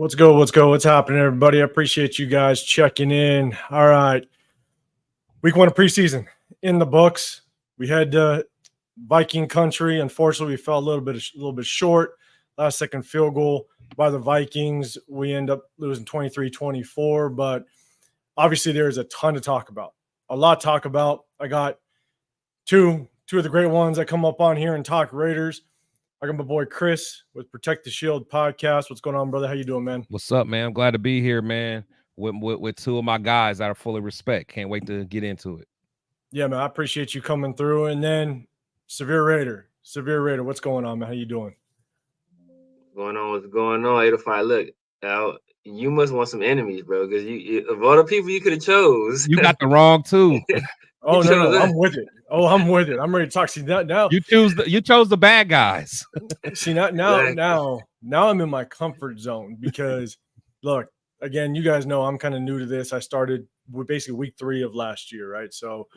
What's go? What's go? What's happening, everybody? I appreciate you guys checking in. All right. Week 1 of preseason in the books. We had Viking country. Unfortunately, we fell a little bit short. Last second field goal by the Vikings. We end up losing 23-24. But obviously, there's a ton to talk about. A lot to talk about. I got two of the great ones that come up on here and talk Raiders. I got my boy Chris with Protect the Shield podcast. What's going on, brother? How you doing, man? What's up, man? I'm glad to be here, man. With two of my guys that I fully respect. Can't wait to get into it. Yeah, man. I appreciate you coming through. And then SevereRaider. What's going on, man? How you doing? What's going on? 805. Look, Al, you must want some enemies, bro. Because you of all the people you could have chose, You got the wrong two. Oh no, I'm with it. I'm with it. I'm ready to talk. See now. You chose the bad guys. See now I'm in my comfort zone because look, again, you guys know I'm kind of new to this. I started with basically week 3 of last year, right? So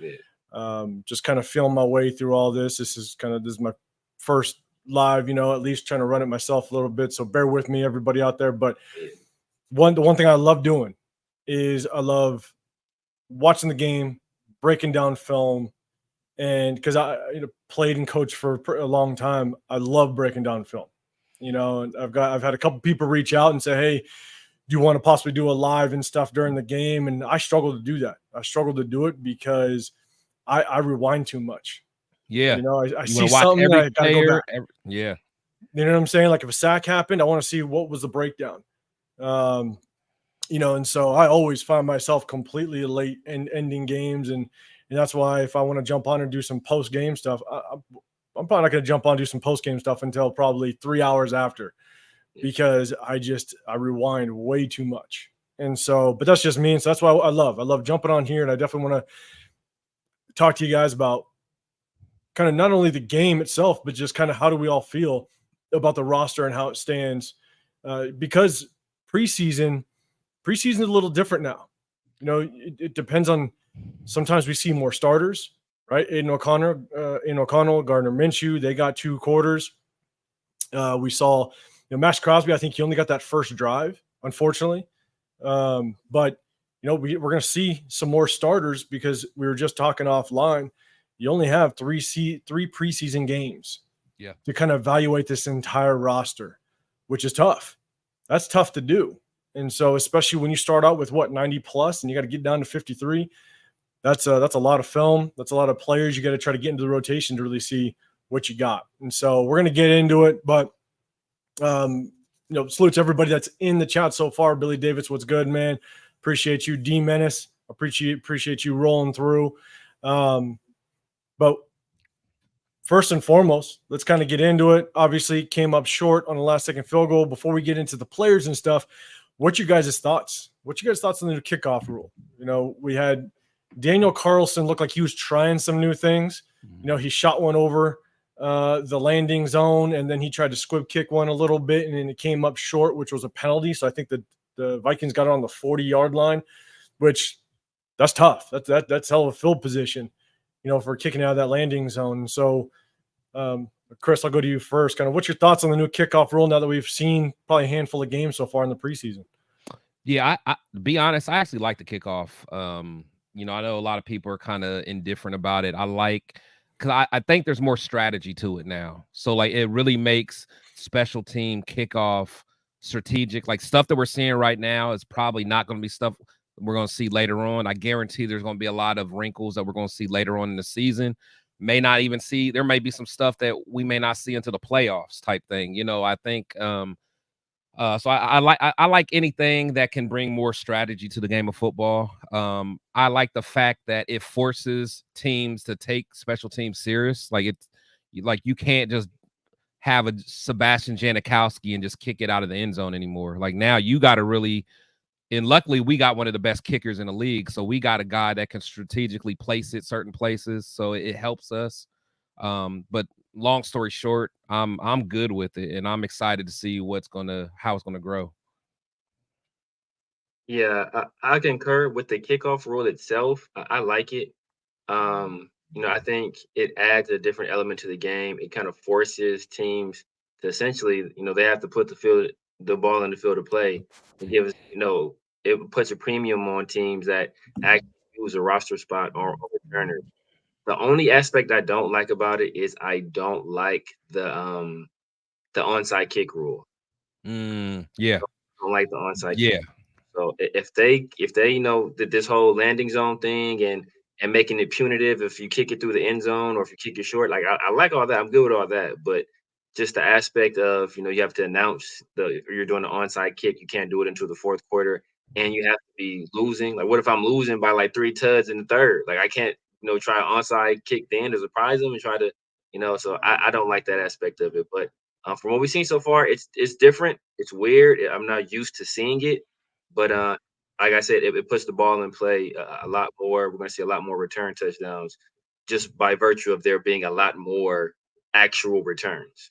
just kind of feeling my way through all this. This is my first live, at least trying to run it myself a little bit. So bear with me, everybody out there. But the one thing I love doing is I love watching the game, breaking down film, and because I played and coached for a long time, I love breaking down film. And I've had a couple people reach out and say, "Hey, do you want to possibly do a live and stuff during the game?" And I struggle to do that. I struggle to do it because I rewind too much. Yeah, I see something that I gotta go back. Yeah, you know what I'm saying? Like if a sack happened, I want to see what was the breakdown. And so I always find myself completely late in ending games, and that's why if I want to jump on and do some post game stuff, I'm probably not going to jump on and do some post game stuff until probably 3 hours after, because I rewind way too much. And so, but that's just me. And so that's why I love jumping on here, and I definitely want to talk to you guys about kind of not only the game itself, but just kind of how do we all feel about the roster and how it stands, because preseason is a little different now. It depends on. Sometimes we see more starters, right? Aiden O'Connell, Gardner Minshew, they got 2 quarters. We saw, Max Crosby, I think he only got that first drive, unfortunately. But, we're going to see some more starters because we were just talking offline. You only have 3 preseason games to kind of evaluate this entire roster, which is tough. That's tough to do. And so, especially when you start out with 90 plus and you got to get down to 53, that's a lot of film. That's a lot of players. You got to try to get into the rotation to really see what you got. And so we're going to get into it, but salute to everybody that's in the chat so far. Billy Davis, what's good, man? Appreciate you. D Menace, appreciate you rolling through. But first and foremost, let's kind of get into it. Obviously, came up short on the last second field goal. Before we get into the players and stuff, what's your guys' thoughts? What's your guys' thoughts on the new kickoff rule? We had Daniel Carlson looked like he was trying some new things. He shot one over the landing zone, and then he tried to squib kick one a little bit, and then it came up short, which was a penalty. So I think the Vikings got it on the 40-yard line, which that's tough. That's hell of a field position, for kicking out of that landing zone. So, Chris, I'll go to you first. Kind of what's your thoughts on the new kickoff rule now that we've seen probably a handful of games so far in the preseason? Yeah, I to be honest, I actually like the kickoff. I know a lot of people are kind of indifferent about it. Because I think there's more strategy to it now. So, like, it really makes special team kickoff strategic. Like, stuff that we're seeing right now is probably not going to be stuff we're going to see later on. I guarantee there's going to be a lot of wrinkles that we're going to see later on in the season. There may be some stuff that we may not see until the playoffs type thing. I think so I like anything that can bring more strategy to the game of football. I like the fact that it forces teams to take special teams serious. You can't just have a Sebastian Janikowski and just kick it out of the end zone anymore. Like, now you got to really, and luckily we got one of the best kickers in the league, so we got a guy that can strategically place it certain places, so it helps us. But long story short, I'm good with it, and I'm excited to see how it's gonna grow. Yeah, I concur with the kickoff rule itself. I like it. I think it adds a different element to the game. It kind of forces teams to essentially, they have to put the ball in the field of play. It gives, it puts a premium on teams that actually use a roster spot or returners. The only aspect I don't like about it is I don't like the onside kick rule. Yeah. I don't like the onside Yeah. kick. So if they did this whole landing zone thing and making it punitive if you kick it through the end zone or if you kick it short, like I like all that. I'm good with all that. But just the aspect of, you have to announce you're doing the onside kick, you can't do it until the fourth quarter, and you have to be losing. Like, what if I'm losing by like 3 tuds in the third? Like, I can't, try an onside kick then to surprise them and try to, so I don't like that aspect of it. But from what we've seen so far, it's different. It's weird. I'm not used to seeing it, but like I said, it puts the ball in play a lot more. We're going to see a lot more return touchdowns just by virtue of there being a lot more actual returns.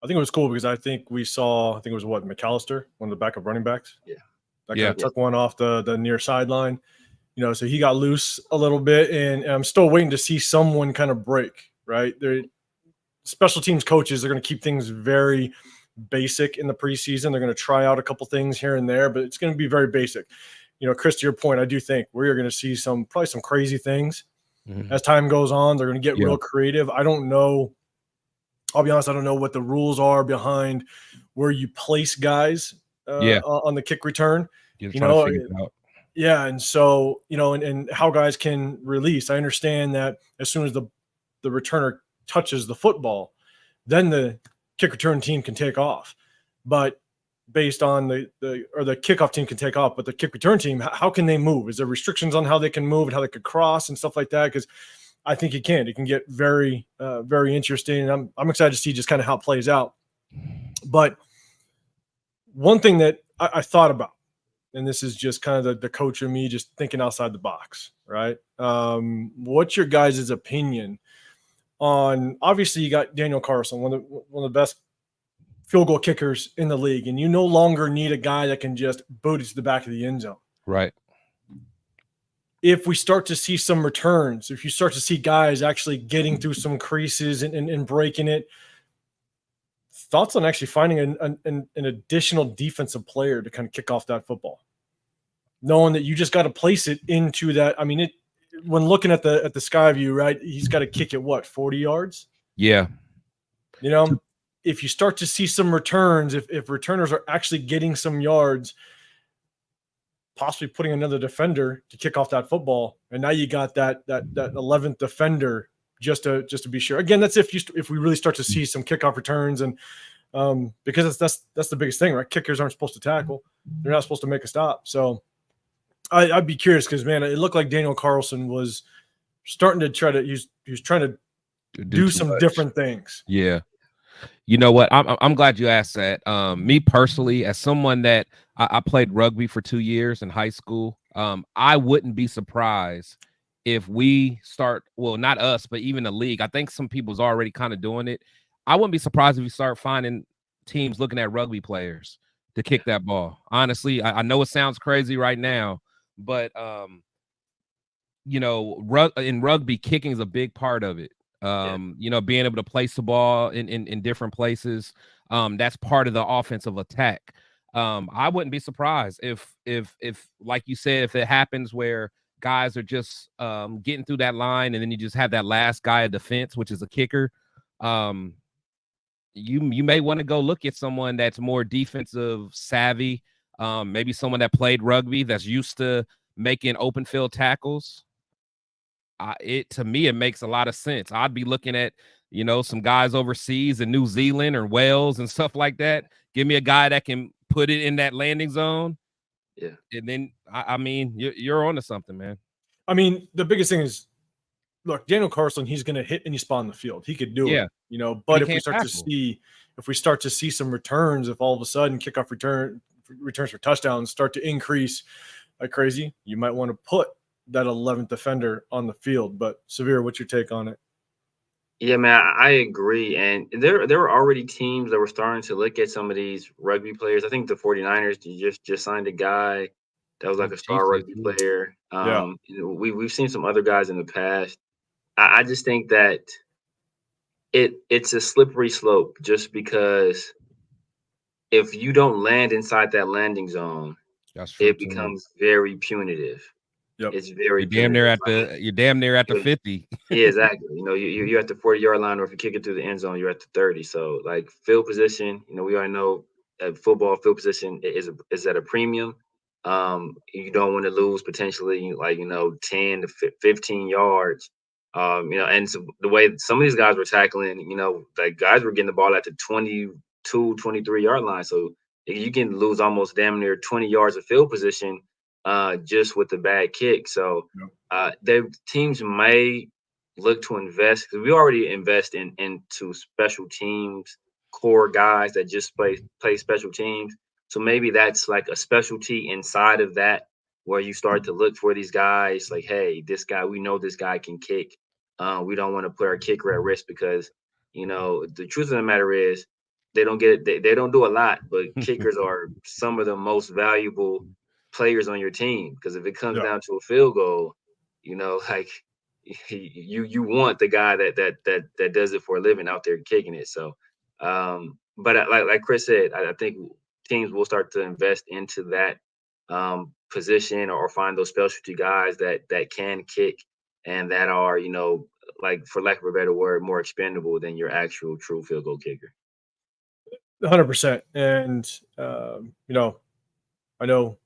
I think it was cool because I think it was McAllister, one of the backup running backs. Yeah. That kind of took one off the near sideline. So he got loose a little bit, and I'm still waiting to see someone kind of break, right? They're special teams coaches are going to keep things very basic in the preseason. They're going to try out a couple things here and there, but it's going to be very basic. Chris, to your point, I do think we are going to see probably some crazy things as time goes on. They're going to get real creative. I don't know. I'll be honest, I don't know what the rules are behind where you place guys on the kick return. Yeah. And so, and how guys can release. I understand that as soon as the returner touches the football, then the kick return team can take off. But based on the kickoff team can take off, but the kick return team, how can they move? Is there restrictions on how they can move and how they could cross and stuff like that? Because I think it can get very, very interesting. And I'm excited to see just kind of how it plays out. But one thing that I thought about, and this is just kind of the coach of me just thinking outside the box, right? What's your guys' opinion on, obviously you got Daniel Carlson, one of the best field goal kickers in the league, and you no longer need a guy that can just boot it to the back of the end zone. Right. If we start to see some returns, if you start to see guys actually getting through some creases and breaking it, thoughts on actually finding an additional defensive player to kind of kick off that football, knowing that you just got to place it into that. I mean, when looking at the sky view, right, he's got to kick it 40 yards. Yeah. If you start to see some returns, if returners are actually getting some yards, possibly putting another defender to kick off that football, and now you got that 11th defender just to be sure. Again, that's if we really start to see some kickoff returns, and because that's the biggest thing, right? Kickers aren't supposed to tackle; they're not supposed to make a stop. So I'd be curious because, man, it looked like Daniel Carlson was starting to try to he was trying to do some different things. Yeah. You know what? I'm glad you asked that. Me personally, as someone that I played rugby for 2 years in high school, I wouldn't be surprised if we start, well, not us, but even the league. I think some people's already kind of doing it. I wouldn't be surprised if we start finding teams looking at rugby players to kick that ball. Honestly, I know it sounds crazy right now, but in rugby, kicking is a big part of it. Being able to place the ball in different places, that's part of the offensive attack. I wouldn't be surprised if like you said, if it happens where guys are just getting through that line and then you just have that last guy of defense, which is a kicker. You may want to go look at someone that's more defensive savvy, maybe someone that played rugby that's used to making open field tackles. To me, it makes a lot of sense. I'd be looking at, some guys overseas in New Zealand or Wales and stuff like that. Give me a guy that can put it in that landing zone. Yeah. And then, I mean, you're onto something, man. I mean, the biggest thing is, look, Daniel Carlson, he's going to hit any spot on the field. He could do it, but if we start to see some returns, if all of a sudden kickoff returns for touchdowns start to increase like crazy, you might want to put that 11th defender on the field. But Severe, what's your take on it? Yeah, man, I agree. And there were already teams that were starting to look at some of these rugby players. I think the 49ers just signed a guy that was like a star rugby player. We've seen some other guys in the past. I just think that it's a slippery slope just because if you don't land inside that landing zone, That's true it too. becomes very punitive. Yep. It's very You're damn near punitive. at the. You're damn near at the 50. Yeah, exactly. You know, you're at the 40-yard line, or if you kick it through the end zone, you're at the 30. So like field position, you know, we already know football field position is at a premium. You don't want to lose potentially like 10 to 15 yards. And so the way some of these guys were tackling, like guys were getting the ball at the 22, 23-yard line. So you can lose almost damn near 20 yards of field position just with the bad kick. So the teams may look to invest because we already invest into special teams core guys that just play special teams. So maybe that's like a specialty inside of that where you start to look for these guys like, hey, this guy, we know this guy can kick. We don't want to put our kicker at risk because the truth of the matter is they don't get it. They don't do a lot, but kickers are some of the most valuable players on your team because if it comes down to a field goal, like you want the guy that does it for a living out there kicking it. So, but like Chris said, I think teams will start to invest into that position or find those specialty guys that can kick and that are like for lack of a better word, more expendable than your actual true field goal kicker. 100%. And I know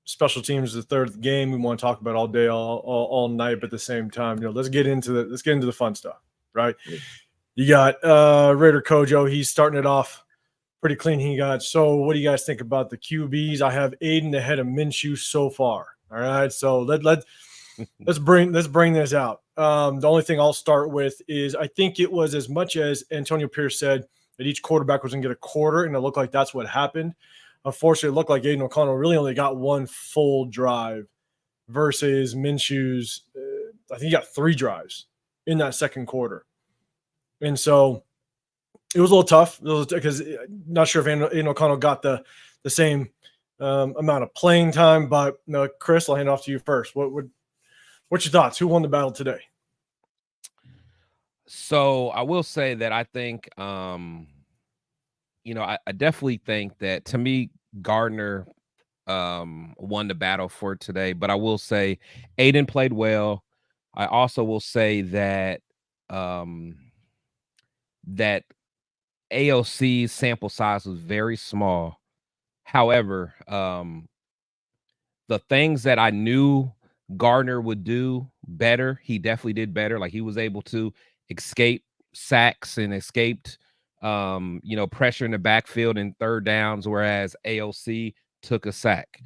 special teams is the third of the game. We want to talk about all day, all night, but at the same time, let's get into the fun stuff, right? You got Raider Kojo. He's starting it off pretty clean. So what do you guys think about the QBs? I have Aiden ahead of Minshew so far. All right. So let's bring this out. The only thing I'll start with is I think it was as much as Antonio Pierce said that each quarterback was going to get a quarter, and it looked like that's what happened. Unfortunately, it looked like Aiden O'Connell really only got one full drive versus Minshew's. I think he got 3 drives in that second quarter. And so it was a little tough because not sure if Aiden O'Connell got the same amount of playing time. But Chris, I'll hand it off to you first. What's your thoughts? Who won the battle today? So I will say that I think, I definitely think that to me, Gardner won the battle for today. But I will say Aiden played well. I also will say that that AOC's sample size was very small. However, the things that I knew Gardner would do better, he definitely did better. Like he was able to escape sacks and escaped pressure in the backfield and third downs, whereas AOC took a sack.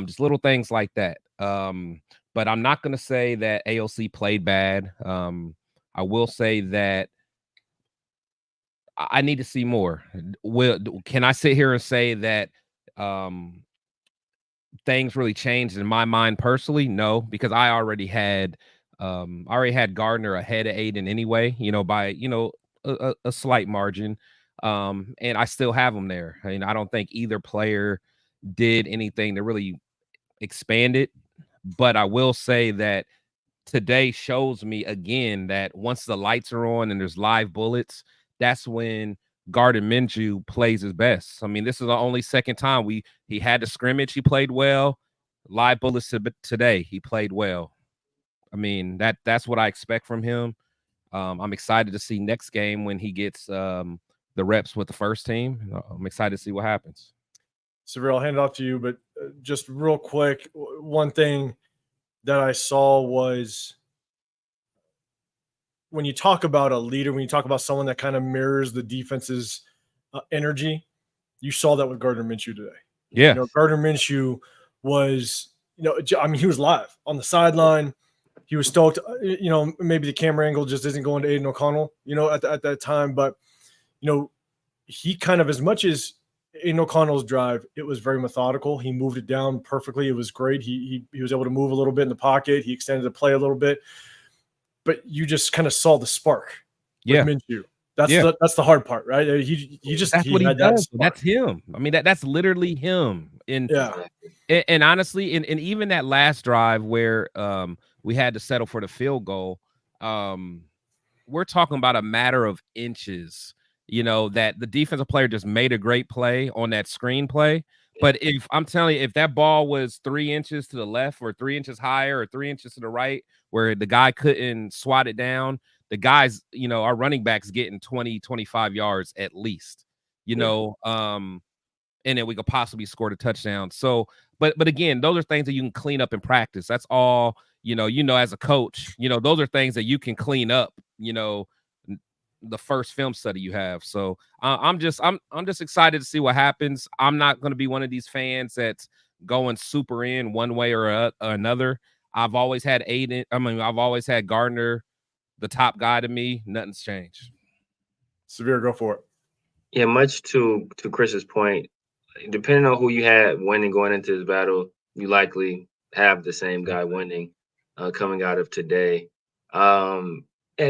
Just little things like that. But I'm not gonna say that AOC played bad. I will say that I need to see more. Can I sit here and say that things really changed in my mind personally? No, because I already had Gardner ahead of Aiden anyway, by a slight margin. And I still have him there. I mean, I don't think either player did anything to really expand it. But I will say that today shows me again that once the lights are on and there's live bullets, that's when Gardner Minshew plays his best. I mean, this is the only second time he had the scrimmage. He played well. Live bullets today, he played well. I mean, that's what I expect from him. I'm excited to see next game when he gets the reps with the first team. I'm excited to see what happens. Severe, I'll hand it off to you, but just real quick, one thing that I saw was when you talk about a leader, when you talk about someone that kind of mirrors the defense's energy, you saw that with Gardner Minshew today. Yeah. Gardner Minshew was, he was live on the sideline. He was stoked. Maybe the camera angle just isn't going to Aiden O'Connell, at that time. But, he kind of, as much as Aiden O'Connell's drive, it was very methodical. He moved it down perfectly. It was great. He was able to move a little bit in the pocket. He extended the play a little bit. But you just kind of saw the spark with Minshew. That's the hard part, right? That's what he does. That's him. I mean, that's literally him. And honestly, and even that last drive where we had to settle for the field goal, we're talking about a matter of inches you know, that the defensive player just made a great play on that screen play. But if I'm telling you, if that ball was 3 inches to the left or 3 inches higher or 3 inches to the right, where the guy couldn't swat it down, the guys, you know, our running backs getting 20, 25 yards at least, you know, and then we could possibly score the touchdown. So, but again, those are things that you can clean up in practice. That's all, you know, as a coach, you know, those are things that you can clean up, you know, the first film study you have. So I'm just excited to see what happens. I'm not going to be one of these fans that's going super in one way or another. I've always had Aiden. I mean, I've always had Gardner, the top guy to me. Nothing's changed. Severe, go for it. Yeah, much to Chris's point, depending on who you had winning going into this battle, you likely have the same guy winning coming out of today. And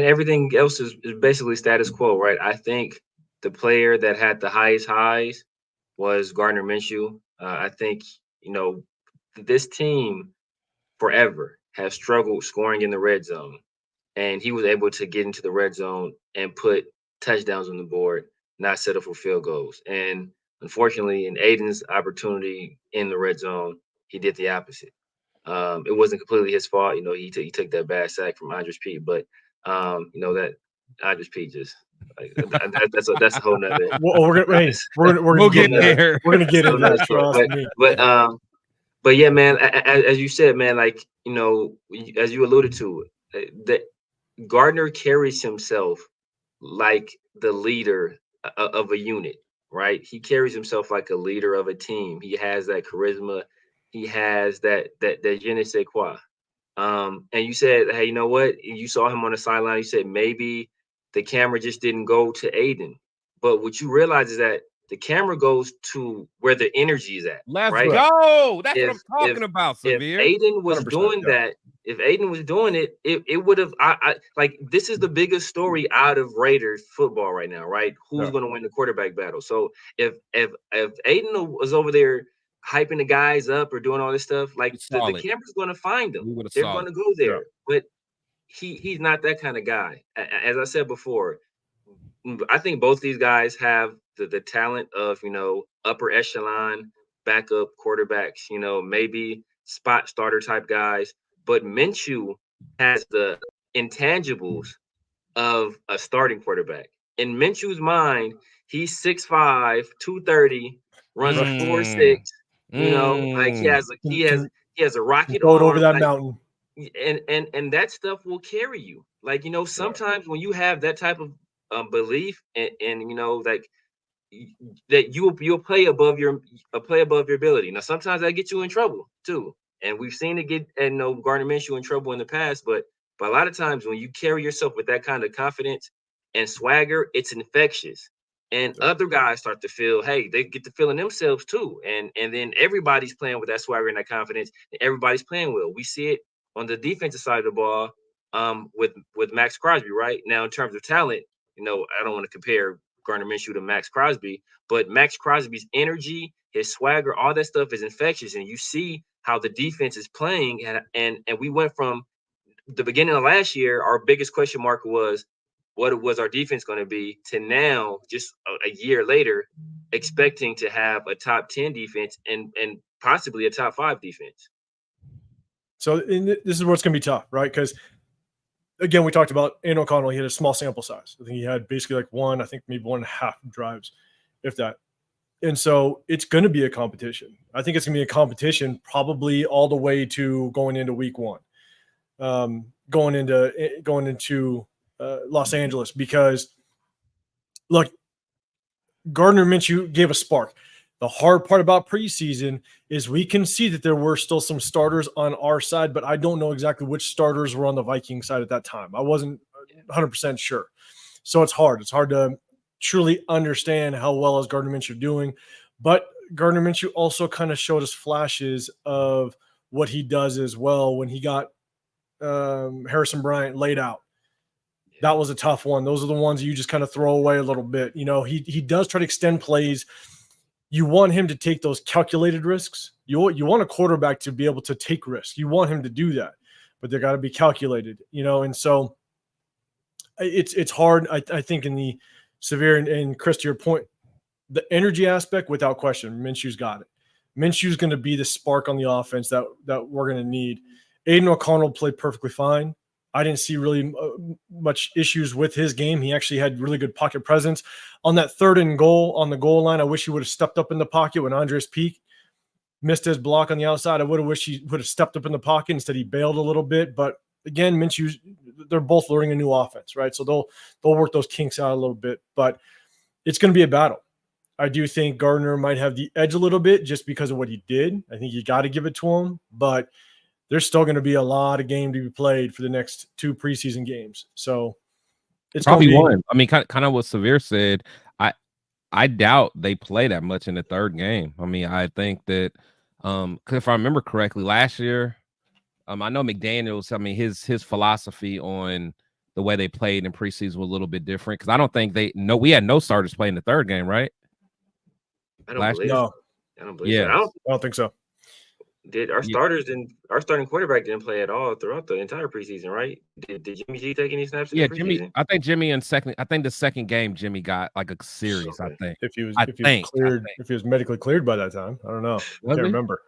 everything else is basically status quo, right? I think the player that had the highest highs was Gardner Minshew. I think, you know, this team forever has struggled scoring in the red zone. And he was able to get into the red zone and put touchdowns on the board, not settle for field goals. And unfortunately, in Aiden's opportunity in the red zone, he did the opposite. It wasn't completely his fault. You know, he took that bad sack from Andres Pete, but you know, that Andres Pete just like that's a whole nother. We're gonna get there. We're gonna get into that. Trust me. But yeah, man, as you said, man, like, you know, as you alluded to, that Gardner carries himself like the leader of a unit, right? He carries himself like a leader of a team. He has that charisma. He has that je ne sais quoi. And you said, hey, you know what? You saw him on the sideline. You said maybe the camera just didn't go to Aiden. But what you realize is that the camera goes to where the energy is at. Let's right? go. That's what I'm talking about, Severe. If Aiden was doing that, if Aiden was doing it, it would have. I like, this is the biggest story out of Raiders football right now, right? Who's going to win the quarterback battle? So if Aiden was over there hyping the guys up or doing all this stuff, like the camera's going to find them. They're going to go there, but he's not that kind of guy. As I said before, I think both these guys have the talent of, you know, upper echelon backup quarterbacks, you know, maybe spot starter type guys. But Minshew has the intangibles of a starting quarterback. In Minshew's mind, he's 6'5", 230, runs a 4.6. You know, like he has a rocket arm over that mountain. And that stuff will carry you. Like, you know, sometimes when you have that type of belief and you know, like that you'll play above your ability. Now sometimes that gets you in trouble too, and we've seen it get, and you know, Gardner Minshew in trouble in the past, but a lot of times when you carry yourself with that kind of confidence and swagger, it's infectious, and other guys start to feel, hey, they get to feeling themselves too, and then everybody's playing with that swagger and that confidence, and everybody's playing well. We see it on the defensive side of the ball with Max Crosby. Right now, in terms of talent, you know, I don't want to compare Gardner Minshew to Max Crosby, but Max Crosby's energy, his swagger, all that stuff is infectious. And you see how the defense is playing. And we went from the beginning of last year, our biggest question mark was, what was our defense going to be, to now, just a year later, expecting to have a top 10 defense and possibly a top 5 defense. So this is what's going to be tough, right? Because again, we talked about Aiden O'Connell. He had a small sample size. I think he had basically like maybe 1.5 drives, if that. And so it's going to be a competition. I think it's going to be a competition probably all the way to going into week 1, going into Los Angeles, because look, Gardner Minshew gave a spark. The hard part about preseason is we can see that there were still some starters on our side, but I don't know exactly which starters were on the Viking side at that time. I wasn't 100% sure. So it's hard. It's hard to truly understand how well is Gardner Minshew doing. But Gardner Minshew also kind of showed us flashes of what he does as well when he got Harrison Bryant laid out. That was a tough one. Those are the ones you just kind of throw away a little bit. You know, he does try to extend plays. You want him to take those calculated risks. You want a quarterback to be able to take risks. You want him to do that, but they got to be calculated, you know? And so it's hard. I think in the Severe and Chris, to your point, the energy aspect, without question, Minshew's got it. Minshew's going to be the spark on the offense that we're going to need. Aiden O'Connell played perfectly fine. I didn't see really much issues with his game. He actually had really good pocket presence. On that 3rd and goal on the goal line, I wish he would have stepped up in the pocket when Andres Peak missed his block on the outside. I would have wished he would have stepped up in the pocket. Instead, he bailed a little bit. But again, Minshew, they're both learning a new offense, right? So they'll work those kinks out a little bit. But it's going to be a battle. I do think Gardner might have the edge a little bit just because of what he did. I think you got to give it to him. But there's still going to be a lot of game to be played for the next 2 preseason games. So it's probably one. I mean, kind of what Severe said. I doubt they play that much in the 3rd game. I mean, I think that because if I remember correctly, last year, I know McDaniels. I mean, his philosophy on the way they played in preseason was a little bit different because I don't think we had no starters playing the 3rd game, right? I don't believe so. I don't believe so. I don't think so. Our starting quarterback didn't play at all throughout the entire preseason, right? Did Jimmy G take any snaps? Yeah, Jimmy. I think Jimmy I think the 2nd game Jimmy got like a series. Okay. I think if he was medically cleared by that time, I don't know. I can't remember.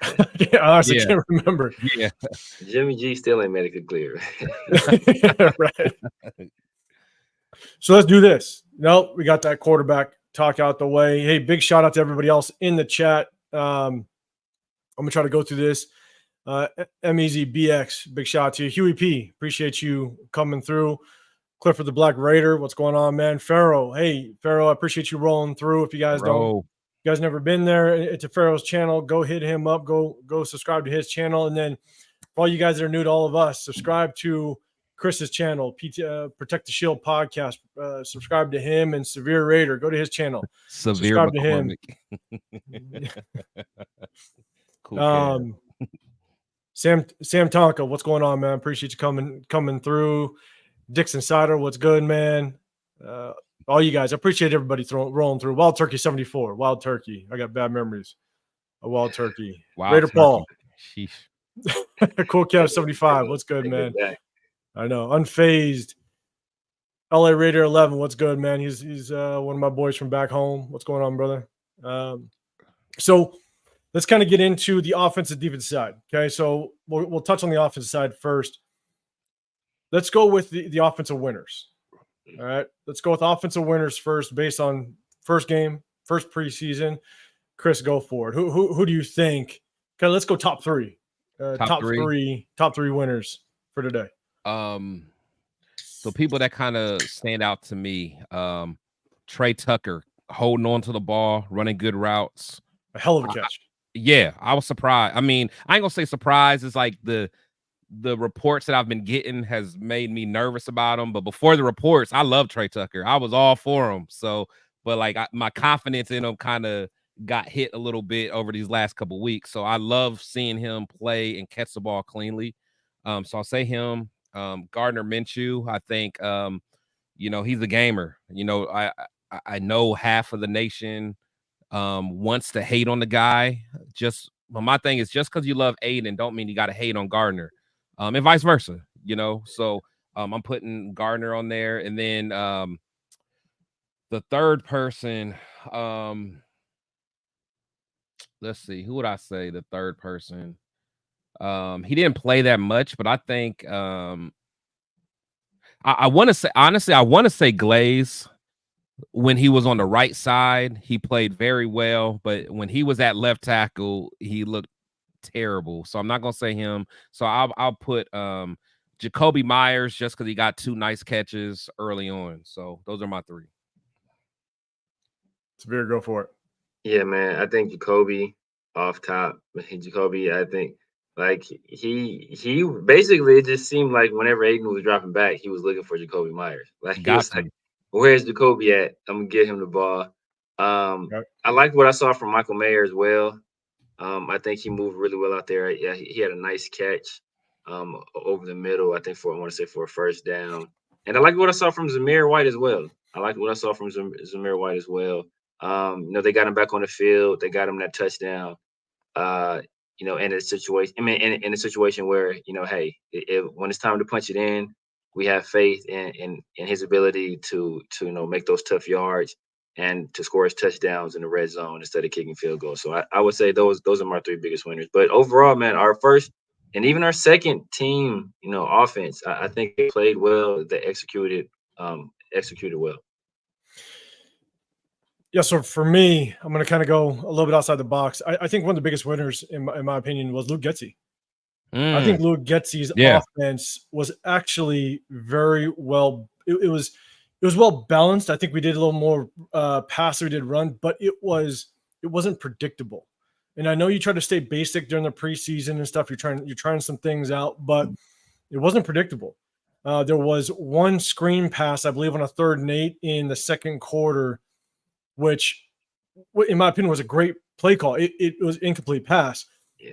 I honestly can't remember. Yeah, Jimmy G still ain't medically cleared. Right. So let's do this. No, we got that quarterback talk out the way. Hey, big shout out to everybody else in the chat. I'm gonna try to go through this. MEZBX, big shout out to you. Huey P, appreciate you coming through. Clifford the Black Raider, what's going on, man? Pharaoh, hey Pharaoh, I appreciate you rolling through. If you guys never been there, it's a Pharaoh's channel. Go hit him up. Go subscribe to his channel, and then for all you guys that are new to all of us, subscribe to Chris's channel, Protect the Shield podcast. Subscribe to him and SevereRaider. Go to his channel. Subscribe to him. Cool. Sam Tonka, what's going on, man? Appreciate you coming through. Dixon Sider, what's good, man? All you guys, I appreciate everybody rolling through. Wild Turkey 74, Wild Turkey. I got bad memories of Wild Turkey. Raider Paul. Cool Cap 75, what's good, man? I know. Unfazed. LA Raider 11, what's good, man? He's one of my boys from back home. What's going on, brother? So let's kind of get into the offensive defensive side. Okay, so we'll touch on the offensive side first. Let's go with the offensive winners. All right, let's go with offensive winners first, based on first game, first preseason. Chris, go for it. Who do you think? Okay, let's go top 3. Top three winners for today. So people that kind of stand out to me, Trey Tucker holding on to the ball, running good routes. A hell of a catch. Yeah, I was surprised. I mean, I ain't gonna say surprised. It's like the reports that I've been getting has made me nervous about him. But before the reports, I love Trey Tucker. I was all for him. So, but like my confidence in him kind of got hit a little bit over these last couple of weeks. So I love seeing him play and catch the ball cleanly. So I'll say him. Gardner Minshew, I think, he's a gamer. I know half of the nation wants to hate on the guy. But my thing is, just because you love Aiden don't mean you got to hate on Gardner, and vice versa. So I'm putting Gardner on there, and then the third person. Let's see, who would I say? The third person. He didn't play that much, but I think I want to say, honestly, I want to say Glaze. When he was on the right side, he played very well, but when he was at left tackle, he looked terrible. So I'm not gonna say him. So I'll put Jacoby Myers, just because he got 2 nice catches early on. So those are my 3. Severe, go for it. Yeah, man. I think Jacoby off top. Jacoby, I think like he basically, it just seemed like whenever Aiden was dropping back, he was looking for Jacoby Myers. Like he was like, where's Jacoby at? I'm gonna get him the ball. I like what I saw from Michael Mayer as well. I think he moved really well out there. Yeah, he had a nice catch over the middle, I think for a first down. And I like what I saw from Zamir White as well. They got him back on the field. They got him that touchdown. In a situation, in a situation where, hey, when it's time to punch it in, we have faith in his ability to make those tough yards and to score his touchdowns in the red zone instead of kicking field goals. So I would say those are my 3 biggest winners. But overall, man, our first and even our second team, offense, I think they played well. They executed well. Yeah, so for me, I'm going to kind of go a little bit outside the box. I think one of the biggest winners, in my opinion, was Luke Getsy. I think Luke Getsy's offense was actually very well. It was well balanced. I think we did a little more pass than we did run, but it wasn't predictable. And I know you try to stay basic during the preseason and stuff. You're trying some things out, but it wasn't predictable. There was one screen pass, I believe, on a 3rd and 8 in the second quarter, which, in my opinion, was a great play call. It was incomplete pass,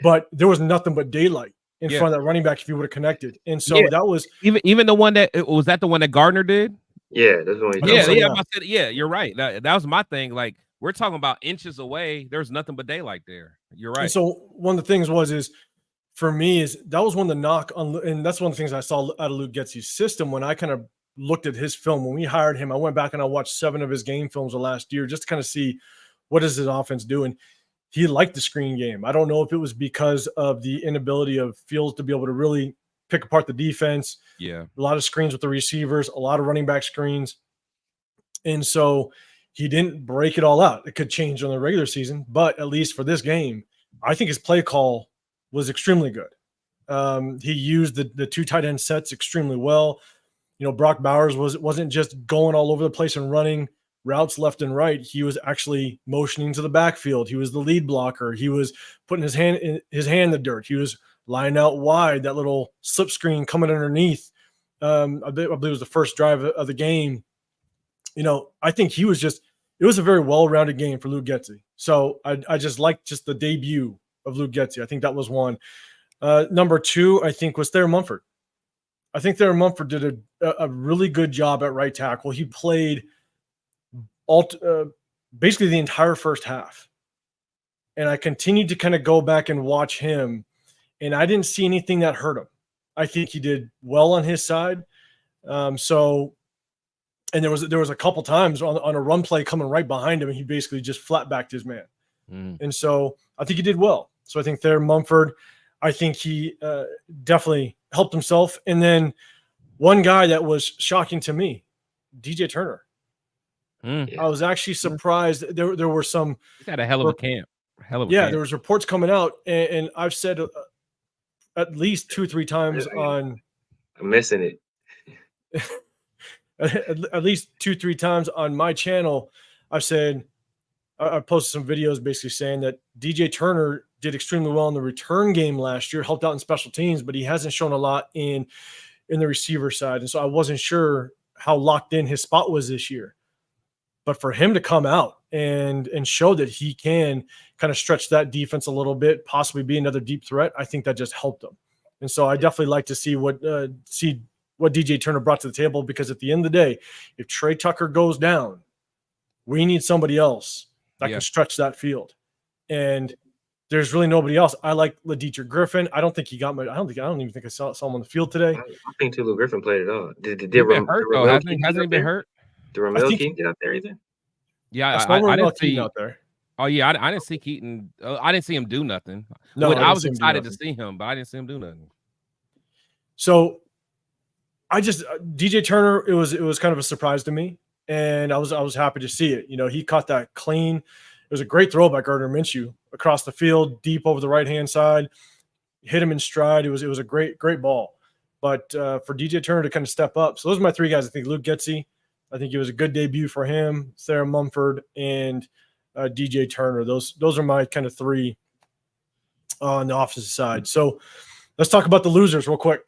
but there was nothing but daylight in front of that running back if you would have connected. And so that was even the one that was that the one that Gardner did. Yeah, that's what. Yeah, you're right. That was my thing. Like, we're talking about inches away. There's nothing but daylight there. You're right. And so one of the things is for me that was one of the knock on, and that's one of the things I saw out of Luke Getsy's system when I kind of looked at his film. When we hired him, I went back and I watched 7 of his game films of last year just to kind of see what is his offense doing. He liked the screen game. I don't know if it was because of the inability of Fields to be able to really pick apart the defense. Yeah. A lot of screens with the receivers, a lot of running back screens. And so he didn't break it all out. It could change in the regular season, but at least for this game, I think his play call was extremely good. He used the 2 tight end sets extremely well. Brock Bowers wasn't just going all over the place and running routes left and right. He was actually motioning to the backfield. He was the lead blocker. He was putting his hand in the dirt. He was lying out wide, that little slip screen coming underneath. I believe it was the first drive of the game. I think it was a very well-rounded game for Luke Getsy. So I just liked just the debut of Luke Getsy. I think that was one. Number 2, I think, was Thayer Mumford. I think Thayer Mumford did a really good job at right tackle. He played basically the entire first half. And I continued to kind of go back and watch him, and I didn't see anything that hurt him. I think he did well on his side. And there was a couple times on a run play coming right behind him, and he basically just flat backed his man. And so I think he did well. So I think Thayer Mumford, I think he definitely helped himself. And then one guy that was shocking to me, DJ Turner. I was actually surprised. There were some. He's had a hell of a camp. Camp. There was reports coming out, and I've said at least 2-3 times on. I'm missing it. At least 2-3 times on my channel, I've said I posted some videos basically saying that DJ Turner did extremely well in the return game last year, helped out in special teams, but he hasn't shown a lot in the receiver side, and so I wasn't sure how locked in his spot was this year. But for him to come out and show that he can kind of stretch that defense a little bit, possibly be another deep threat, I think that just helped him. And so I definitely like to see what DJ Turner brought to the table, because at the end of the day, if Trey Tucker goes down, we need somebody else that can stretch that field. And there's really nobody else. I like LaDietrich Griffin. I don't think he got much. I don't even think I saw him on the field today. I think Tulu Griffin played at all. Did he been hurt though? Hasn't he been hurt? Did Ramel Keaton get out there either? Yeah, I didn't see out there. Oh yeah, I didn't see Keaton. I didn't see him do nothing. No, I was excited to see him, but I didn't see him do nothing. So DJ Turner, it was kind of a surprise to me, and I was happy to see it. He caught that clean. It was a great throw by Gardner Minshew across the field, deep over the right-hand side, hit him in stride. It was a great ball. But for DJ Turner to kind of step up. So those are my 3 guys. I think Luke Getsy, I think it was a good debut for him, Thayer Mumford, and DJ Turner. Those are my kind of 3 on the offensive side. So let's talk about the losers real quick.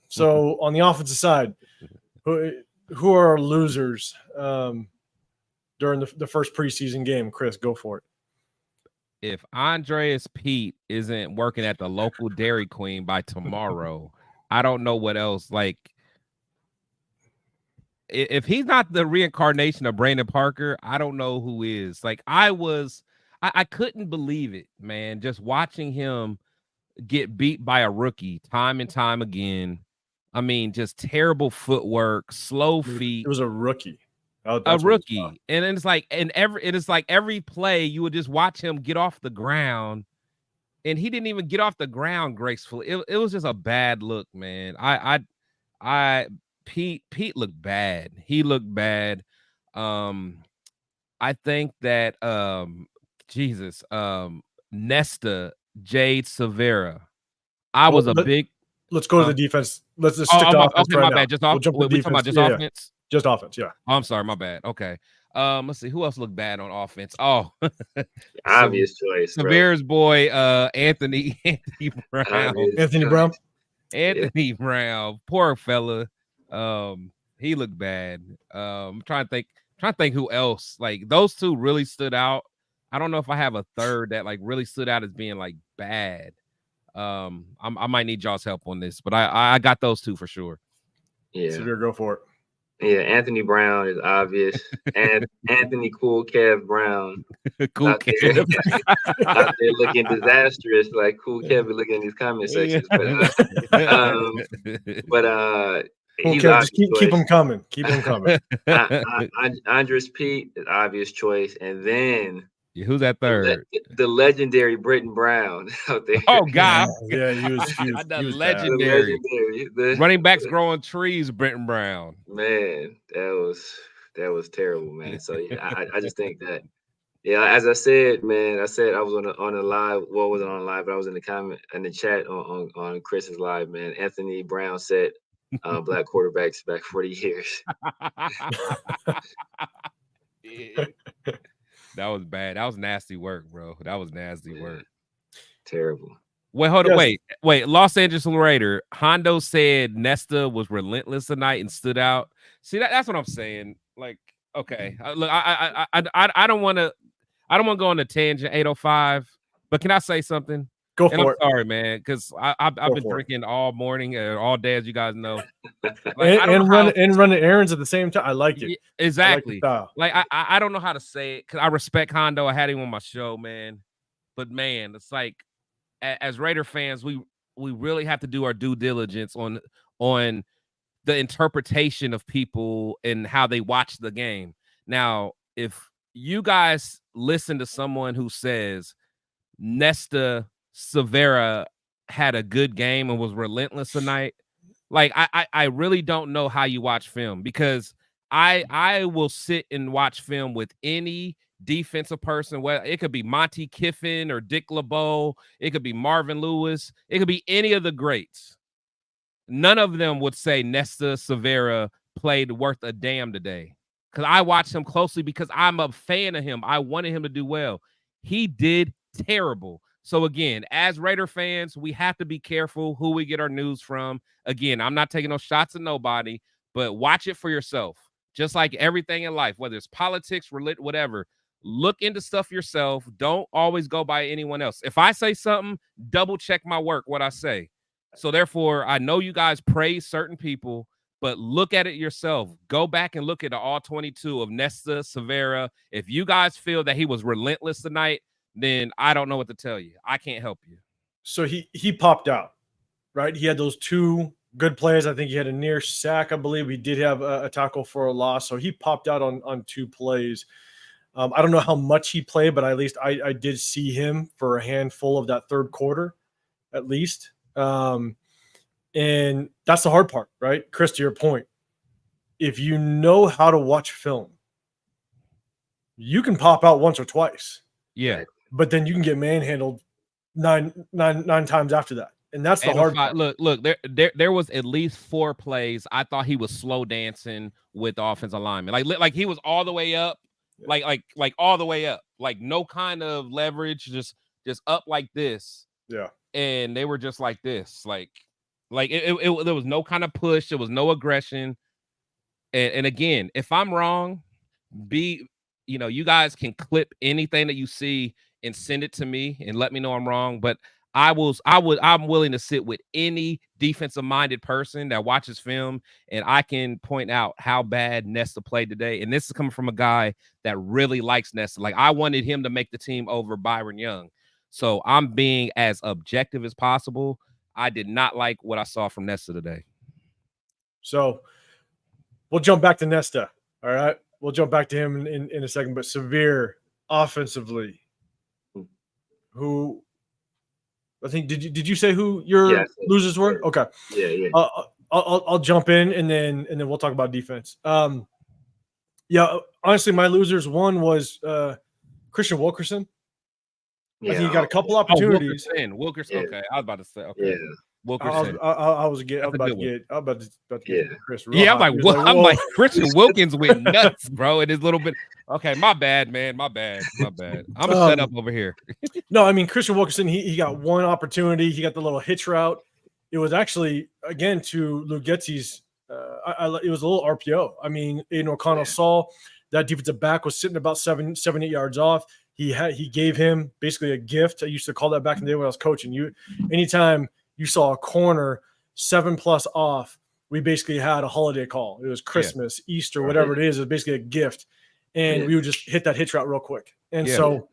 So on the offensive side, who are our losers during the first preseason game? Chris, go for it. If Andreas Pete isn't working at the local Dairy Queen by tomorrow, I don't know what else. Like, if he's not the reincarnation of Brandon Parker, I don't know who is. Like, I couldn't believe it, man. Just watching him get beat by a rookie time and time again. I mean, just terrible footwork, slow feet. It was a rookie. A rookie. And it's like, every play you would just watch him get off the ground, and he didn't even get off the ground gracefully. It was just a bad look, man. Pete looked bad. He looked bad. I think that Nesta, Jade Severa. Let's go to the defense. Let's just stick to offense right my now. bad. Just off. We're talking about just offense. Just offense, yeah. Oh, I'm sorry, my bad. Okay. Let's see who else looked bad on offense. Oh, obvious choice. Severa's boy, Anthony Brown. Anthony Brown, poor fella. He looked bad. I'm trying to think who else. Like, those two really stood out. I don't know if I have a third that like really stood out as being like bad. I might need y'all's help on this, but I got those two for sure. Yeah, Severe, go for it. Yeah, Anthony Brown is obvious, and Anthony Cool Kev Brown, Cool out there, out there looking disastrous, like Cool Kev looking in these comment sections. But he's just keep them coming. Keep them coming. Andres Pete is obvious choice, and then who's that third? The legendary Britton Brown out there. Oh God, yeah, he was legendary. Running backs growing trees, Britton Brown. Man, that was terrible, man. So yeah, I just think that, yeah, as I said, man, I said I was on the live. Well, wasn't on live, but I was in the chat on Chris's live, man. Anthony Brown said, black quarterbacks back 40 years. Yeah. That was bad. That was nasty work, bro. That was nasty work. Terrible. Wait, hold on. Wait. Los Angeles Raider. Hondo said Nesta was relentless tonight and stood out. See, that's what I'm saying. Like, okay, look, I don't want to go on a tangent. 805, but can I say something? Go for it. I'm sorry, man, because I've been drinking all morning or all day, as you guys know. Like, running errands at the same time. I liked it. Exactly. I don't know how to say it because I respect Hondo. I had him on my show, man. But man, it's like, as Raider fans, we really have to do our due diligence on the interpretation of people and how they watch the game. Now, if you guys listen to someone who says Nesta Severa had a good game and was relentless tonight, like I really don't know how you watch film, because I will sit and watch film with any defensive person. Well, it could be Monty Kiffin or Dick LeBeau, it could be Marvin Lewis, it could be any of the greats. None of them would say Nesta Severa played worth a damn today, because I watched him closely because I'm a fan of him. I wanted him to do well. He did terrible. So again, as Raider fans, we have to be careful who we get our news from. Again, I'm not taking no shots at nobody, but watch it for yourself. Just like everything in life, whether it's politics, religion, whatever, look into stuff yourself. Don't always go by anyone else. If I say something, double check my work, what I say. So therefore, I know you guys praise certain people, but look at it yourself. Go back and look at the all 22 of Nesta Severa. If you guys feel that he was relentless tonight, then I don't know what to tell you. I can't help you. So he popped out, right? He had those two good plays. I think he had a near sack, I believe. He did have a tackle for a loss. So he popped out on two plays. I don't know how much he played, but at least I did see him for a handful of that third quarter, at least. And that's the hard part, right? Chris, to your point, if you know how to watch film, you can pop out once or twice. Yeah. But then you can get manhandled nine times after that. And that's the hard part. Look, there was at least 4 plays I thought he was slow dancing with the offensive lineman. Like he was all the way up, like all the way up, like no kind of leverage, just up like this. Yeah. And they were just like this, like it there was no kind of push, there was no aggression. And again, if I'm wrong, you guys can clip anything that you see and send it to me and let me know I'm wrong. But I'm willing to sit with any defensive minded person that watches film, and I can point out how bad Nesta played today. And this is coming from a guy that really likes Nesta. Like, I wanted him to make the team over Byron Young. So I'm being as objective as possible. I did not like what I saw from Nesta today. So we'll jump back to Nesta. All right. We'll jump back to him in a second. But Severe offensively, who I think did you say who your losers were? Okay. Yeah. I'll jump in and then we'll talk about defense. Yeah, honestly, my losers, one was Christian Wilkerson. Yeah, I think he got a couple opportunities. Wilkerson. Yeah. Okay, I was about to say. Okay, Yeah. Wilkerson. I was about to get Chris. Yeah, I'm like, what? I'm whoa. like, Christian Wilkins went nuts, bro. It is a little bit. Okay, my bad, man. My bad. I'm gonna shut up over here. No, I mean Christian Wilkerson. He got one opportunity. He got the little hitch route. It was actually again to Lugetti's. It was a little RPO. I mean, Aiden O'Connell saw that defensive back was sitting about 7, 8 yards off. He gave him basically a gift. I used to call that back in the day when I was coaching. Anytime you saw a corner 7+ off, we basically had a holiday call. It was Christmas, Easter, whatever it is. It was basically a gift, and we would just hit that hitch route real quick. And so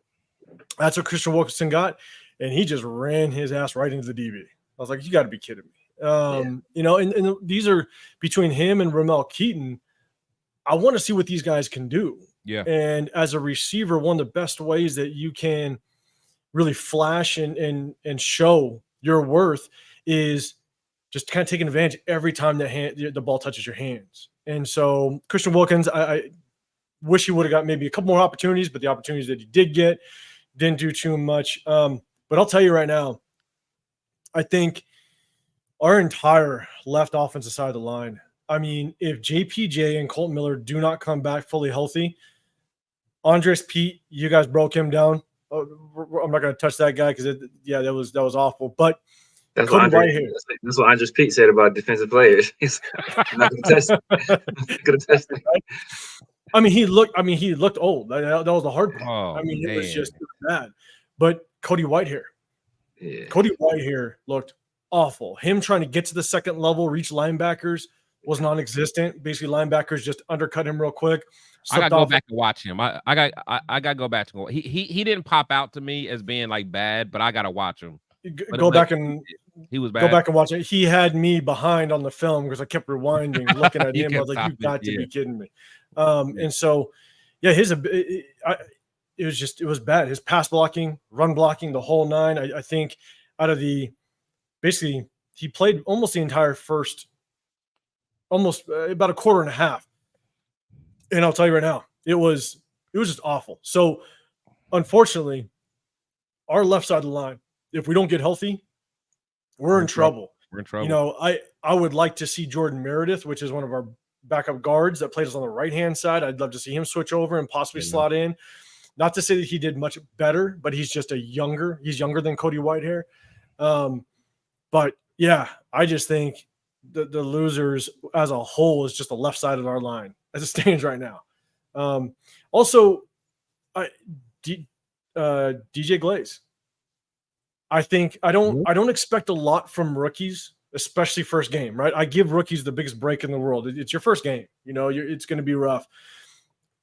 that's what Christian Wilkerson got, and he just ran his ass right into the DB. I was like, you got to be kidding me. You know, and these are between him and Ramel Keaton. I want to see what these guys can do. Yeah. And as a receiver, one of the best ways that you can really flash and show your worth is just kind of taking advantage every time the ball touches your hands. And so Christian Wilkins, I wish he would have got maybe a couple more opportunities, but the opportunities that he did get didn't do too much. But I'll tell you right now, I think our entire left offensive side of the line, I mean, if JPJ and Colton Miller do not come back fully healthy, Andres Pete, you guys broke him down. I'm not going to touch that guy because that was awful. But that's what Andres Pete said about defensive players. He's not going to test him. I mean, he looked old. That was the hard part. Oh, I mean, man. it was just bad. But Cody Whitehair looked awful. Him trying to get to the second level, reach linebackers was non-existent. Basically, linebackers just undercut him real quick. I gotta go back and watch him. I gotta go back to him. He didn't pop out to me as being like bad, but I gotta watch him. Go back and he was bad. Go back and watch it. He had me behind on the film because I kept rewinding, looking at him. I was like, "You've got to be kidding me!" And so, yeah, it was bad. His pass blocking, run blocking, the whole nine. I think out of basically he played almost the entire first, almost about a quarter and a half. And I'll tell you right now, it was just awful. So, unfortunately, our left side of the line, if we don't get healthy, we're in trouble. We're in trouble. You know, I would like to see Jordan Meredith, which is one of our backup guards that plays on the right-hand side. I'd love to see him switch over and possibly slot in. Not to say that he did much better, but he's just he's younger than Cody Whitehair. But yeah, I just think the losers as a whole is just the left side of our line as it stands right now. Also, DJ Glaze. I think I don't expect a lot from rookies, especially first game, right? I give rookies the biggest break in the world. It's your first game, you know, it's going to be rough.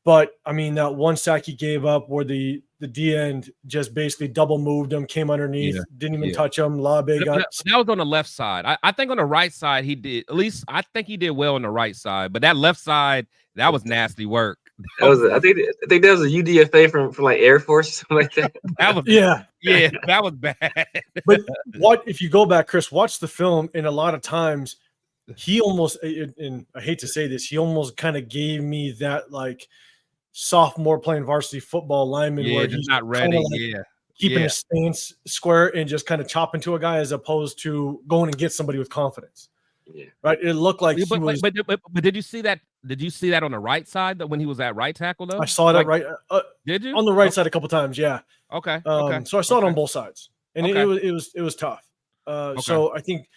But I mean, that one sack he gave up where the D end just basically double moved him, came underneath, didn't even touch him. Labe got that was on the left side. I think on the right side he did, at least I think he did well on the right side, but that left side, that was nasty work. I think that was a UDFA from like Air Force or something like that. That was that was bad. But if you go back, Chris, watch the film, and a lot of times he almost, and I hate to say this, he almost kind of gave me that like sophomore playing varsity football lineman where he's not ready, like keeping his stance square and just kind of chopping to a guy as opposed to going and get somebody with confidence. Yeah. Right. It looked like but did you see that? Did you see that on the right side that when he was at right tackle though? I saw that right. Did you? On the right side a couple times, yeah. Okay. So I saw it on both sides, and it was tough. So I think,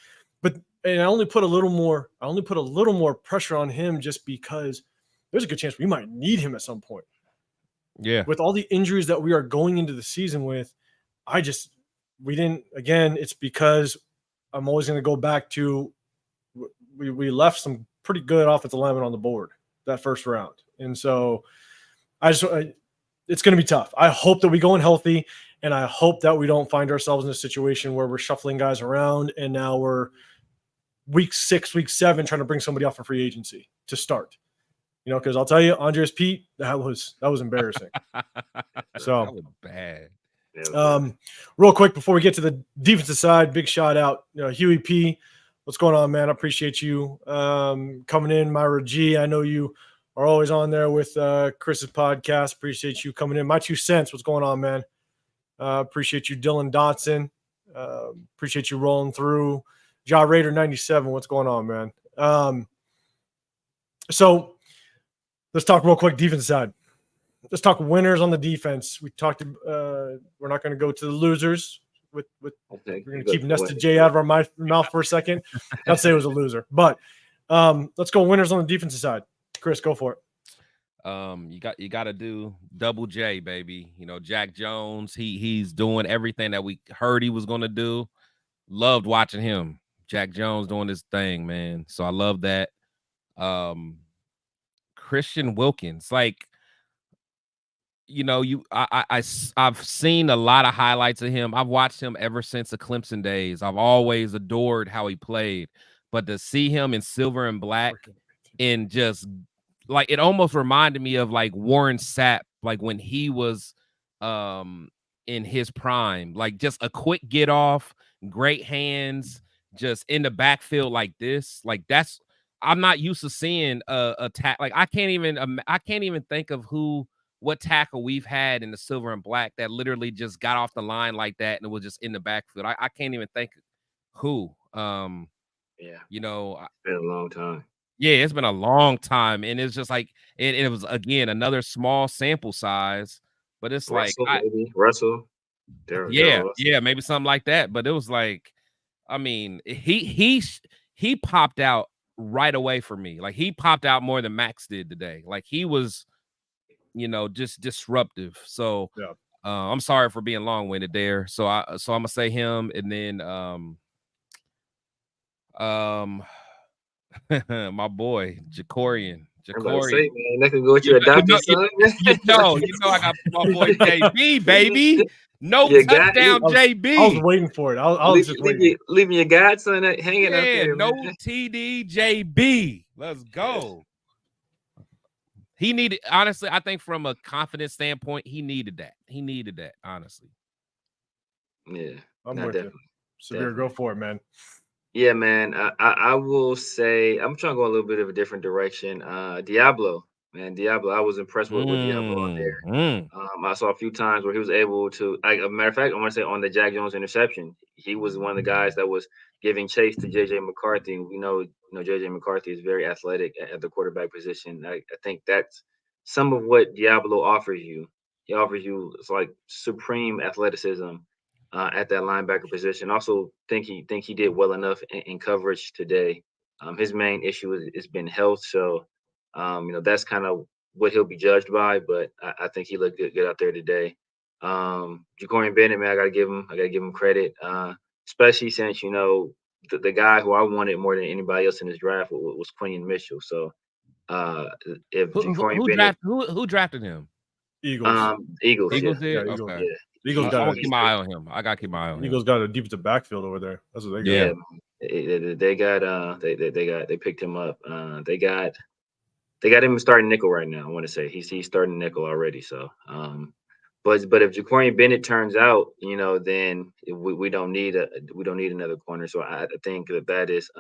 and I only put a little more pressure on him just because there's a good chance we might need him at some point. Yeah. With all the injuries that we are going into the season with, we didn't. Again, it's because I'm always going to go back to we left some pretty good offensive linemen on the board that first round. And so it's going to be tough. I hope that we go in healthy, and I hope that we don't find ourselves in a situation where we're shuffling guys around and now we're week 6, week 7 trying to bring somebody off for free agency to start. Because I'll tell you, Andres Pete, that was embarrassing. So that was bad. Real quick before we get to the defensive side, big shout out, Huey P. What's going on, man? I appreciate you coming in. Myra G, I know you are always on there with Chris's podcast. Appreciate you coming in. My 2 cents, what's going on, man? Appreciate you, Dylan Dotson. Appreciate you rolling through. Raider 97, what's going on, man? So let's talk real quick defense side. Let's talk winners on the defense. We talked. We're not going to go to the losers. We're going to keep Nested J out of our mouth for a second. Not say it was a loser, but let's go winners on the defensive side. Chris, go for it. You got to do double J, baby. Jack Jones. He's doing everything that we heard he was going to do. Loved watching him. Jack Jones doing his thing, man. So I love that. Christian Wilkins, I've seen a lot of highlights of him. I've watched him ever since the Clemson days. I've always adored how he played, but to see him in silver and black and just it almost reminded me of Warren Sapp, when he was in his prime, just a quick get off, great hands, just in the backfield like this. I'm not used to seeing a tackle. I can't even think of what tackle we've had in the silver and black that literally just got off the line like that and it was just in the backfield. I can't even think who. It's been a long time. Yeah, it's been a long time, and it's just it was again another small sample size, but it's Russell. Russell. Yeah, maybe something like that. But it was he popped out right away for me. He popped out more than Max did today. He was, just disruptive. So yeah. I'm sorry for being long-winded there. So I'm gonna say him, and then my boy Jacorian. Say, man, that can go with your adopted son. I got my boy JB, baby. No touchdown, JB. I was waiting for it. I was just waiting. Leaving your godson hanging up there. No man. TD, JB. Let's go. He needed, honestly, I think from a confidence standpoint, he needed that, honestly. Yeah. I'm with you. Severe, go for it, man. Yeah, man. I will say I'm trying to go a little bit of a different direction. Diablo, man. Diablo. I was impressed with Diablo out there. I saw a few times where he was able to. A matter of fact, I want to say on the Jack Jones interception, he was one of the guys that was giving chase to JJ McCarthy. We know JJ McCarthy is very athletic at the quarterback position. I think that's some of what Diablo offers you. He offers you supreme athleticism. At that linebacker position. Also think he did well enough in coverage today. His main issue has been health. So, that's kind of what he'll be judged by, but I think he looked good out there today. Jacorian Bennett, man, I gotta give him credit. Especially since, the guy who I wanted more than anybody else in this draft was Quinion Mitchell. So if who drafted him? Eagles. Eagles. Eagles yeah. did? Eagles. Okay. Yeah. Eagles I keep my eye on him. I gotta keep my eye on him. Eagles got a defensive backfield over there. That's what they got. Yeah, they got they picked him up. They got him starting nickel right now. I want to say he's starting nickel already. So, but if Jacorian Bennett turns out, then we don't need another corner. So I think that is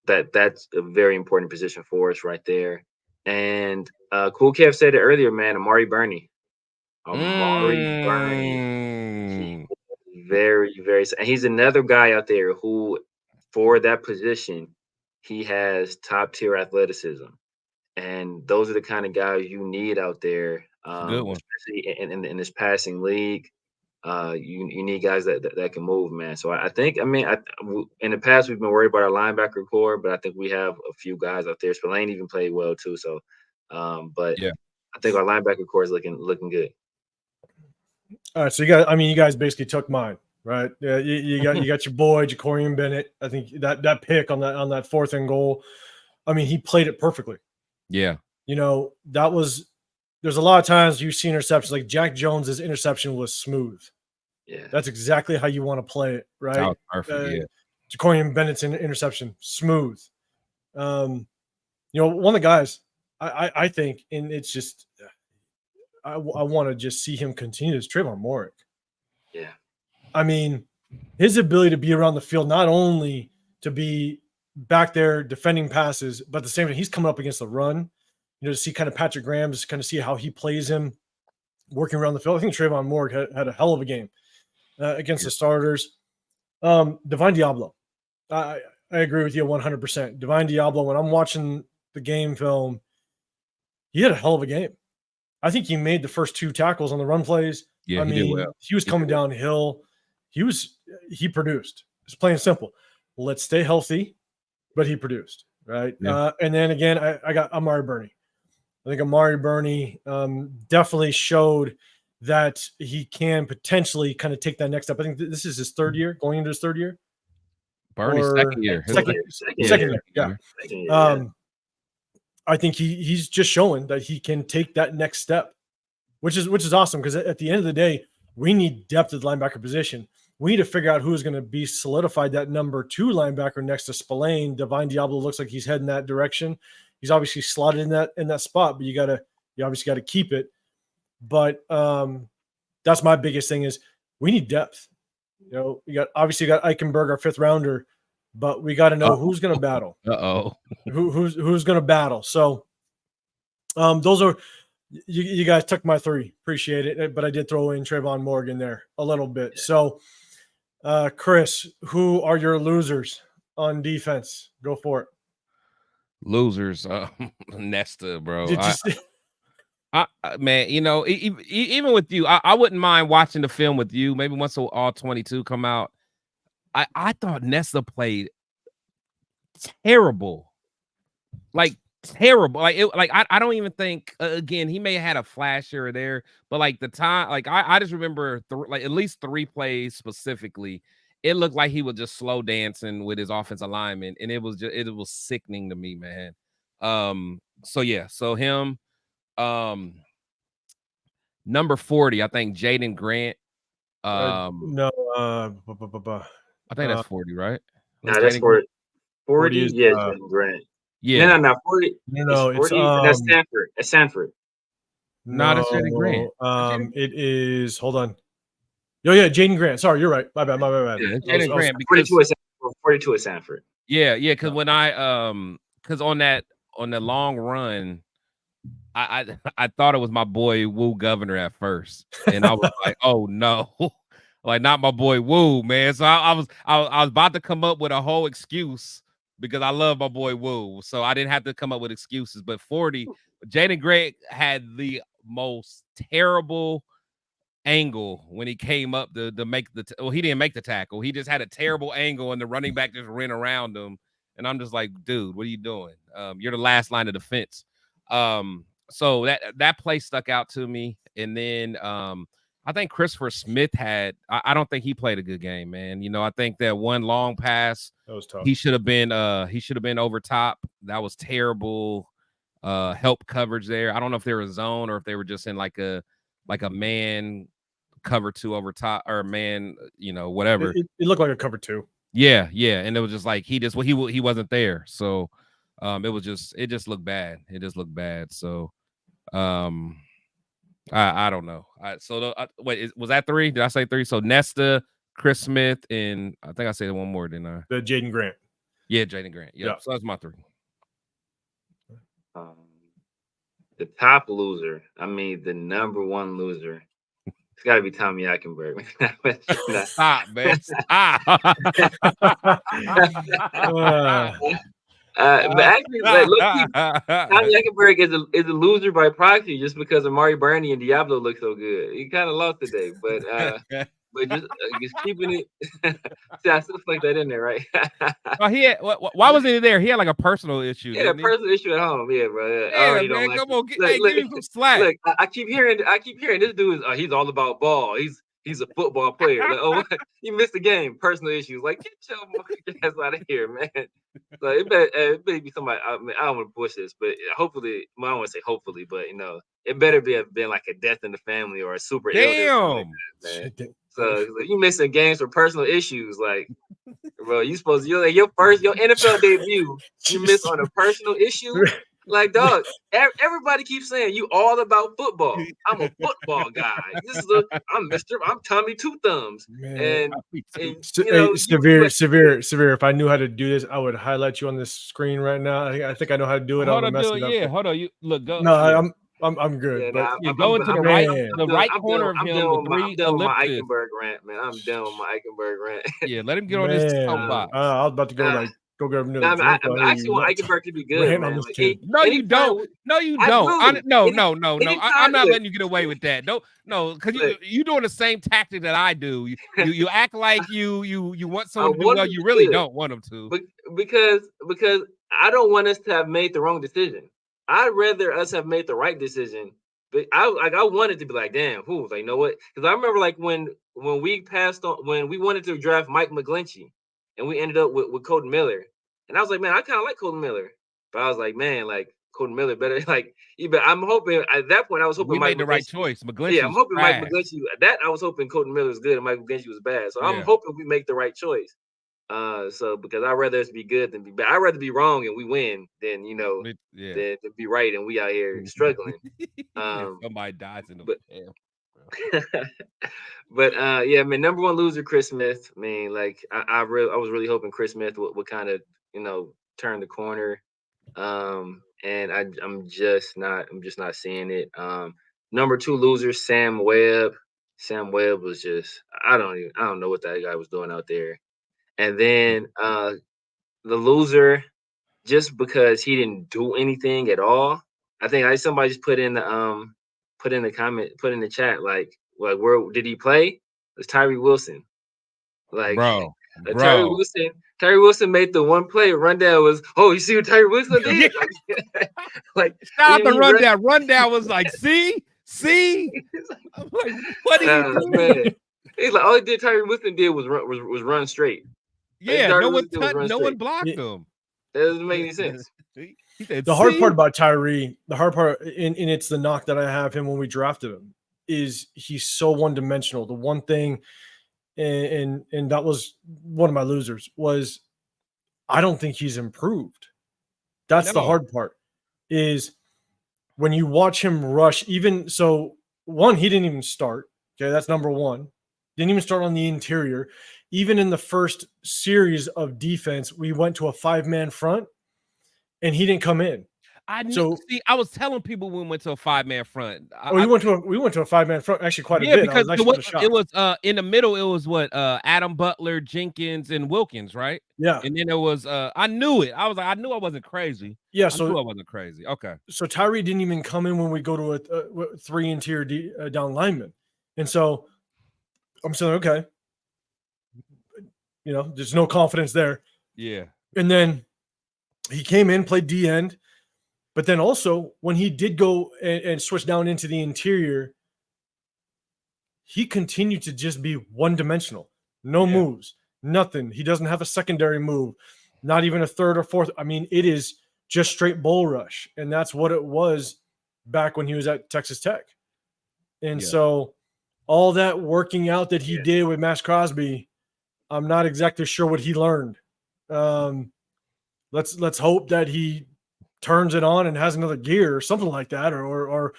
that's a very important position for us right there. And Cool Kev said it earlier, man. Amari Burney, very, very, and he's another guy out there who, for that position, he has top tier athleticism, and those are the kind of guys you need out there, good one. especially in this passing league. You need guys that can move, man. So I think, in the past we've been worried about our linebacker core, but I think we have a few guys out there. Spillane even played well too. So, but yeah, I think our linebacker core is looking good. All right, so you guys basically took mine, right? Yeah, you got your boy Jacorian Bennett. I think that pick on that 4th and goal. He played it perfectly. Yeah, there's a lot of times you see interceptions like Jack Jones's interception was smooth. Yeah, that's exactly how you want to play it, right? Perfect. Jacoby Bennett's interception, smooth. You know, one of the guys I think, and it's just I want to just see him continue this Trayvon Moore. Yeah. I mean, his ability to be around the field, not only to be back there defending passes, but at the same time, he's coming up against the run. You know, to see kind of Patrick Graham, just kind of see how he plays him working around the field. I think Trayvon Moore had a hell of a game against the starters. Divine Diablo. I agree with you 100%. Divine Diablo, when I'm watching the game film, he had a hell of a game. I think he made the first 2 tackles on the run plays. Yeah, I mean, he was coming downhill. He produced. It's plain and simple. Let's stay healthy, but he produced, right? Yeah. And then again, I got Amari Burney. I think Amari Burney definitely showed that he can potentially kind of take that next step. I think this is his 3rd year, going into his 3rd year. Bernie's second year. Second year. Yeah. Second year, I think he's just showing that he can take that next step, which is awesome, because at the end of the day, we need depth at the linebacker position. We need to figure out who's going to be solidified that number 2 linebacker next to Spillane. Divine Diablo looks like he's heading that direction. He's obviously slotted in that spot, but you obviously got to keep it. But that's my biggest thing is we need depth. You know, you got Eichenberg, our 5th rounder, but we got to know who's going to battle. Who's going to battle. So those are you guys took my 3. Appreciate it, but I did throw in Trayvon Morgan there a little bit. So Chris, who are your losers on defense? Go for it. Losers, Nesta, bro. Man, you know, even with you, I wouldn't mind watching the film with you. Maybe once all 22 come out. I thought Nesta played terrible, like terrible. I don't even think. Again, he may have had a flash here or there, but like the time, like I just remember like at least 3 plays specifically. It looked like he was just slow dancing with his offensive lineman, and it was sickening to me, man. So yeah, so him. Number 40, I think Jaden Grant. No, I think that's 40, right? No, that's 40. 40 is Jaden Grant. Yeah. No, 40. No, it's 40. That's Sanford. At Sanford. No, that's Jaden Grant. It is. Hold on. Oh yeah, Jaden Grant. Sorry, you're right. My bad. Yeah, Jaden Grant. 42 at Sanford. Yeah, because when because on that long run, I thought it was my boy Woo Governor at first, and I was like, oh no, like not my boy Woo, man. So I was about to come up with a whole excuse because I love my boy Woo, so I didn't have to come up with excuses. But 40, Jaden Grant had the most terrible angle when he came up to make he didn't make the tackle. He just had a terrible angle, and the running back just ran around him. And I'm just like, dude, what are you doing? You're the last line of defense. So that play stuck out to me. And then I think Christopher Smith I don't think he played a good game, man. You know, I think that one long pass, that was tough. He should have been over top. That was terrible help coverage there. I don't know if they were a zone or if they were just in like a man cover 2 over top, or man, you know, whatever. It looked like a cover 2. Yeah, and it was just like he wasn't there. So it just looked bad. It just looked bad. So I don't know. Wait, was that 3? Did I say 3? So Nesta, Chris Smith, and I think I said one more, didn't I? The Jaden Grant. Yeah, Jaden Grant. Yep. Yeah. So that's my 3. The top loser. I mean, the number 1 loser. It's got to be Tommy Eichenberg. Stop, man. Stop. But actually, look, Tommy Eichenberg is a loser by proxy just because Amari Burney and Diablo look so good. He kind of lost today, but just keeping it. See, I still like that in there, right? Why wasn't he there? He had like a personal issue. Yeah, personal issue at home. Yeah, bro. Yeah, man, come on, give him some slack. Look, I keep hearing this dude is he's all about ball. He's a football player. Like, oh, you missed the game. Personal issues. Like, get your ass out of here, man. So it better be somebody. I don't want to push this, but hopefully, I don't want to say hopefully, but you know, it better be been like a death in the family or a super illness. Like that, man. So you missing games for personal issues, like, bro. You supposed to your NFL debut. You miss on a personal issue, like, dog. Everybody keeps saying you all about football. I'm a football guy. I'm Tommy Two Thumbs, Man, and hey, severe. If I knew how to do this, I would highlight you on this screen right now. I think I know how to do it. Hold I'm on, messing dude. it up. Yeah, hold on. You look, go. No, yeah. I'm good. Yeah, but you go into the right I'm corner of done him, the with three I'm done with my ellipses. Eichenberg rant, man. I'm done with my Eichenberg rant. Yeah, let him get on his soapbox. I was about to go go grab another drink. I actually want Eichenberg to be good, man. Like, no, you don't. No, you don't. No. I'm not letting you get away with that. No, because you doing the same tactic that I do. You act like you want someone to do well. You really don't want them to. But because I don't want us to have made the wrong decision. I'd rather us have made the right decision. But I wanted to be like, damn, like, you know what? Because I remember like when we passed on, when we wanted to draft Mike McGlinchey, and we ended up with Colton Miller, and I was like, man, I kind of like Colton Miller, but I was like, man, like Colton Miller better like. But I'm hoping at that point I was hoping we Mike made the right choice. McGlinchey. Yeah, I'm hoping Mike McGlinchey. I was hoping Colton Miller was good and Mike McGlinchey was bad. So I'm hoping we make the right choice. So because I'd rather us be good than be bad. I'd rather be wrong and we win than than be right and we out here struggling. Somebody dies in the but yeah, man, number one loser, Chris Smith. I mean, like I was really hoping Chris Smith would kind of turn the corner. And I'm just not seeing it. Number two loser, Sam Webb. Sam Webb was just I don't know what that guy was doing out there. And then the loser, just because he didn't do anything at all. I think somebody just put in the chat like where did he play? It's Tyree Wilson. Like bro. Tyree Wilson made the one play. Rundown was, you see what Tyree Wilson did? like shout out the rundown. Rundown was like, see. I'm like, what are you doing? Man. He's like, all he did, Tyree Wilson did was run straight. Yeah, no one blocked him. That doesn't make any sense. He said, the hard part about Tyree, and it's the knock that I have him when we drafted him, is he's so one-dimensional. The one thing, and that was one of my losers, was I don't think he's improved. That's the hard part, is when you watch him rush, even so, one, he didn't even start. Okay, that's number one. Didn't even start on the interior. Even in the first series of defense, we went to a 5-man front, and he didn't come in. I was telling people we went to a 5-man front. We went to a 5-man front actually quite a bit. Because it was in the middle. It was Adam Butler, Jenkins, and Wilkins, right? Yeah. And then it was I knew it. I was like, I knew I wasn't crazy. Yeah, I knew I wasn't crazy. Okay. So Tyree didn't even come in when we go to a 3 interior down lineman, and so I'm saying, okay, there's no confidence there. Yeah. And then he came in, played D end, but then also when he did go and switch down into the interior, he continued to just be one-dimensional. No moves, nothing. He doesn't have a secondary move, not even a third or fourth. I mean, it is just straight bull rush, and that's what it was back when he was at Texas Tech. And so all that working out that he did with Max Crosby, I'm not exactly sure what he learned. Let's hope that he turns it on and has another gear or something like that, or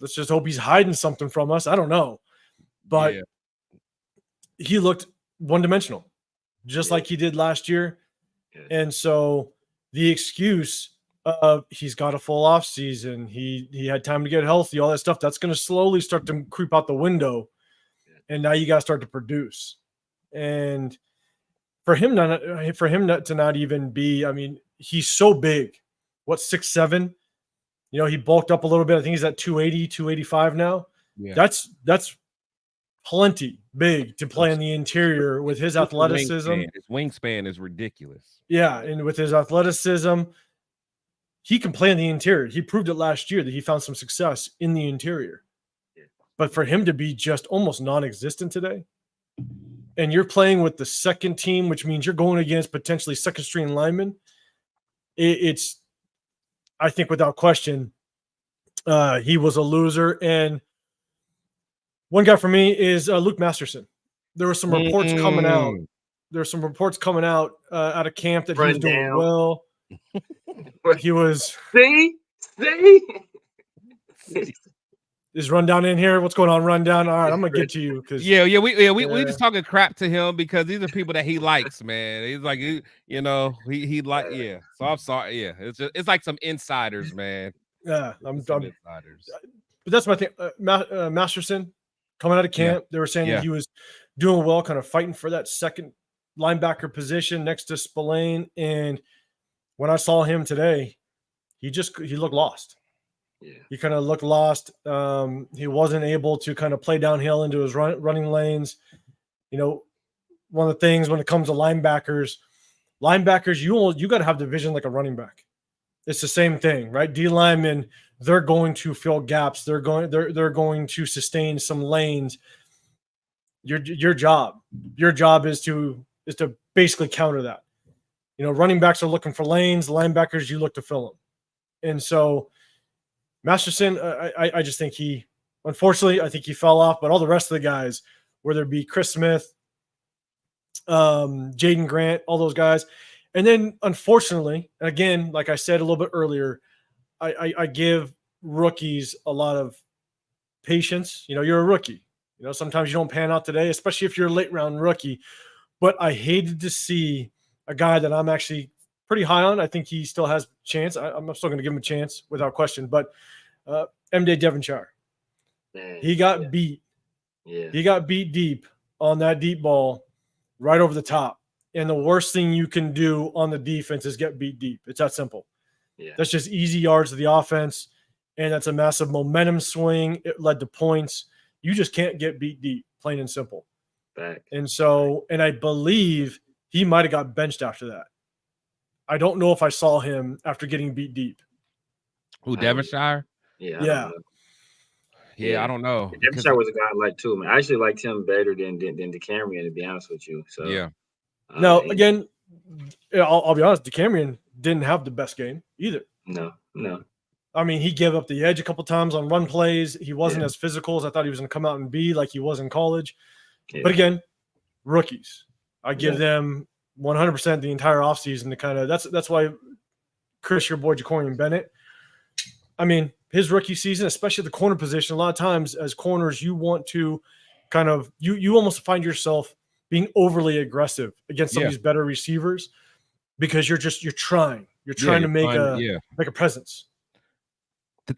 let's just hope he's hiding something from us. I don't know, but he looked one-dimensional, just like he did last year. And so the excuse of he's got a full off season, he had time to get healthy, all that stuff, that's going to slowly start to creep out the window. And now you got to start to produce. And for him not to not even be, I mean, he's so big. What, 6'7"? He bulked up a little bit. I think he's at 280, 285 now. Yeah. That's plenty big to play in the interior with his athleticism. His wingspan is ridiculous. Yeah, and with his athleticism, he can play in the interior. He proved it last year that he found some success in the interior. But for him to be just almost non-existent today, and you're playing with the second team, which means you're going against potentially second-string linemen, it's, I think without question, he was a loser. And One guy for me is Luke Masterson. There were some reports coming out. There were some reports coming out of camp that he was doing well. He was. See. Is Rundown in here? What's going on, Rundown? All right, I'm gonna get to you because we just talking crap to him because these are people that he likes, man. He's like, he like, yeah. So I'm sorry, yeah. It's like some insiders, man. Yeah, I'm insiders. But that's my thing. Masterson coming out of camp, they were saying that he was doing well, kind of fighting for that second linebacker position next to Spillane. And when I saw him today, he looked lost. Yeah. He kind of looked lost. He wasn't able to kind of play downhill into his running lanes. You know, one of the things when it comes to linebackers, you got to have the vision like a running back. It's the same thing, right? D linemen, they're going to fill gaps. They're going to sustain some lanes. Your job is to basically counter that. You know, running backs are looking for lanes. Linebackers, you look to fill them. And so Masterson, I just think unfortunately, I think he fell off. But all the rest of the guys, whether it be Chris Smith, Jaden Grant, all those guys. And then, unfortunately, again, like I said a little bit earlier, I give rookies a lot of patience. You know, you're a rookie. You know, sometimes you don't pan out today, especially if you're a late round rookie. But I hated to see a guy that I'm actually pretty high on. I think he still has a chance. I'm still going to give him a chance without question. But MJ Devonshire, he got beat. Yeah, he got beat deep on that deep ball, right over the top. And the worst thing you can do on the defense is get beat deep. It's that simple. Yeah, that's just easy yards to the offense, and that's a massive momentum swing. It led to points. You just can't get beat deep, plain and simple. Back. And so, and I believe he might have got benched after that. I don't know if I saw him after getting beat deep. Who, Devonshire? Yeah. I don't know. Devonshire was a guy I liked too, man. I actually liked him better than DeCamerion, to be honest with you. So yeah. Now, again, I'll be honest, DeCamerion didn't have the best game either. No. I mean, he gave up the edge a couple times on run plays. He wasn't as physical as I thought he was going to come out and be, like he was in college. Yeah. But again, rookies. I give them 100% the entire offseason to kind of – that's why Chris, your boy Jacorian Bennett, I mean, his rookie season, especially the corner position, a lot of times as corners, you want to kind of – you almost find yourself being overly aggressive against some of these better receivers because you're trying. You're trying to make a presence.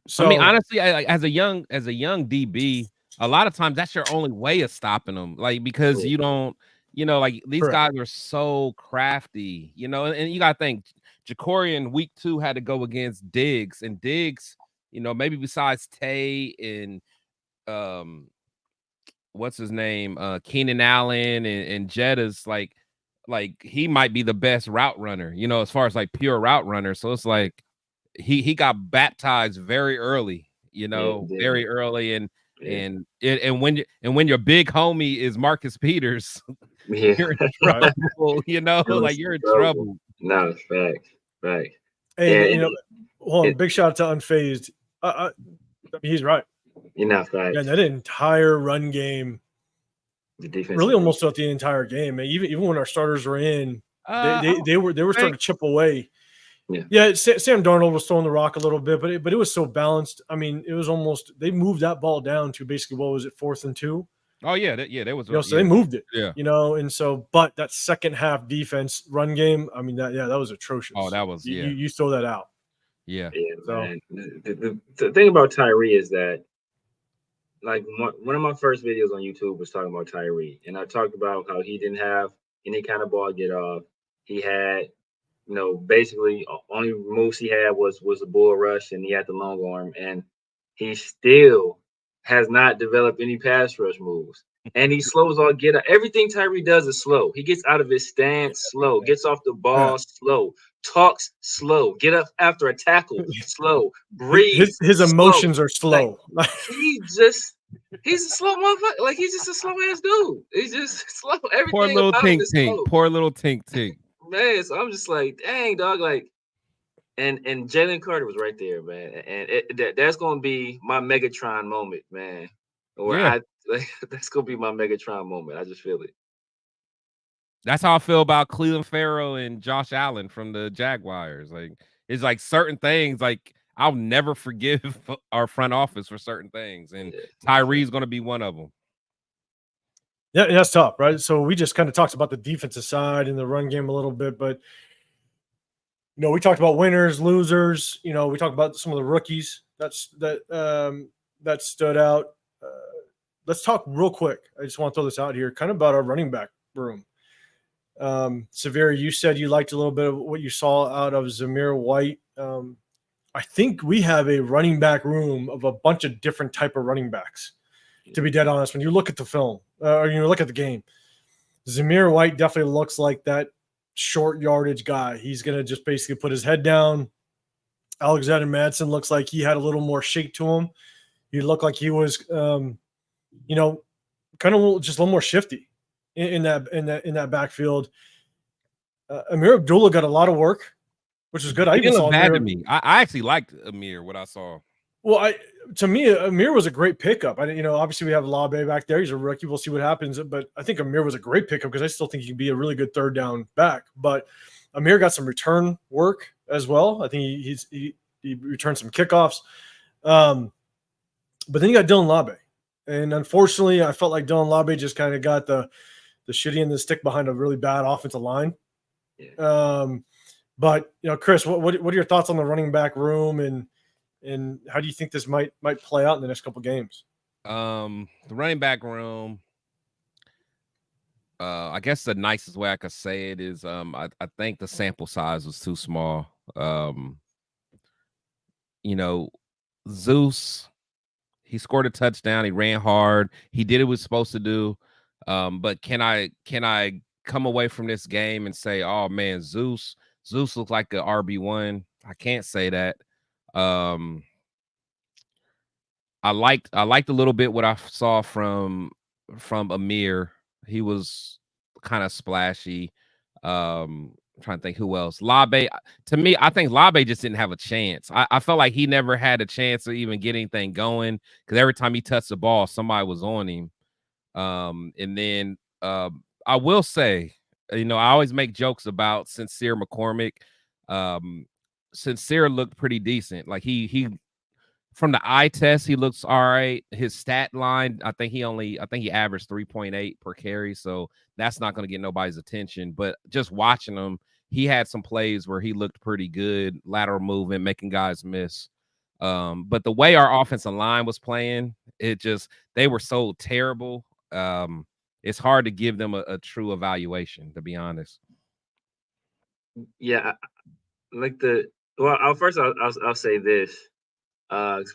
So, I mean, honestly, as a young DB, a lot of times that's your only way of stopping them, like because you don't, like these guys are so crafty, and you got to think Jacorian week 2 had to go against Diggs, and Diggs, maybe besides Tay and what's his name, Keenan Allen and Jetta's, like he might be the best route runner, as far as like pure route runner. So it's like he got baptized very early, very early, and when your big homie is Marcus Peters, you're in trouble, like you're in trouble. No, fact. Hey, hold on, big shout out to Unfazed. I mean, he's right. You're not fact. Yeah, that entire run game, the defense really almost throughout the entire game, man. Even when our starters were in, they were starting to chip away. Yeah, Sam Darnold was throwing the rock a little bit, but it was so balanced. I mean, it was almost they moved that ball down to basically what was it, 4th and 2? Oh yeah, there was. So they moved it. Yeah, and so but that second half defense run game, I mean that was atrocious. Oh, that was you throw that out. Yeah. Man. The thing about Tyree is that, like, one of my first videos on YouTube was talking about Tyree, and I talked about how he didn't have any kind of ball get off. He had, basically only moves he had was a bull rush, and he had the long arm, and he still has not developed any pass rush moves. And he slows all get out. Everything Tyree does is slow. He gets out of his stance slow, gets off the ball slow, talks slow, get up after a tackle slow, breathes. His emotions are slow. Like, he's a slow motherfucker. Like, he's just a slow ass dude. He's just slow. Everything poor little tink tink. Poor little tink tink. Man, so I'm just like, dang, dog. Like, and Jalen Carter was right there, man. And that's gonna be my Megatron moment, man. Where Like, that's gonna be my Megatron moment. I just feel it. That's how I feel about Cleveland Farrell and Josh Allen from the Jaguars. Like, it's like certain things, like I'll never forgive our front office for certain things, and Tyree's going to be one of them. Yeah, that's tough, right? So we just kind of talked about the defensive side and the run game a little bit, but we talked about winners, losers. We talked about some of the rookies that stood out. Let's talk real quick. I just want to throw this out here, kind of about our running back room. Severe, you said you liked a little bit of what you saw out of Zamir White. I think we have a running back room of a bunch of different type of running backs. To be dead honest, when you look at the film or you look at the game, Zamir White definitely looks like that short yardage guy. He's going to just basically put his head down. Alexander Madsen looks like he had a little more shake to him. He looked like he was, kind of just a little more shifty in that backfield. Amir Abdullah got a lot of work, which is good. I even saw bad to me. I actually liked Amir. What I saw. Well, to me, Amir was a great pickup. Obviously we have Labe back there. He's a rookie. We'll see what happens. But I think Amir was a great pickup because I still think he can be a really good third down back. But Amir got some return work as well. I think he returned some kickoffs. But then you got Dylan Labe. And unfortunately, I felt like Dylan Labe just kind of got the shitty end of the stick behind a really bad offensive line. Yeah. But Chris, what are your thoughts on the running back room and how do you think this might play out in the next couple games? The running back room, I guess the nicest way I could say it is I think the sample size was too small. Zeus, he scored a touchdown, he ran hard, he did what he was supposed to do. But can I come away from this game and say, oh man, Zeus looks like a RB1? I can't say that. I liked a little bit what I saw from Amir. He was kind of splashy. I'm trying to think who else. Labe, to me, I think Labe just didn't have a chance. I felt like he never had a chance to even get anything going because every time he touched the ball, somebody was on him. And then I will say, I always make jokes about Sincere McCormick. Sincere looked pretty decent. Like he from the eye test, he looks all right. His stat line, I think he averaged 3.8 per carry. So that's not going to get nobody's attention. But just watching him, he had some plays where he looked pretty good, lateral movement, making guys miss. But the way our offensive line was playing, they were so terrible. It's hard to give them a true evaluation, to be honest. Yeah, I'll say this.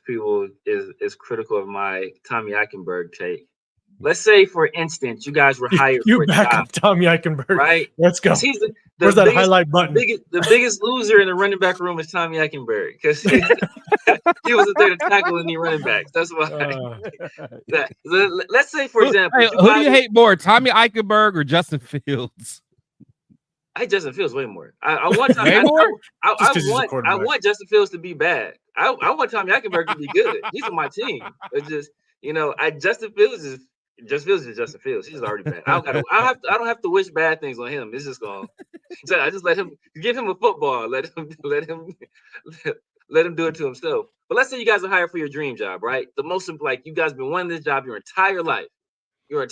People is critical of my Tommy Eichenberg take. Let's say, for instance, you guys were hired for a back job, up Tommy Eichenberg, right? Let's go. He's Where's that highlight button? The biggest loser in the running back room is Tommy Eichenberg because he wasn't there to tackle any running backs. That's why. Let's say, for example, who do you hate more, Tommy Eichenberg or Justin Fields? I hate Justin Fields way more. I want Justin Fields to be bad. I want Tommy Eichenberg to be good. He's on my team. It's just Justin Fields is Justin Fields. He's already bad. I don't have to wish bad things on him. It's just going. So I just let him give him a football. Let him do it to himself. But let's say you guys are hired for your dream job, right? The most you guys have been wanting this job your entire life. You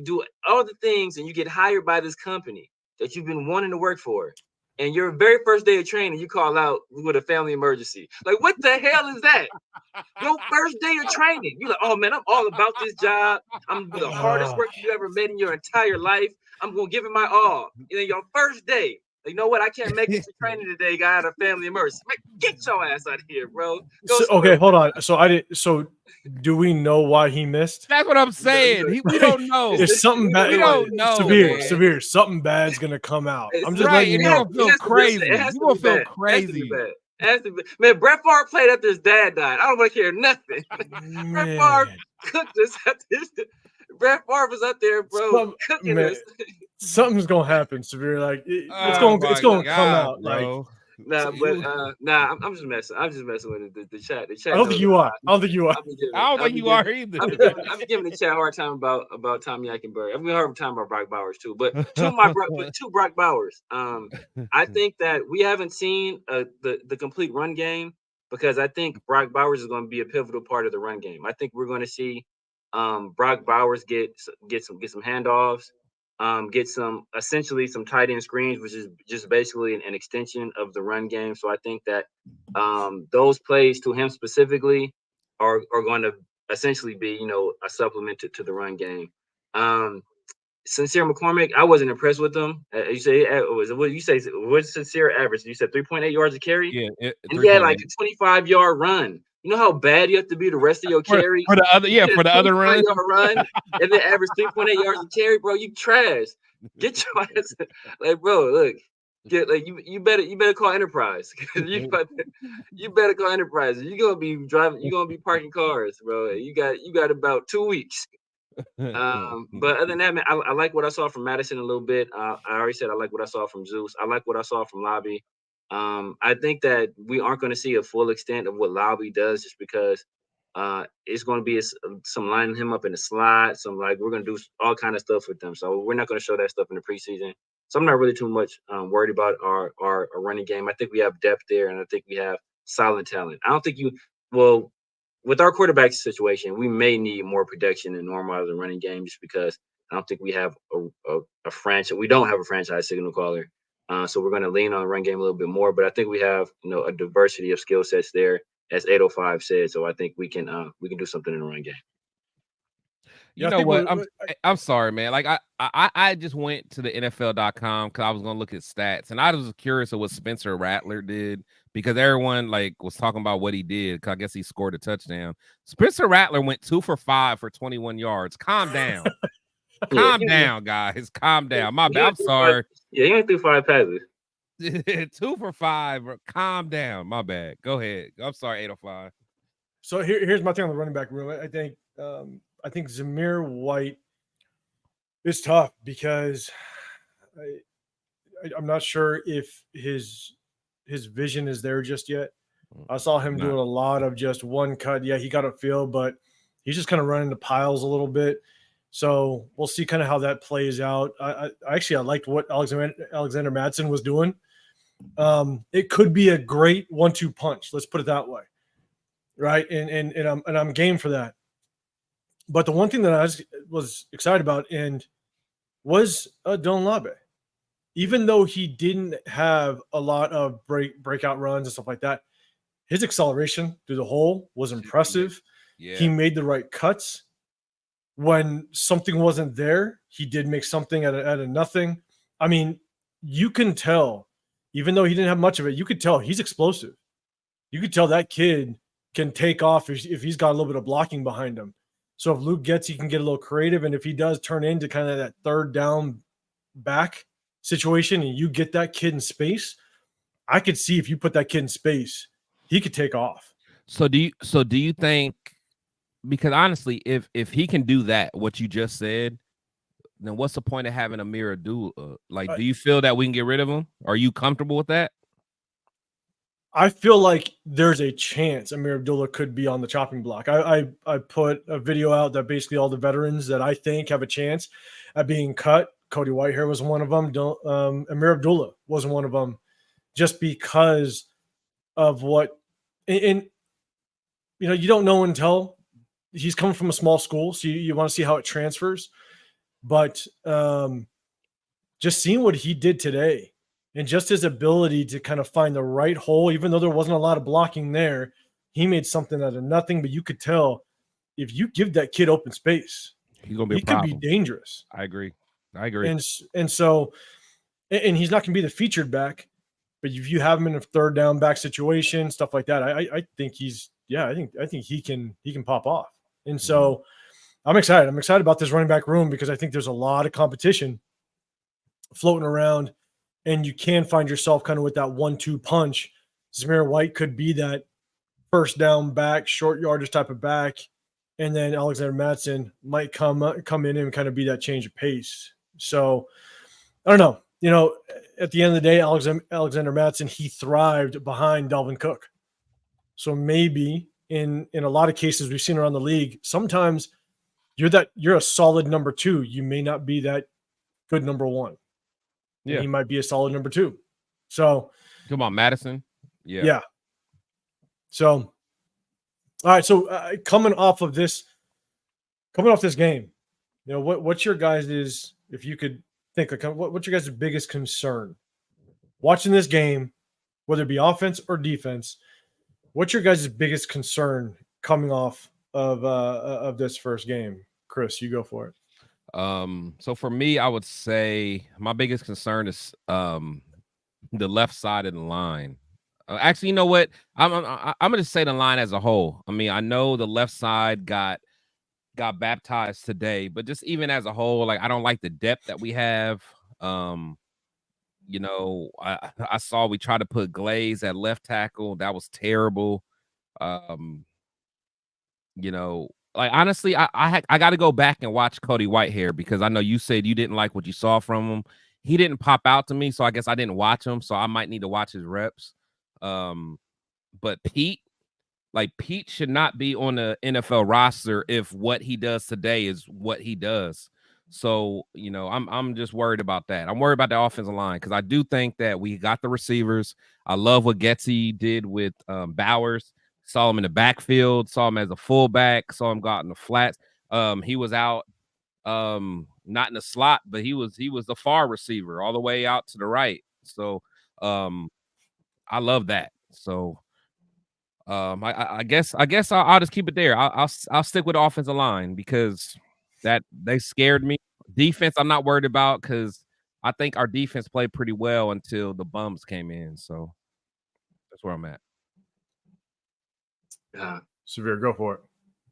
do all the things and you get hired by this company that you've been wanting to work for, and your very first day of training, you call out with a family emergency. Like, what the hell is that? Your first day of training, you're like, oh man, I'm all about this job. I'm the hardest work you ever made in your entire life. I'm gonna give it my all. And then your first day, you know what? I can't make it to training today. Got a family emergency. Get your ass out of here, bro. Okay, hold on. So do we know why he missed? That's what I'm saying. We don't know. There's something bad. We don't know. Severe. Something bad's gonna come out. I'm just letting you know. You're gonna feel crazy. You're gonna feel crazy. Man, Brett Favre played after his dad died. I don't want to hear nothing. Brett Favre cooked us after Brett Favre was out there, bro, cooking us. Something's gonna happen, Severe. Like it's gonna come out. Bro. Nah, but I'm just messing. I'm just messing with it. The chat. The chat. I don't think you are. I don't think you are. I don't think you are either. I've been giving the chat a hard time about Tommy Eichenberg. I've been hard time about Brock Bowers too. But two Brock Bowers. I think that we haven't seen the complete run game because I think Brock Bowers is going to be a pivotal part of the run game. I think we're going to see Brock Bowers get some handoffs. Get some tight end screens, which is just basically an extension of the run game. So I think that those plays to him specifically are going to essentially be, a supplement to the run game. Sincere McCormick, I wasn't impressed with him. You say what's Sincere average? You said 3.8 yards a carry. Yeah, and he had like a 25-yard run. You know how bad you have to be the rest of your carry for the other run, and then average 3.8 yards a carry, bro. You trash. Get your ass, like, bro. Look, you better call Enterprise. you better call Enterprise. You're gonna be driving. You're gonna be parking cars, bro. You got about 2 weeks. But other than that, man, I like what I saw from Madison a little bit. I already said I like what I saw from Zeus. I like what I saw from Lobby. I think that we aren't going to see a full extent of what Lobby does just because it's going to be some lining him up in the slot. We're going to do all kind of stuff with them. So we're not going to show that stuff in the preseason. So I'm not really too much worried about our running game. I think we have depth there, and I think we have solid talent. I don't think with our quarterback situation, we may need more protection and normal out of the running game just because I don't think we have a franchise. We don't have a franchise signal caller. So we're going to lean on the run game a little bit more, but I think we have, a diversity of skill sets there, as 805 said. So I think we can do something in the run game. You know what? I'm sorry, man. Like I just went to the NFL.com because I was going to look at stats, and I was curious of what Spencer Rattler did because everyone was talking about what he did. Because I guess he scored a touchdown. Spencer Rattler went 2 for 5 for 21 yards. Calm down. Calm down, guys. Calm down. My bad. I'm sorry. Yeah, he only threw 5 passes. 2 for 5. Calm down. My bad. Go ahead. I'm sorry, 805. So here's my thing on the running back room. I think Zamir White is tough because I'm not sure if his vision is there just yet. I saw him doing a lot of just one cut. Yeah, he got a feel, but he's just kind of running the piles a little bit. So we'll see kind of how that plays out. I liked what Alexander Madsen was doing. It could be a great 1-2 punch. Let's put it that way, right? And I'm game for that. But the one thing that I was excited about was Dylan Labe. Even though he didn't have a lot of breakout runs and stuff like that, his acceleration through the hole was impressive. Yeah. He made the right cuts. When something wasn't there, he did make something out of nothing. I mean, you can tell, even though he didn't have much of it, you could tell he's explosive. You could tell that kid can take off if he's got a little bit of blocking behind him. So if Luke he can get a little creative, and if he does turn into kind of that third down back situation and you get that kid in space, I could see if you put that kid in space, he could take off. So do you think, because honestly, if he can do that, what you just said, then what's the point of having Amir Abdullah? Do you feel that we can get rid of him? Are you comfortable with that? I feel like there's a chance Amir Abdullah could be on the chopping block. I put a video out that basically all the veterans that I think have a chance at being cut. Cody Whitehair was one of them. Amir Abdullah wasn't one of them, just because of what. And you don't know until he's coming from a small school, so you want to see how it transfers. But just seeing what he did today, and just his ability to kind of find the right hole, even though there wasn't a lot of blocking there, he made something out of nothing. But you could tell if you give that kid open space, he's gonna be he could be dangerous. I agree. And so he's not gonna be the featured back, but if you have him in a third down back situation, stuff like that, I think I think he can pop off. And so I'm excited. I'm excited about this running back room because I think there's a lot of competition floating around. And you can find yourself kind of with that 1-2 punch. Zamir White could be that first down back, short yardage type of back. And then Alexander Madsen might come in and kind of be that change of pace. So I don't know. at the end of the day, Alexander Mattison, he thrived behind Dalvin Cook. So maybe in a lot of cases we've seen around the league, sometimes you're a solid number 2. You may not be that good number 1. Yeah, and he might be a solid number 2. So come on, Madison. Yeah. So, all right. So coming off this game, you know, what's your guys' if you could think like what's your guys' biggest concern watching this game, whether it be offense or defense? What's your guys' biggest concern coming off of this first game? Chris, you go for it. So for me, I would say my biggest concern is the left side of the line. Actually, you know what? I'm going to say the line as a whole. I mean, I know the left side got baptized today, but just even as a whole, like I don't like the depth that we have. You know, I saw we tried to put Glaze at left tackle. That was terrible. You know, like honestly, I got to go back and watch Cody Whitehair because I know you said you didn't like what you saw from him. He didn't pop out to me, so I guess I didn't watch him. So I might need to watch his reps. But Pete should not be on the NFL roster if what he does today is what he does. So, you know, I'm just worried about that. I'm worried about the offensive line because I do think that we got the receivers. I love what Getsy did with Bowers. Saw him in the backfield, saw him as a fullback, saw him go out in the flats. He was out not in the slot, but he was the far receiver all the way out to the right. So I love that. So I guess I'll just keep it there. I'll stick with the offensive line because that they scared me. Defense, I'm not worried about because I think our defense played pretty well until the bums came in. So that's where I'm at. Severe, go for it.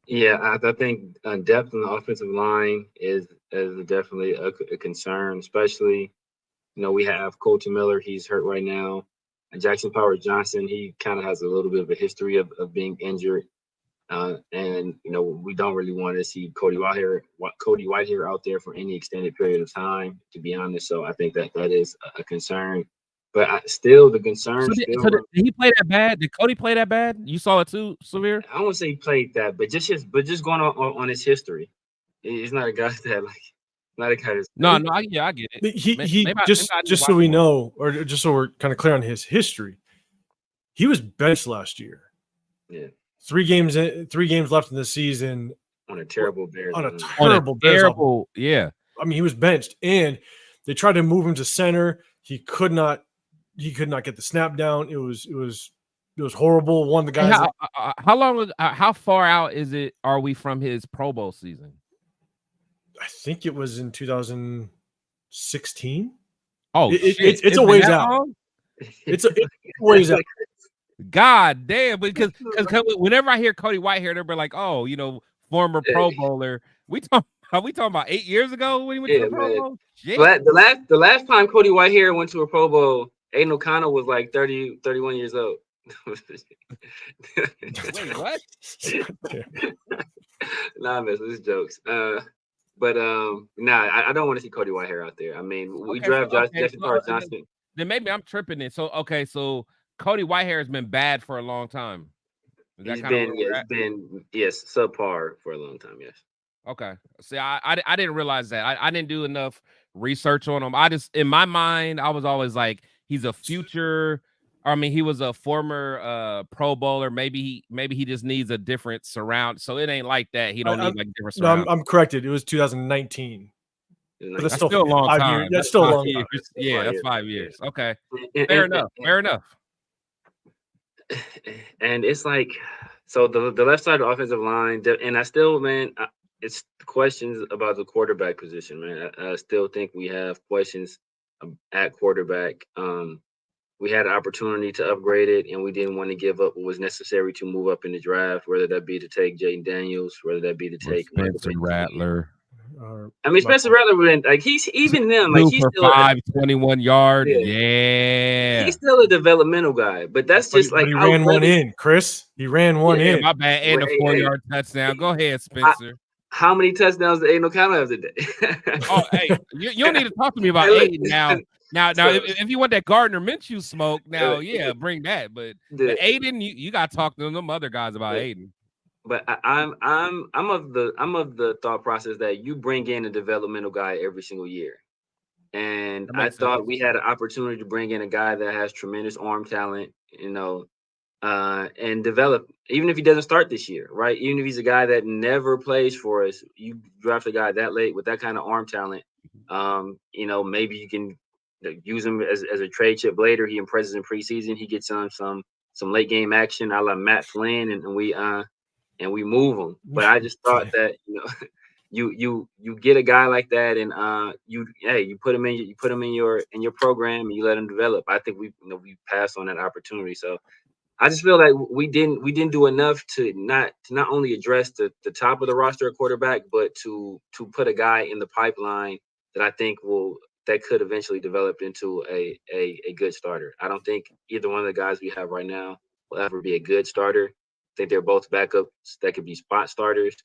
Yeah, I think depth in the offensive line is definitely a concern, especially, you know, we have Colton Miller. He's hurt right now. And Jackson Powers Johnson, he kind of has a little bit of a history of being injured. And, you know, we don't really want to see Cody Whitehair out there for any extended period of time, to be honest. So I think that is a concern. But the concern. So did he play that bad? Did Cody play that bad? You saw it too, Severe? I won't say he played that, but just going on his history. He's not a guy that not a guy that's I get it. He just so we know, or just so we're kind of clear on his history, he was benched last year. Yeah. 3 games left in the season on a terrible Bears. Yeah. I mean, he was benched, and they tried to move him to center. He could not get the snap down. It was horrible. One of the guys. How far out are we from his Pro Bowl season? I think it was in 2016. Oh, it's a ways out. It's a ways out. God damn! Because whenever I hear Cody Whitehair, they're like, "Oh, you know, former Pro Bowler." We talking about 8 years ago when he went to the Pro Bowl. Yeah. The last time Cody Whitehair went to a Pro Bowl, Aiden O'Connell was like 31 years old. Wait, what? Nah, man, this is jokes. I don't want to see Cody Whitehair out there. I mean, we draft Jackson Powers Johnson. Then maybe I'm tripping it. So Cody Whitehair has been bad for a long time. He's been subpar for a long time. Yes. Okay. See, I didn't realize that. I didn't do enough research on him. I just, in my mind, I was always like, he's a future. I mean, he was a former Pro Bowler. Maybe he just needs a different surround. So it ain't like that. He don't need like different surround. No, I'm corrected. It was 2019. But that's still a long time. That's still a long time. Yeah, that's 5 years. Okay. Fair enough. And it's like, so the left side of the offensive line, and I still, man, it's questions about the quarterback position, man. I still think we have questions at quarterback. We had an opportunity to upgrade it, and we didn't want to give up what was necessary to move up in the draft, whether that be to take Jaden Daniels, whether that be to take Spencer Rattler. I mean, Spencer Rattler, like he's even them, like he's still 21 yards. Yeah, he's still a developmental guy, but that's just like he ran one in, Chris. He ran one in. My bad, and a 4-yard touchdown. Go ahead, Spencer. How many touchdowns did Aiden O'Connell have today? Oh, hey, you don't need to talk to me about Aiden now. Now, So, if you want that Gardner Minshew smoke, now, yeah, bring that. But Aiden, you got to talk to them other guys about Aiden. But I'm of the thought process that you bring in a developmental guy every single year. And I thought we had an opportunity to bring in a guy that has tremendous arm talent, and develop, even if he doesn't start this year, right? Even if he's a guy that never plays for us, you draft a guy that late with that kind of arm talent. Maybe you can use him as a trade chip later. He impresses in preseason. He gets on some late game action, a la Matt Flynn, and we move him. But I just thought that you get a guy like that, and you put him in your program, and you let him develop. I think we passed on that opportunity. So I just feel like we didn't do enough to not only address the top of the roster at quarterback, but to put a guy in the pipeline that I think that could eventually develop into a good starter. I don't think either one of the guys we have right now will ever be a good starter. I think they're both backups that could be spot starters.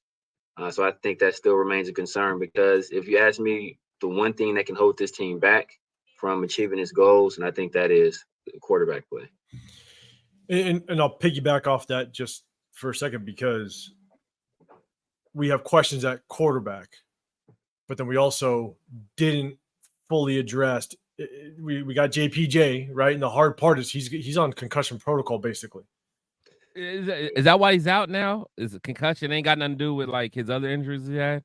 So I think that still remains a concern, because if you ask me, the one thing that can hold this team back from achieving its goals, and I think that is quarterback play. And I'll piggyback off that just for a second, because we have questions at quarterback, but then we also didn't fully address. We got JPJ, right? And the hard part is he's on concussion protocol, basically. Is that why he's out now? Is a concussion ain't got nothing to do with like his other injuries he had?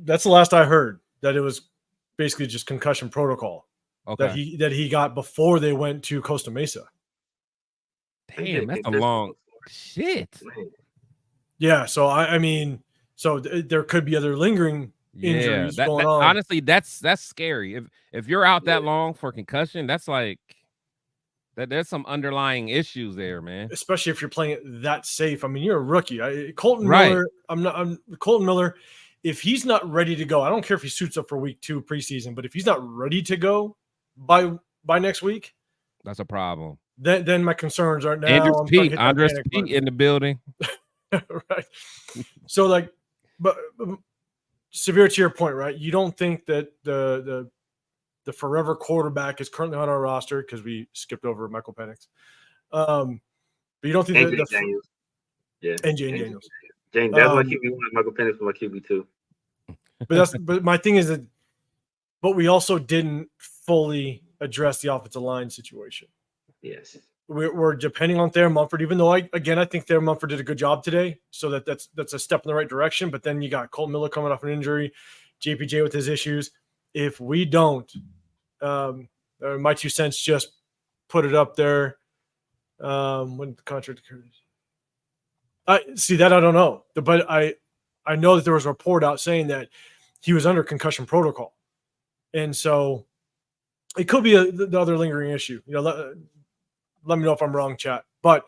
That's the last I heard, that it was basically just concussion protocol. Okay. That he got before they went to Costa Mesa. Damn, that's a long shit. Yeah, so I mean, so there could be other lingering injuries going on. Honestly, that's scary. If you're out that long for concussion, that's like there's some underlying issues there, man. Especially if you're playing it that safe. I mean, you're a rookie. Colton Miller. I'm Colton Miller. If he's not ready to go, I don't care if he suits up for week 2 preseason, but if he's not ready to go by next week, that's a problem. Then my concerns are now. Andres Pete in the building. Right. So but severe to your point, right? You don't think that the forever quarterback is currently on our roster, because we skipped over Michael Penix. But you don't think that Daniels. Yeah. And Jane Daniels. That's my QB1. Michael Penix was my QB2. But my thing is that, but we also didn't fully address the offensive line situation. Yes. We're depending on Thayer Mumford, even though I think Thayer Mumford did a good job today. So that's a step in the right direction. But then you got Colton Miller coming off an injury, JPJ with his issues. If we don't, my 2 cents, just put it up there. When the contract occurs, I see that. I don't know, but I know that there was a report out saying that he was under concussion protocol, and so it could be the other lingering issue. Let me know if I'm wrong, chat. But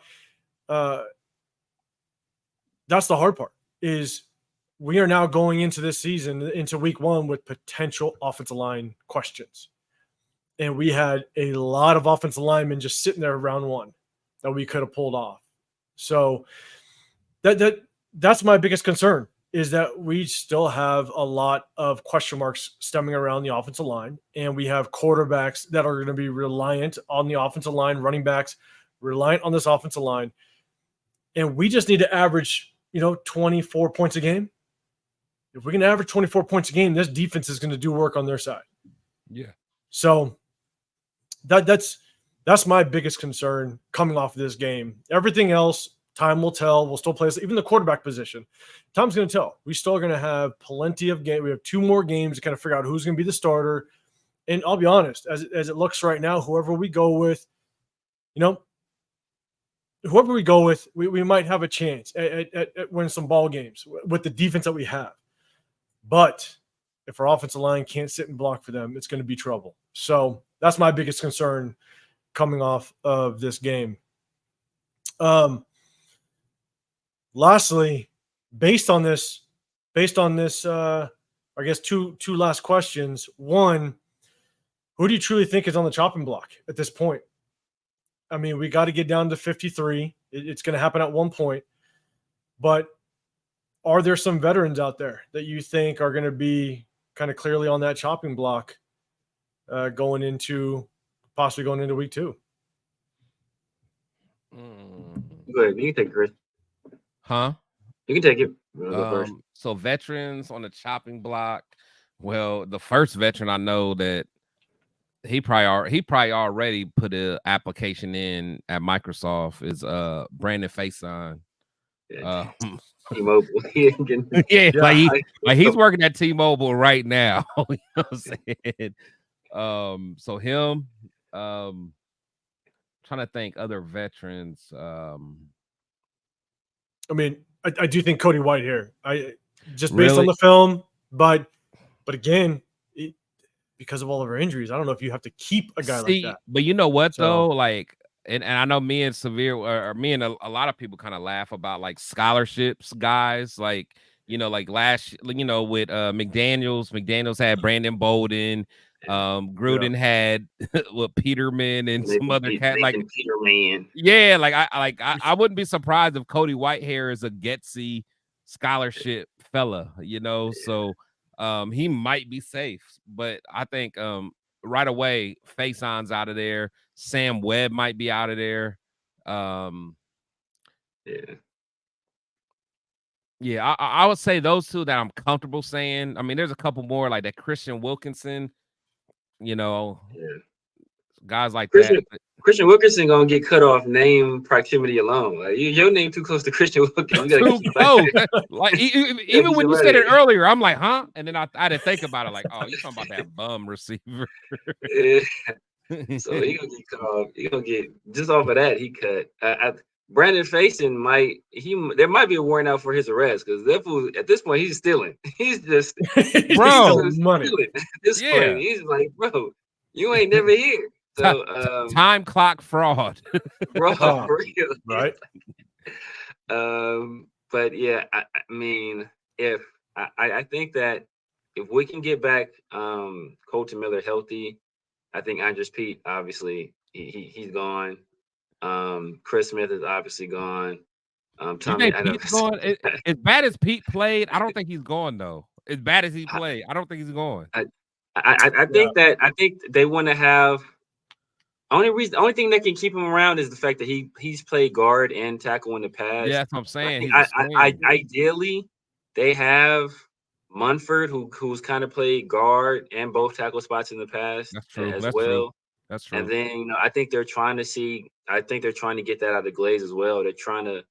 that's the hard part, is we are now going into this season, into week 1, with potential offensive line questions. And we had a lot of offensive linemen just sitting there round 1 that we could have pulled off. So that's my biggest concern, is that we still have a lot of question marks stemming around the offensive line, and we have quarterbacks that are going to be reliant on the offensive line, running backs reliant on this offensive line, and we just need to average 24 points a game. If we can average 24 points a game, this defense is going to do work on their side. Yeah. So that's my biggest concern coming off of this game. Everything else, time will tell. We'll still play, even the quarterback position. Time's going to tell. We still are going to have plenty of games. We have 2 more games to kind of figure out who's going to be the starter. And I'll be honest, as it looks right now, whoever we go with, we might have a chance at winning some ball games with the defense that we have. But if our offensive line can't sit and block for them, it's going to be trouble. So that's my biggest concern coming off of this game. Lastly, based on this, I guess two last questions. One, who do you truly think is on the chopping block at this point? I mean, we got to get down to 53. It's going to happen at one point. But are there some veterans out there that you think are going to be kind of clearly on that chopping block possibly going into week 2. Go ahead. You can take it, Chris. Huh? You can take it. Go first. So veterans on the chopping block. Well, the first veteran I know that he probably already put an application in at Microsoft is Brandon Faison. T-Mobile. Yeah, like he's working at T-Mobile right now. You know what I'm saying? So him, trying to think other veterans. I mean, I do think Cody Whitehair. Just based Really? on the film, but again, because of all of our injuries, I don't know if you have to keep a guy like that. But you know what though, like, and I know me and Severe or me and a lot of people kind of laugh about like scholarships guys, like, you know, like with McDaniels had Brandon Bolden, Gruden had what Peterman and some other cat like Peterman. Yeah, I wouldn't be surprised if Cody Whitehair is a Getsy scholarship fella, you know. So he might be safe, but I think right away Faison's out of there. Sam Webb might be out of there. Yeah, I would say those two that I'm comfortable saying. I mean, there's a couple more like that Christian Wilkinson, you know, guys like that. Christian Wilkinson gonna get cut off name proximity alone. Like your name too close to Christian Wilkinson. Too close. Like even when you said it earlier, I'm like, huh? And then I didn't think about it. Like, oh, you talking about that bum receiver? Yeah. So he gonna get cut off. He gonna get just off of that. He cut. Brandon Faison there might be a warrant out for his arrest because that fool at this point he's stealing. He's just money. At this point, he's like, bro, you ain't never here. So time clock fraud. Bro, for real. Right. But yeah, I mean, if I think that if we can get back Colton Miller healthy, I think Andres Pete, obviously, he's gone. Chris Smith is obviously gone. Tommy, Pete's gone? As bad as Pete played, I don't think he's gone though. As bad as he played, I don't think he's gone. I think they want to have. The only thing that can keep him around is the fact that he's played guard and tackle in the past. Yeah, that's what I'm saying. Ideally, they have Munford, who's kind of played guard and both tackle spots in the past. That's true. As well. That's true. And then I think they're trying to get that out of the Glaze as well. They're trying to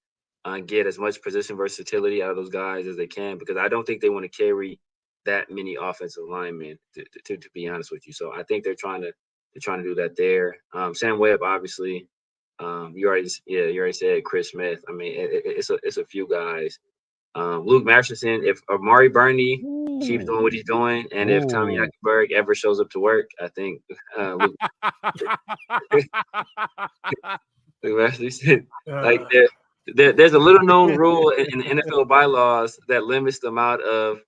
get as much position versatility out of those guys as they can because I don't think they want to carry that many offensive linemen. To be honest with you, so I think they're trying to do that there. Sam Webb, obviously. You already said Chris Smith. I mean, it's a few guys. Luke Masterson, if Amari Burney keeps doing what he's doing, and if Tommy Eichenberg ever shows up to work, I think Luke Masterson, like there's a little known rule in the NFL bylaws that limits the amount of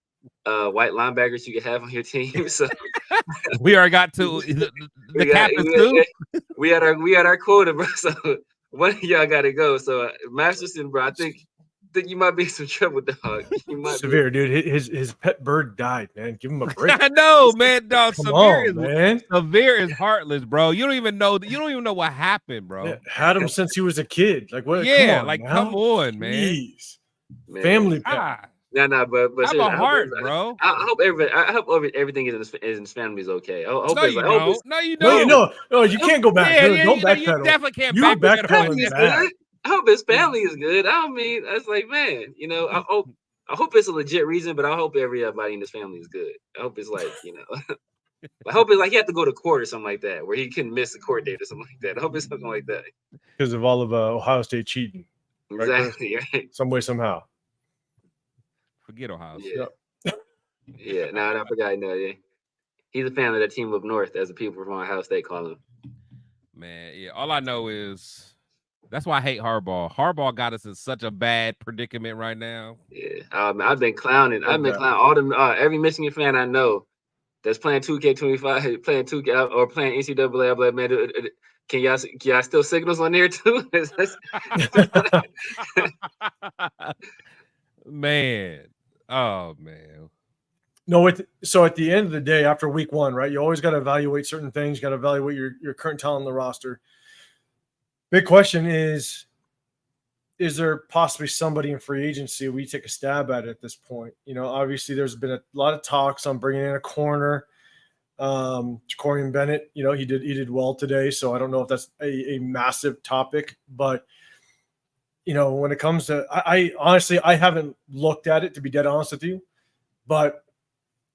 white linebackers you can have on your team. So we already got to the cap is too. We had our quota, bro. So one of y'all got to go. So Masterson, bro, I think you might be in some trouble, dog. Severe, dude. His pet bird died, man. Give him a break. I know, man. Dog, man. Severe is heartless, bro. You don't even know what happened, bro. Yeah, had him since he was a kid. Like what? Yeah, come on, man. Jeez. Family pet. But have a heart, bro. I hope everything in his family is okay. No, you don't. No, you can't go back. Don't backpedal. You definitely can't backpedal. I hope his family is good. I mean, that's like, man, I hope it's a legit reason, but I hope everybody in his family is good. I hope it's like, I hope it's like he had to go to court or something like that, where he couldn't miss a court date or something like that. I hope it's something like that. Because of all of Ohio State cheating. Exactly, right? Some way, somehow. Forget Ohio State. Yeah, no, I forgot. No, yeah. He's a fan of that team up north, as the people from Ohio State call him. Man, yeah. All I know is that's why I hate Harbaugh. Harbaugh got us in such a bad predicament right now. Yeah, I've been clowning. I've been clowning all them. Every Michigan fan I know that's playing 2K25, playing 2K or playing NCAA. I'm like, man, can y'all still signals on there too? Man. Oh man. No, so at the end of the day, after week 1, right, you always got to evaluate certain things. You got to evaluate your current talent on the roster. Big question is there possibly somebody in free agency we take a stab at this point? You know, obviously there's been a lot of talks on bringing in a corner. Jacorian Bennett, you know, he did well today, so I don't know if that's a massive topic, but you know, when it comes to, I honestly, I haven't looked at it, to be dead honest with you, but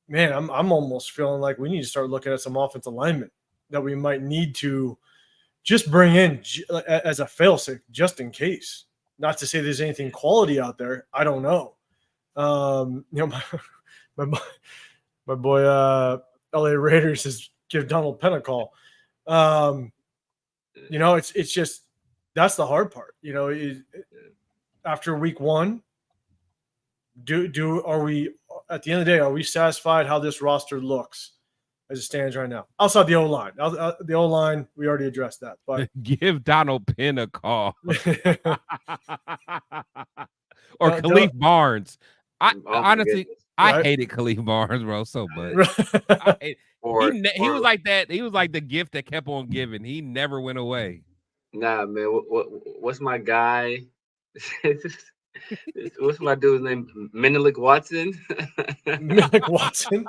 man, I'm almost feeling like we need to start looking at some offensive linemen that we might need to just bring in as a failsafe, just in case. Not to say there's anything quality out there. I don't know. You know, my boy LA Raiders has give Donald Penn a call. You know, it's just, that's the hard part. You know, after week 1, are we, at the end of the day, are we satisfied how this roster looks as it stands right now? Outside the O-line. The O-line, we already addressed that. But give Donald Penn a call. Or Khalif Barnes. Honestly, I hated Khalif Barnes, bro, so much. He was like that. He was like the gift that kept on giving. He never went away. Nah, man. What's my guy? What's my dude's name? Menelik Watson. Menelik Watson.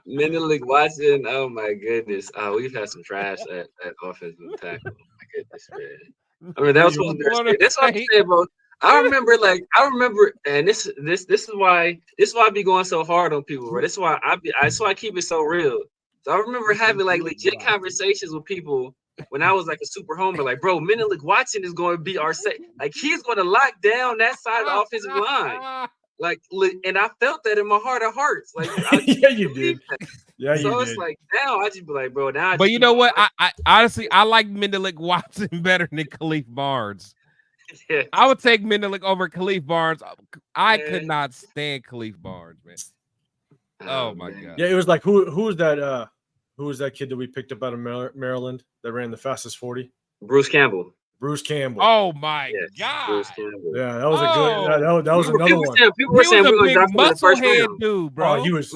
Menelik Watson. Oh my goodness. We've had some trash at offensive tackle. Oh my goodness, man. I mean, that was supposed to be. That's what I'm saying, bro. I remember, and this is why I be going so hard on people, bro. This is why I keep it so real. So I remember having like legit conversations with people when I was like a super homer, like, bro, Menelik Watson is going to be our like he's going to lock down that side of the offensive line. Like, and I felt that in my heart of hearts. Like, yeah, you did. Yeah, so you it's did. Like now I just be like, bro, now. But you know what? I honestly I like Menelik Watson better than Khalif Barnes. Yeah. I would take Menelik over Khalif Barnes. I could not stand Khalif Barnes, man. Oh my god. Yeah, it was like who was that? Who was that kid that we picked up out of Maryland that ran the fastest 40? Bruce Campbell. Bruce Campbell. Oh my god. Bruce Campbell. Yeah, that was a good. That was another one. People were saying we were going to draft him in the first round, dude, bro. Oh, he was.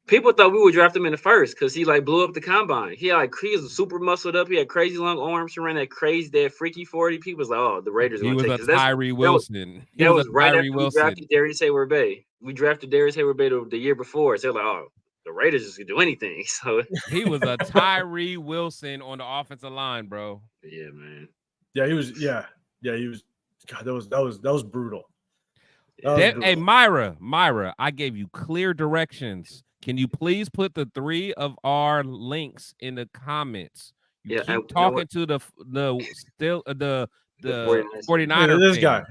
People thought we would draft him in the first because he like blew up the combine. He was super muscled up. He had crazy long arms. He ran that freaky 40. People was like, oh, the Raiders are going to take this. Tyree Wilson. That was right after we drafted Darius Hayward-Bay. We drafted Darius Hayward-Bay the year before. So they're like, oh, the Raiders just could do anything. So he was a Tyree Wilson on the offensive line, bro. Yeah, man. Yeah, he was. Yeah, he was. God, that was brutal. Hey, Myra, I gave you clear directions. Can you please put the 3 of our links in the comments? You keep talking to the 49ers.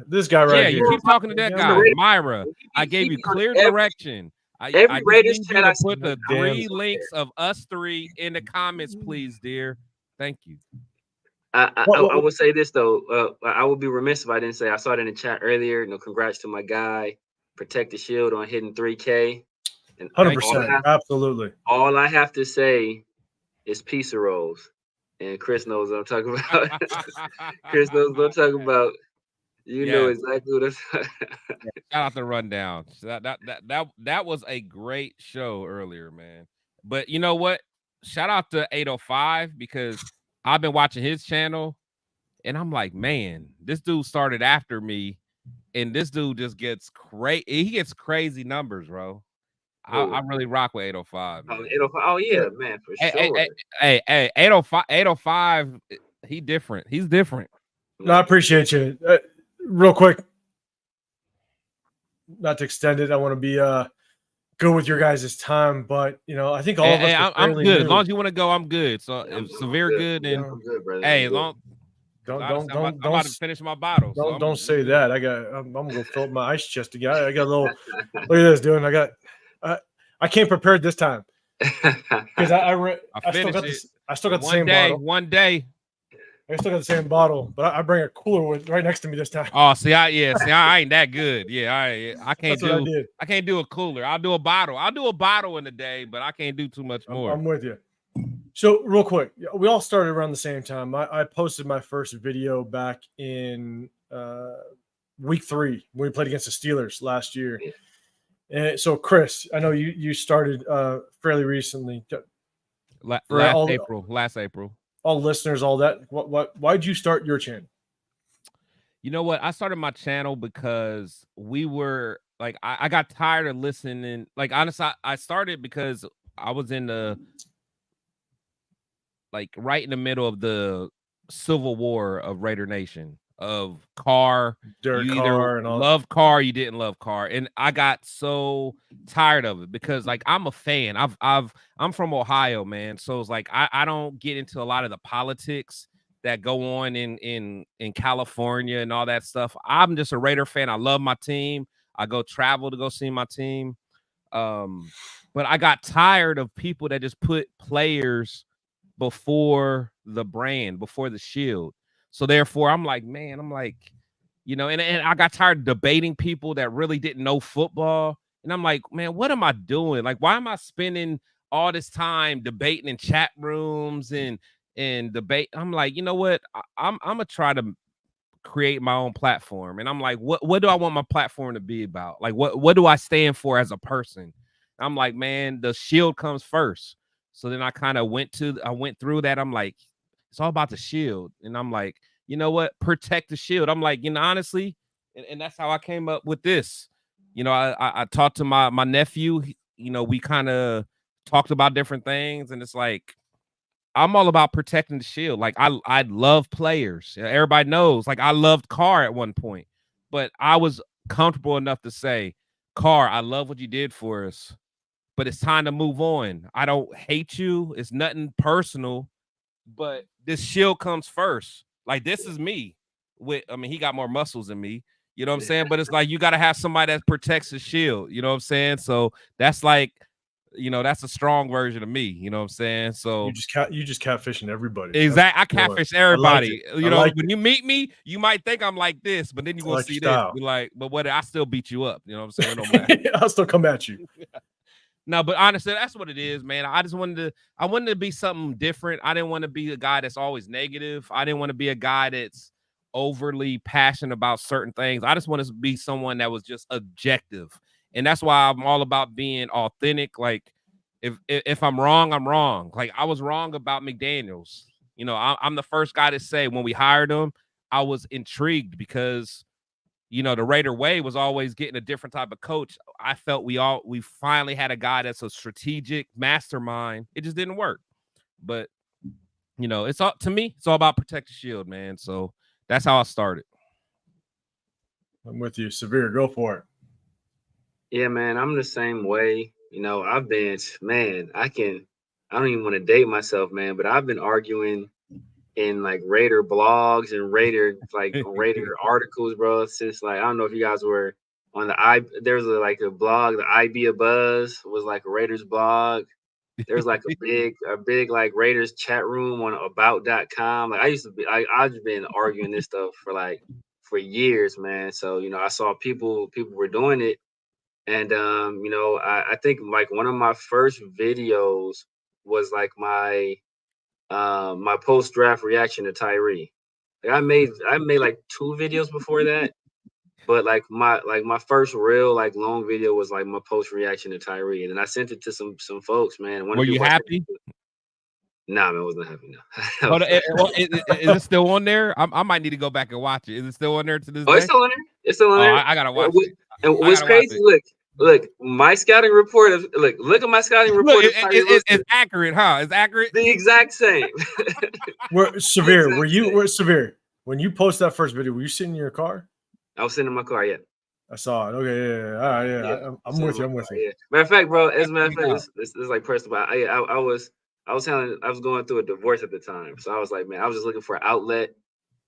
This guy right here. Yeah, you keep talking to that guy. Myra, I gave you clear direction. I Raiders need you to put the 3 links of us 3 in the comments, please, dear. Thank you. I would say this though. I would be remiss if I didn't say I saw it in the chat earlier. Congrats to my guy, Protect the Shield on hitting 3K. 100%, absolutely. All I have to say is pizza rolls, and Chris knows what I'm talking about. Chris knows what I'm talking about. You know exactly what I'm talking about. Shout out the rundown. That was a great show earlier, man. But you know what? Shout out to 805 because I've been watching his channel, and I'm like, man, this dude started after me, and this dude just gets crazy. He gets crazy numbers, bro. I really rock with 805. Man. 805. Oh yeah, man, for sure. Hey, 805. He's different. He's different. No, I appreciate you. Real quick, not to extend it. I want to be good with your guys' time, but I think all of us. I'm good. New. As long as you want to go, I'm good. So if Severe good, then I'm good, brother. Hey, I'm about to finish my bottle. Don't say that. I'm gonna fill up my ice chest again. I got a little. Look at this, dude. I came prepared this time because I still got the same bottle. One day. I still got the same bottle, but I bring a cooler right next to me this time. Oh, I ain't that good. Yeah, I can't I can't do a cooler. I'll do a bottle. I'll do a bottle in a day, but I can't do too much more. I'm with you. So real quick, we all started around the same time. I posted my first video back in week 3 when we played against the Steelers last year. And so, Chris, I know you started fairly recently. Last April. All listeners, all that. Why'd you start your channel? You know what? I started my channel because we were like, I got tired of listening. Like, honestly, I started because I was in the right in the middle of the civil war of Raider Nation, of Carr. Derek You Carr either and all. love Carr, you didn't love Carr, and I got so tired of it because like I'm a fan. I'm from Ohio, man, so it's like I don't get into a lot of the politics that go on in California and all that stuff. I'm just a Raider fan. I love my team. I go travel to go see my team. But I got tired of people that just put players before the brand, before the shield. So therefore, I'm like, you know, and I got tired of debating people that really didn't know football. And I'm like, man, what am I doing? Like, why am I spending all this time debating in chat rooms and debate? I'm like, you know what? I'm gonna try to create my own platform. And I'm like, what do I want my platform to be about? Like, what do I stand for as a person? I'm like, man, the shield comes first. So then I kind of went through that. I'm like, it's all about the shield. And I'm like, you know what? Protect the shield. I'm like, you know, honestly, and that's how I came up with this. You know, I talked to my nephew, you know, we kind of talked about different things, and it's like, I'm all about protecting the shield. Like I love players. Everybody knows. Like I loved Carr at one point, but I was comfortable enough to say, Carr, I love what you did for us, but it's time to move on. I don't hate you. It's nothing personal, but this shield comes first. Like this is me. I mean, he got more muscles than me. You know what I'm saying? But it's like you got to have somebody that protects the shield. You know what I'm saying? So that's like, you know, that's a strong version of me. You know what I'm saying? So you just catfishing everybody. Exactly. I catfish everybody. Like you know, when you meet me, you might think I'm like this, but then you're gonna see this. Be like, but what? I still beat you up. You know what I'm saying? No matter. I'll still come at you. No, but honestly, that's what it is, man. I wanted to be something different. I didn't want to be a guy that's always negative. I didn't want to be a guy that's overly passionate about certain things. I just wanted to be someone that was just objective. And that's why I'm all about being authentic. Like if I'm wrong, I'm wrong. Like I was wrong about McDaniels. You know, I'm the first guy to say when we hired him, I was intrigued because, you know, the Raider way was always getting a different type of coach. I felt we finally had a guy that's a strategic mastermind. It just didn't work. But, you know, it's all about protect the shield, man. So that's how I started. I'm with you. Severe, go for it. Yeah, man, I'm the same way. You know, I've been, man, I don't even want to date myself, man, but I've been arguing in like Raider blogs and Raider articles, bro. Since like, I don't know if you guys were on there's like a blog, the IB a Buzz was like a Raiders blog. There's like a big like Raiders chat room on about.com. Like I've just been arguing this stuff for years, man. So, you know, I saw people were doing it. And you know, I think like one of my first videos was like my post-draft reaction to Tyree. Like I made like 2 videos before that, but like my first real like long video was like my post reaction to Tyree, and then I sent it to some folks, man. Were you happy? Nah, man, I wasn't happy. No. Is it still on there? I might need to go back and watch it. Is it still on there to this day? It's still on there. It's still on there. I gotta watch it. And what's crazy? Look, my scouting report of look at my scouting report. It's accurate, huh? It's accurate. The exact same. Severe. Were you Severe? When you post that first video, were you sitting in your car? I was sitting in my car, yeah. I saw it. Okay, yeah. All right, yeah. I'm with you. I'm with you. Yeah. Matter of fact, bro, as a matter of fact, this is like personal. I was going through a divorce at the time. So I was like, man, I was just looking for an outlet.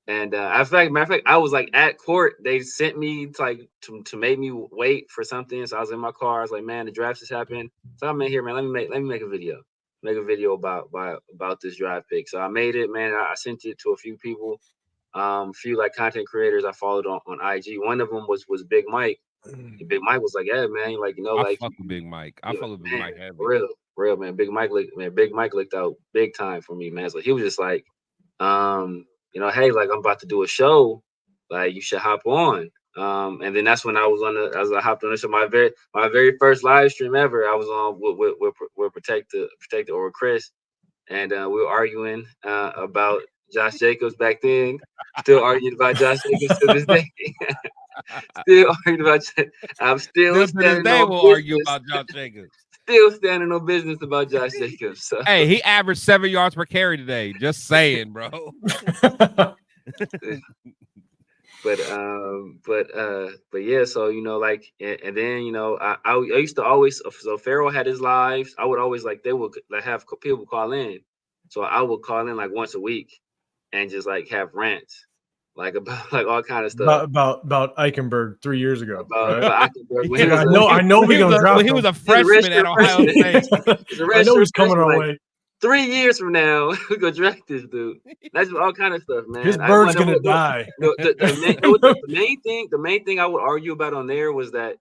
And matter of fact, I was like at court. They sent me to make me wait for something. So I was in my car. I was like, man, the draft just happened. So I'm in here, man. Let me make a video. Make a video about this draft pick. So I made it, man. I sent it to a few people. A few like content creators I followed on IG. One of them was Big Mike. And Big Mike was like, yeah, man, like, you know, I fuck with Big Mike. I fuck with Big Mike heavy. Real man. Big Mike looked out big time for me, man. So he was just like, you know, hey, like I'm about to do a show, like you should hop on. And then that's when I was as I hopped on the show. My very first live stream ever. I was on with Protect the or Chris, and we were arguing about Josh Jacobs back then. Still arguing about Josh Jacobs to this day. Still arguing about. I'm still to this standing day on we'll business. argue about Josh Jacobs. Still standing on business about Josh Jacobs. So. Hey, he averaged 7 yards per carry today. Just saying, bro. But yeah, so like, and then I used to always, so Pharaoh had his lives. I would always like, they would like have people call in, so I would call in like once a week and just like have rants like about like all kind of stuff about Eichenberg 3 years ago. about Eichenberg when he was I know we're gonna draft when he was a freshman at Ohio State. I know he's coming our way. 3 years from now, we're gonna draft this dude. That's all kind of stuff, man. His bird's gonna die. The main thing I would argue about on there was that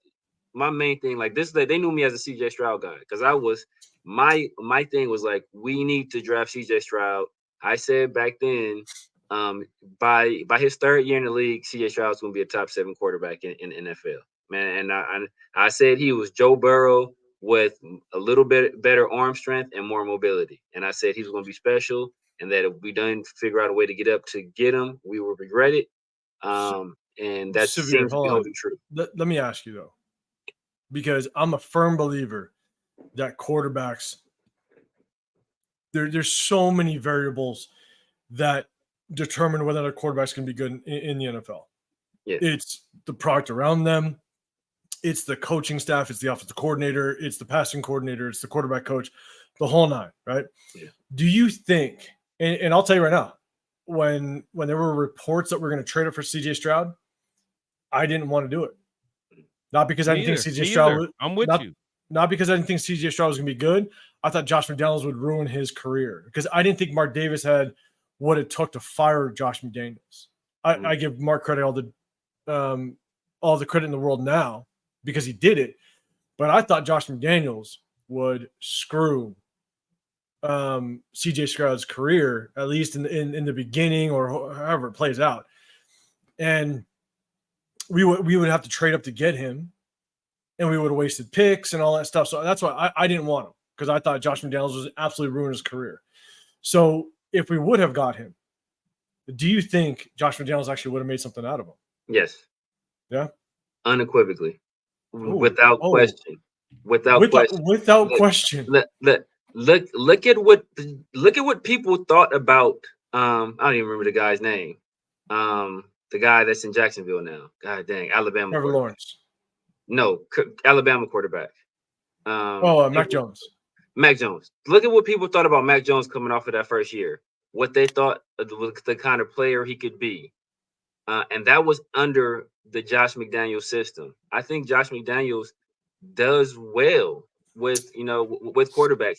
my main thing, like this, they knew me as a CJ Stroud guy because I was my thing was like, we need to draft CJ Stroud. I said back then, by his 3rd year in the league, CJ Stroud's gonna be a top 7 quarterback in NFL, man. And I said he was Joe Burrow with a little bit better arm strength and more mobility. And I said he was going to be special, and that if we didn't figure out a way to get him, we would regret it. And that seems to be holding true. Let me ask you though, because I'm a firm believer that quarterbacks, there's so many variables that determine whether a quarterback's going to be good in the NFL. Yeah. It's the product around them. It's the coaching staff, it's the offensive coordinator, it's the passing coordinator, it's the quarterback coach, the whole nine, right? Yeah. Do you think, and I'll tell you right now, when there were reports that we're going to trade it for CJ Stroud, I didn't want to do it. Not because I didn't think CJ Stroud I'm with you. Not because I didn't think CJ Stroud was going to be good. I thought Josh McDaniels would ruin his career because I didn't think Mark Davis had what it took to fire Josh McDaniels. I give Mark credit, all the credit in the world now, because he did it, but I thought Josh McDaniels would screw CJ Stroud's career, at least in the beginning or however it plays out. And we would have to trade up to get him, and we would have wasted picks and all that stuff. So that's why I didn't want him, because I thought Josh McDaniels was absolutely ruining his career. So if we would have got him, do you think Josh McDaniels actually would have made something out of him? Yes. Yeah. Unequivocally. Without question. Without question. Look at what people thought about. I don't even remember the guy's name. The guy that's in Jacksonville now. God dang, Alabama. Trevor Lawrence. No, Alabama quarterback. Mac Jones. Mac Jones. Look at what people thought about Mac Jones coming off of that first year. What they thought the kind of player he could be. And that was under the Josh McDaniels system. I think Josh McDaniels does well with quarterbacks.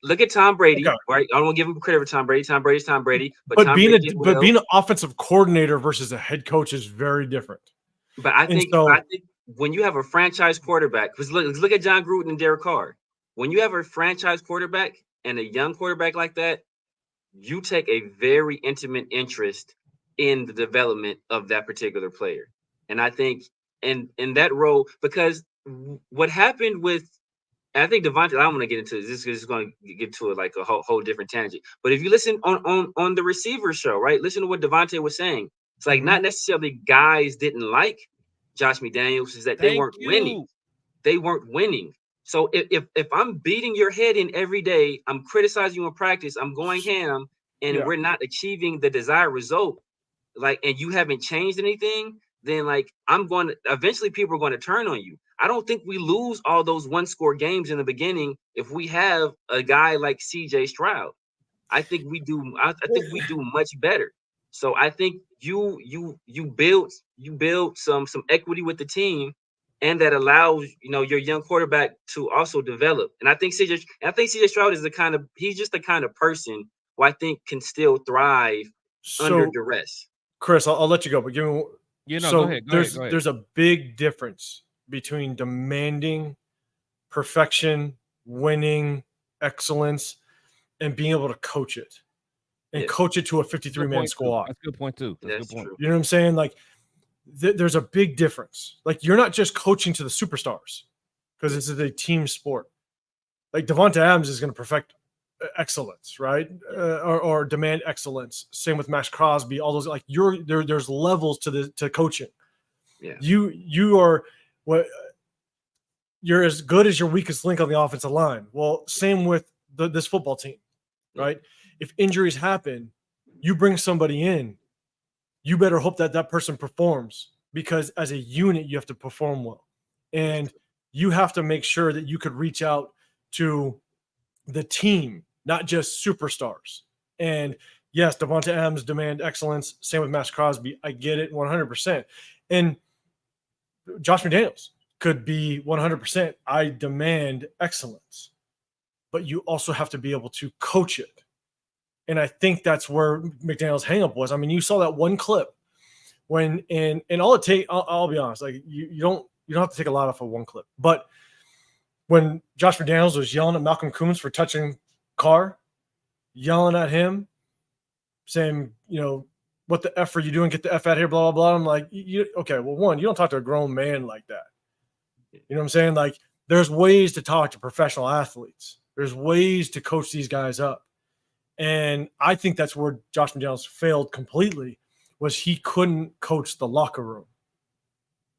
Look at Tom Brady. Okay. Right? I don't want to give him credit for Tom Brady. Tom Brady. But being an offensive coordinator versus a head coach is very different. But I think when you have a franchise quarterback, because look at John Gruden and Derek Carr. When you have a franchise quarterback and a young quarterback like that, you take a very intimate interest in the development of that particular player. And I think in that role, because what happened with, I think Devontae, I don't want to get into this is going to get to like a whole different tangent. But if you listen on the receiver show, right, listen to what Devontae was saying. It's like not necessarily guys didn't like Josh McDaniels, is that they weren't winning. They weren't winning. So if I'm beating your head in every day, I'm criticizing you in practice, I'm going ham, and we're not achieving the desired result, like, and you haven't changed anything, then like eventually people are going to turn on you. I don't think we lose all those 1-score games in the beginning if we have a guy like CJ Stroud. I think we do. I think we do much better. So I think you build some equity with the team, and that allows your young quarterback to also develop. And I think CJ Stroud is he's just the kind of person who I think can still thrive under duress. Chris, I'll let you go, but give me. Go ahead. There's a big difference between demanding perfection, winning, excellence, and being able to coach it. and coach it to a 53-man squad. That's a good point too. That's a good point. True. You know what I'm saying? Like there's a big difference. Like you're not just coaching to the superstars because this is a team sport. Like Devonta Adams is going to perfect excellence, right? Or demand excellence. Same with Max Crosby. All those, like there's levels to coaching. Yeah. You are what you're as good as your weakest link on the offensive line. Well, same with this football team, right? If injuries happen, you bring somebody in, you better hope that person performs, because as a unit, you have to perform well. And you have to make sure that you could reach out to the team, not just superstars. And yes, Devonta Adams demand excellence. Same with Max Crosby. I get it 100%. And Josh McDaniels could be 100%. I demand excellence. But you also have to be able to coach it. And I think that's where McDaniels' hangup was. I mean, you saw that one clip when, and all it takes, I'll be honest, like you don't have to take a lot off of one clip. But when Josh McDaniels was yelling at Malcolm Coons for touching Carr, yelling at him, saying, you know, what the F are you doing? Get the F out of here, blah, blah, blah. I'm like, okay, well, one, you don't talk to a grown man like that. You know what I'm saying? Like, there's ways to talk to professional athletes. There's ways to coach these guys up. And I think that's where Josh McDaniels failed completely, was he couldn't coach the locker room.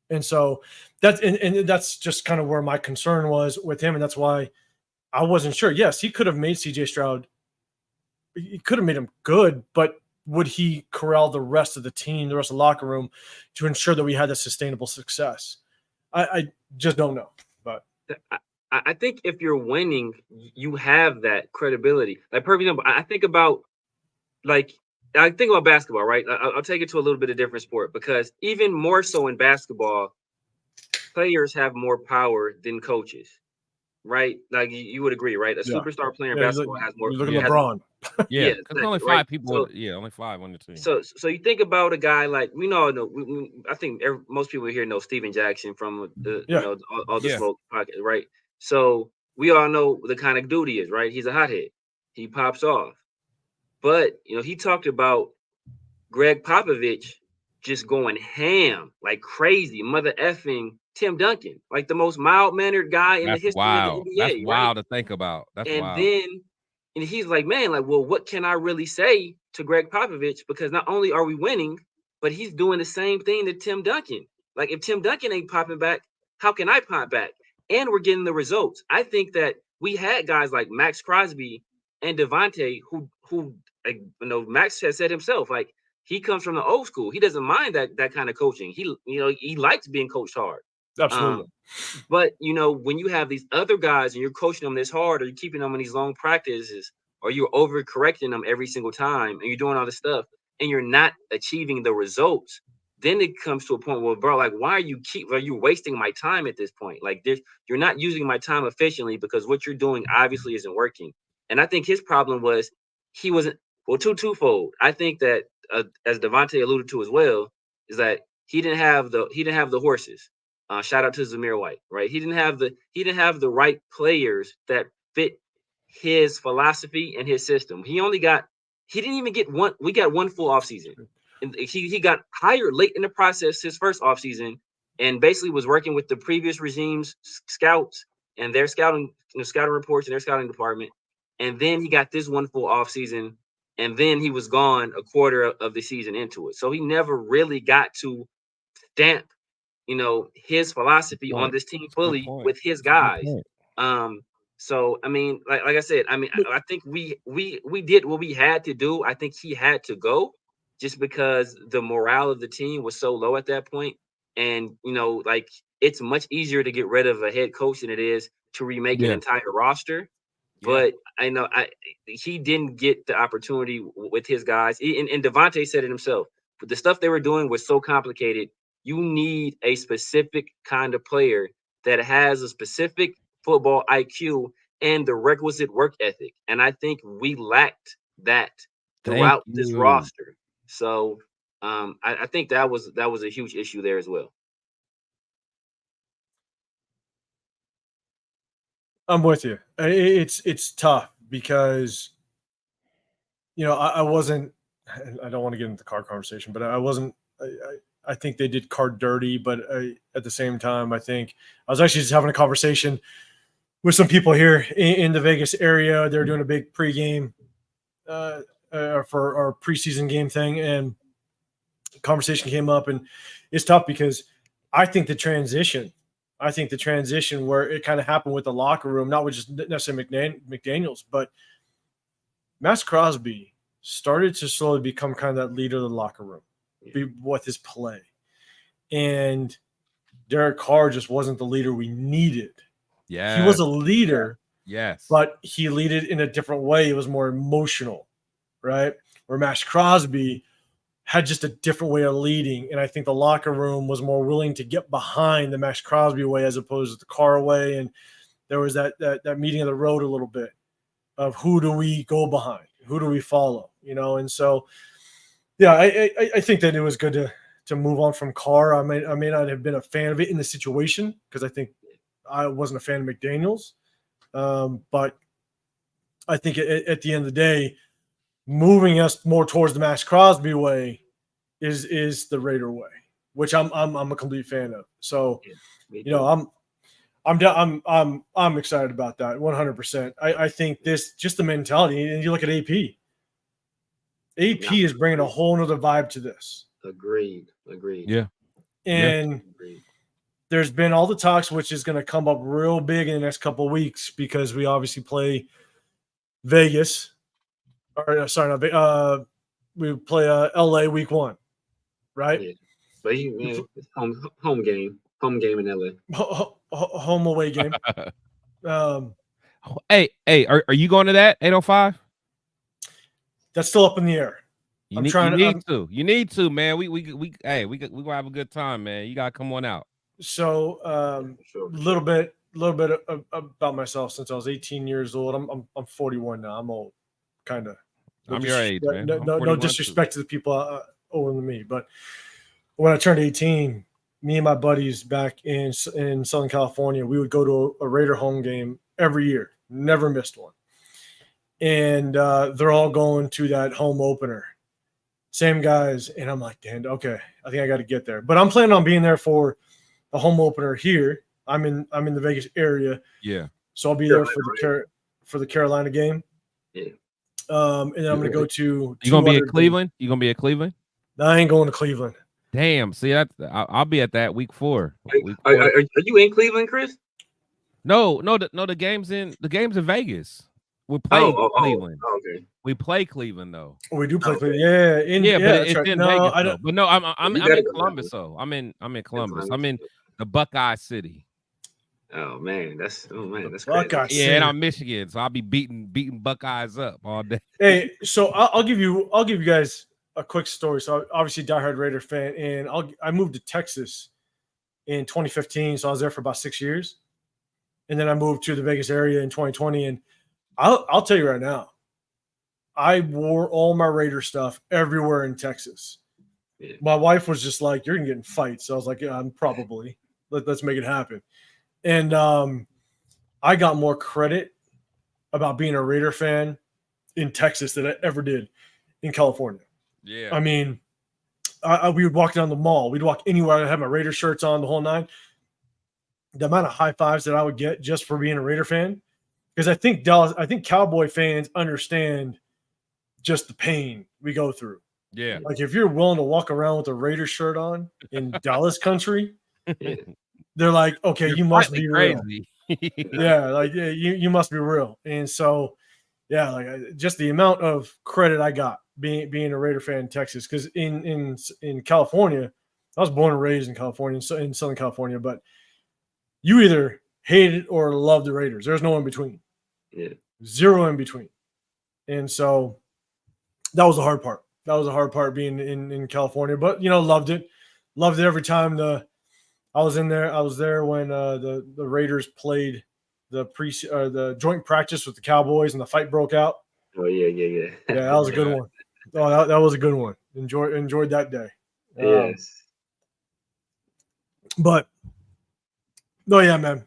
And so that's just kind of where my concern was with him. And that's why I wasn't sure. Yes, he could have made CJ Stroud. He could have made him good, but would he corral the rest of the team, the rest of the locker room, to ensure that we had a sustainable success? I just don't know. But I think if you're winning, you have that credibility. Like, perfect example, I think about basketball, right? I'll take it to a little bit of different sport, because even more so in basketball, players have more power than coaches, right? Like you would agree, right? A superstar player in basketball has more. You look at LeBron. Yeah, because only five people. Only five on the team. So you think about a guy like, we all know. I think most people here know Steven Jackson from the all the smoke pocket, right? So we all know the kind of dude he is, right? He's a hothead. He pops off. But, he talked about Greg Popovich just going ham like crazy, mother effing Tim Duncan, like the most mild-mannered guy in the history of the NBA. That's wild to think about. That's wild. And he's like, man, like, well, what can I really say to Greg Popovich? Because not only are we winning, but he's doing the same thing to Tim Duncan. Like, if Tim Duncan ain't popping back, how can I pop back? And we're getting the results. I think that we had guys like Max Crosby and Devontae who Max has said himself, like, he comes from the old school. He doesn't mind that kind of coaching. He likes being coached hard. Absolutely. But when you have these other guys and you're coaching them this hard, or you're keeping them in these long practices, or you're overcorrecting them every single time, and you're doing all this stuff, and you're not achieving the results, then it comes to a point where, bro, like, why are you wasting my time at this point? Like, you're not using my time efficiently, because what you're doing obviously isn't working. And I think his problem was he wasn't, well, twofold. I think that as Devontae alluded to as well, is that he didn't have the horses. Shout out to Zamir White, right? He didn't have the right players that fit his philosophy and his system. He didn't even get one. We got one full offseason. And he got hired late in the process, his first offseason, and basically was working with the previous regime's scouts and their scouting reports and their scouting department. And then he got this one full offseason, and then he was gone a quarter of the season into it. So he never really got to stamp, his philosophy on this team fully with his guys. So I mean, like I said, I mean, I think we did what we had to do. I think he had to go, just because the morale of the team was so low at that point. And like, it's much easier to get rid of a head coach than it is to remake an entire roster. But I know he didn't get the opportunity with his guys. And Devontae said it himself. But the stuff they were doing was so complicated. You need a specific kind of player that has a specific football IQ and the requisite work ethic. And I think we lacked that throughout this roster. So I think that was a huge issue there as well. I'm with you. It's tough, because I wasn't. I don't want to get into the card conversation, but I wasn't. I think they did card dirty, but at the same time, I think I was actually just having a conversation with some people here in the Vegas area. They're doing a big pregame for our preseason game thing, and the conversation came up, and it's tough because I think the transition where it kind of happened with the locker room, not with just necessarily McDaniels, but Max Crosby started to slowly become kind of that leader of the locker room with his play. And Derek Carr just wasn't the leader we needed. Yeah. He was a leader. Yes. But he led it in a different way. It was more emotional, right? Where Max Crosby had just a different way of leading. And I think the locker room was more willing to get behind the Max Crosby way as opposed to the Carr way. And there was that meeting of the road a little bit of who do we go behind? Who do we follow? And so, yeah, I think that it was good to move on from Carr. I may not have been a fan of it in the situation because I think I wasn't a fan of McDaniels. But I think at the end of the day, moving us more towards the Max Crosby way is the Raider way, which I'm a complete fan of. So, I'm excited about that 100%. I think this just the mentality, and you look at AP. AP is bringing a whole nother vibe to this. Agreed. Yeah. And there's been all the talks, which is going to come up real big in the next couple of weeks because we obviously play Vegas. Or sorry, we play LA week 1, right? Yeah. But it's home game in LA. Home away game. Hey, are you going to that 805? That's still up in the air. You need to, man. We gonna have a good time, man. You gotta come on out. So a little bit about myself. Since I was 18 years old, I'm 41 now. I'm old, kind of. I'm your age, man. No disrespect to the people older than me, but when I turned 18, me and my buddies back in Southern California, we would go to a Raider home game every year. Never missed one. And they're all going to that home opener. Same guys. And I'm like, damn, okay, I think I got to get there. But I'm planning on being there for the home opener here. I'm in the Vegas area. Yeah. So I'll be there for the Carolina game. Yeah. And then I'm going to go to. You going to be at Cleveland? You going to be at Cleveland? No, I ain't going to Cleveland. Damn. See, I'll be at that week 4. Are you in Cleveland, Chris? No. The game's in Vegas. We're playing Cleveland. Okay. We play Cleveland though. We do play Cleveland. Yeah. But it's right. in Vegas. I don't. But no, I'm in Columbus though. I'm in Columbus. I'm in the Buckeye City. Oh man, that's crazy. Buckeye City. And I'm Michigan, so I'll be beating Buckeyes up all day. Hey, so I'll give you guys a quick story. So obviously diehard Raider fan, and I moved to Texas in 2015. So I was there for about 6 years, and then I moved to the Vegas area in 2020. And I'll tell you right now, I wore all my Raider stuff everywhere in Texas. Yeah. My wife was just like, "You're gonna get in fights." So I was like, "Yeah, I'm probably. Let's make it happen." And I got more credit about being a Raider fan in Texas than I ever did in California. Yeah. I mean, we would walk down the mall. We'd walk anywhere. I'd have my Raider shirts on, the whole nine. The amount of high fives that I would get just for being a Raider fan. Because I think Cowboy fans understand just the pain we go through. Yeah. Like if you're willing to walk around with a Raider shirt on in Dallas country, they're like, okay, you must be crazy. Real. You must be real. And so, yeah, like just the amount of credit I got being a Raider fan in Texas. Because in California, I was born and raised in California, in Southern California, but you either hated or loved the Raiders. There's no in between. Yeah. Zero in between. And so that was the hard part. That was the hard part being in California, but loved it. Loved it every time I was in there. I was there when the Raiders played the joint practice with the Cowboys and the fight broke out. Oh yeah. Yeah, that was a good one. Oh, that was a good one. Enjoyed that day. Yes. But no, yeah, man.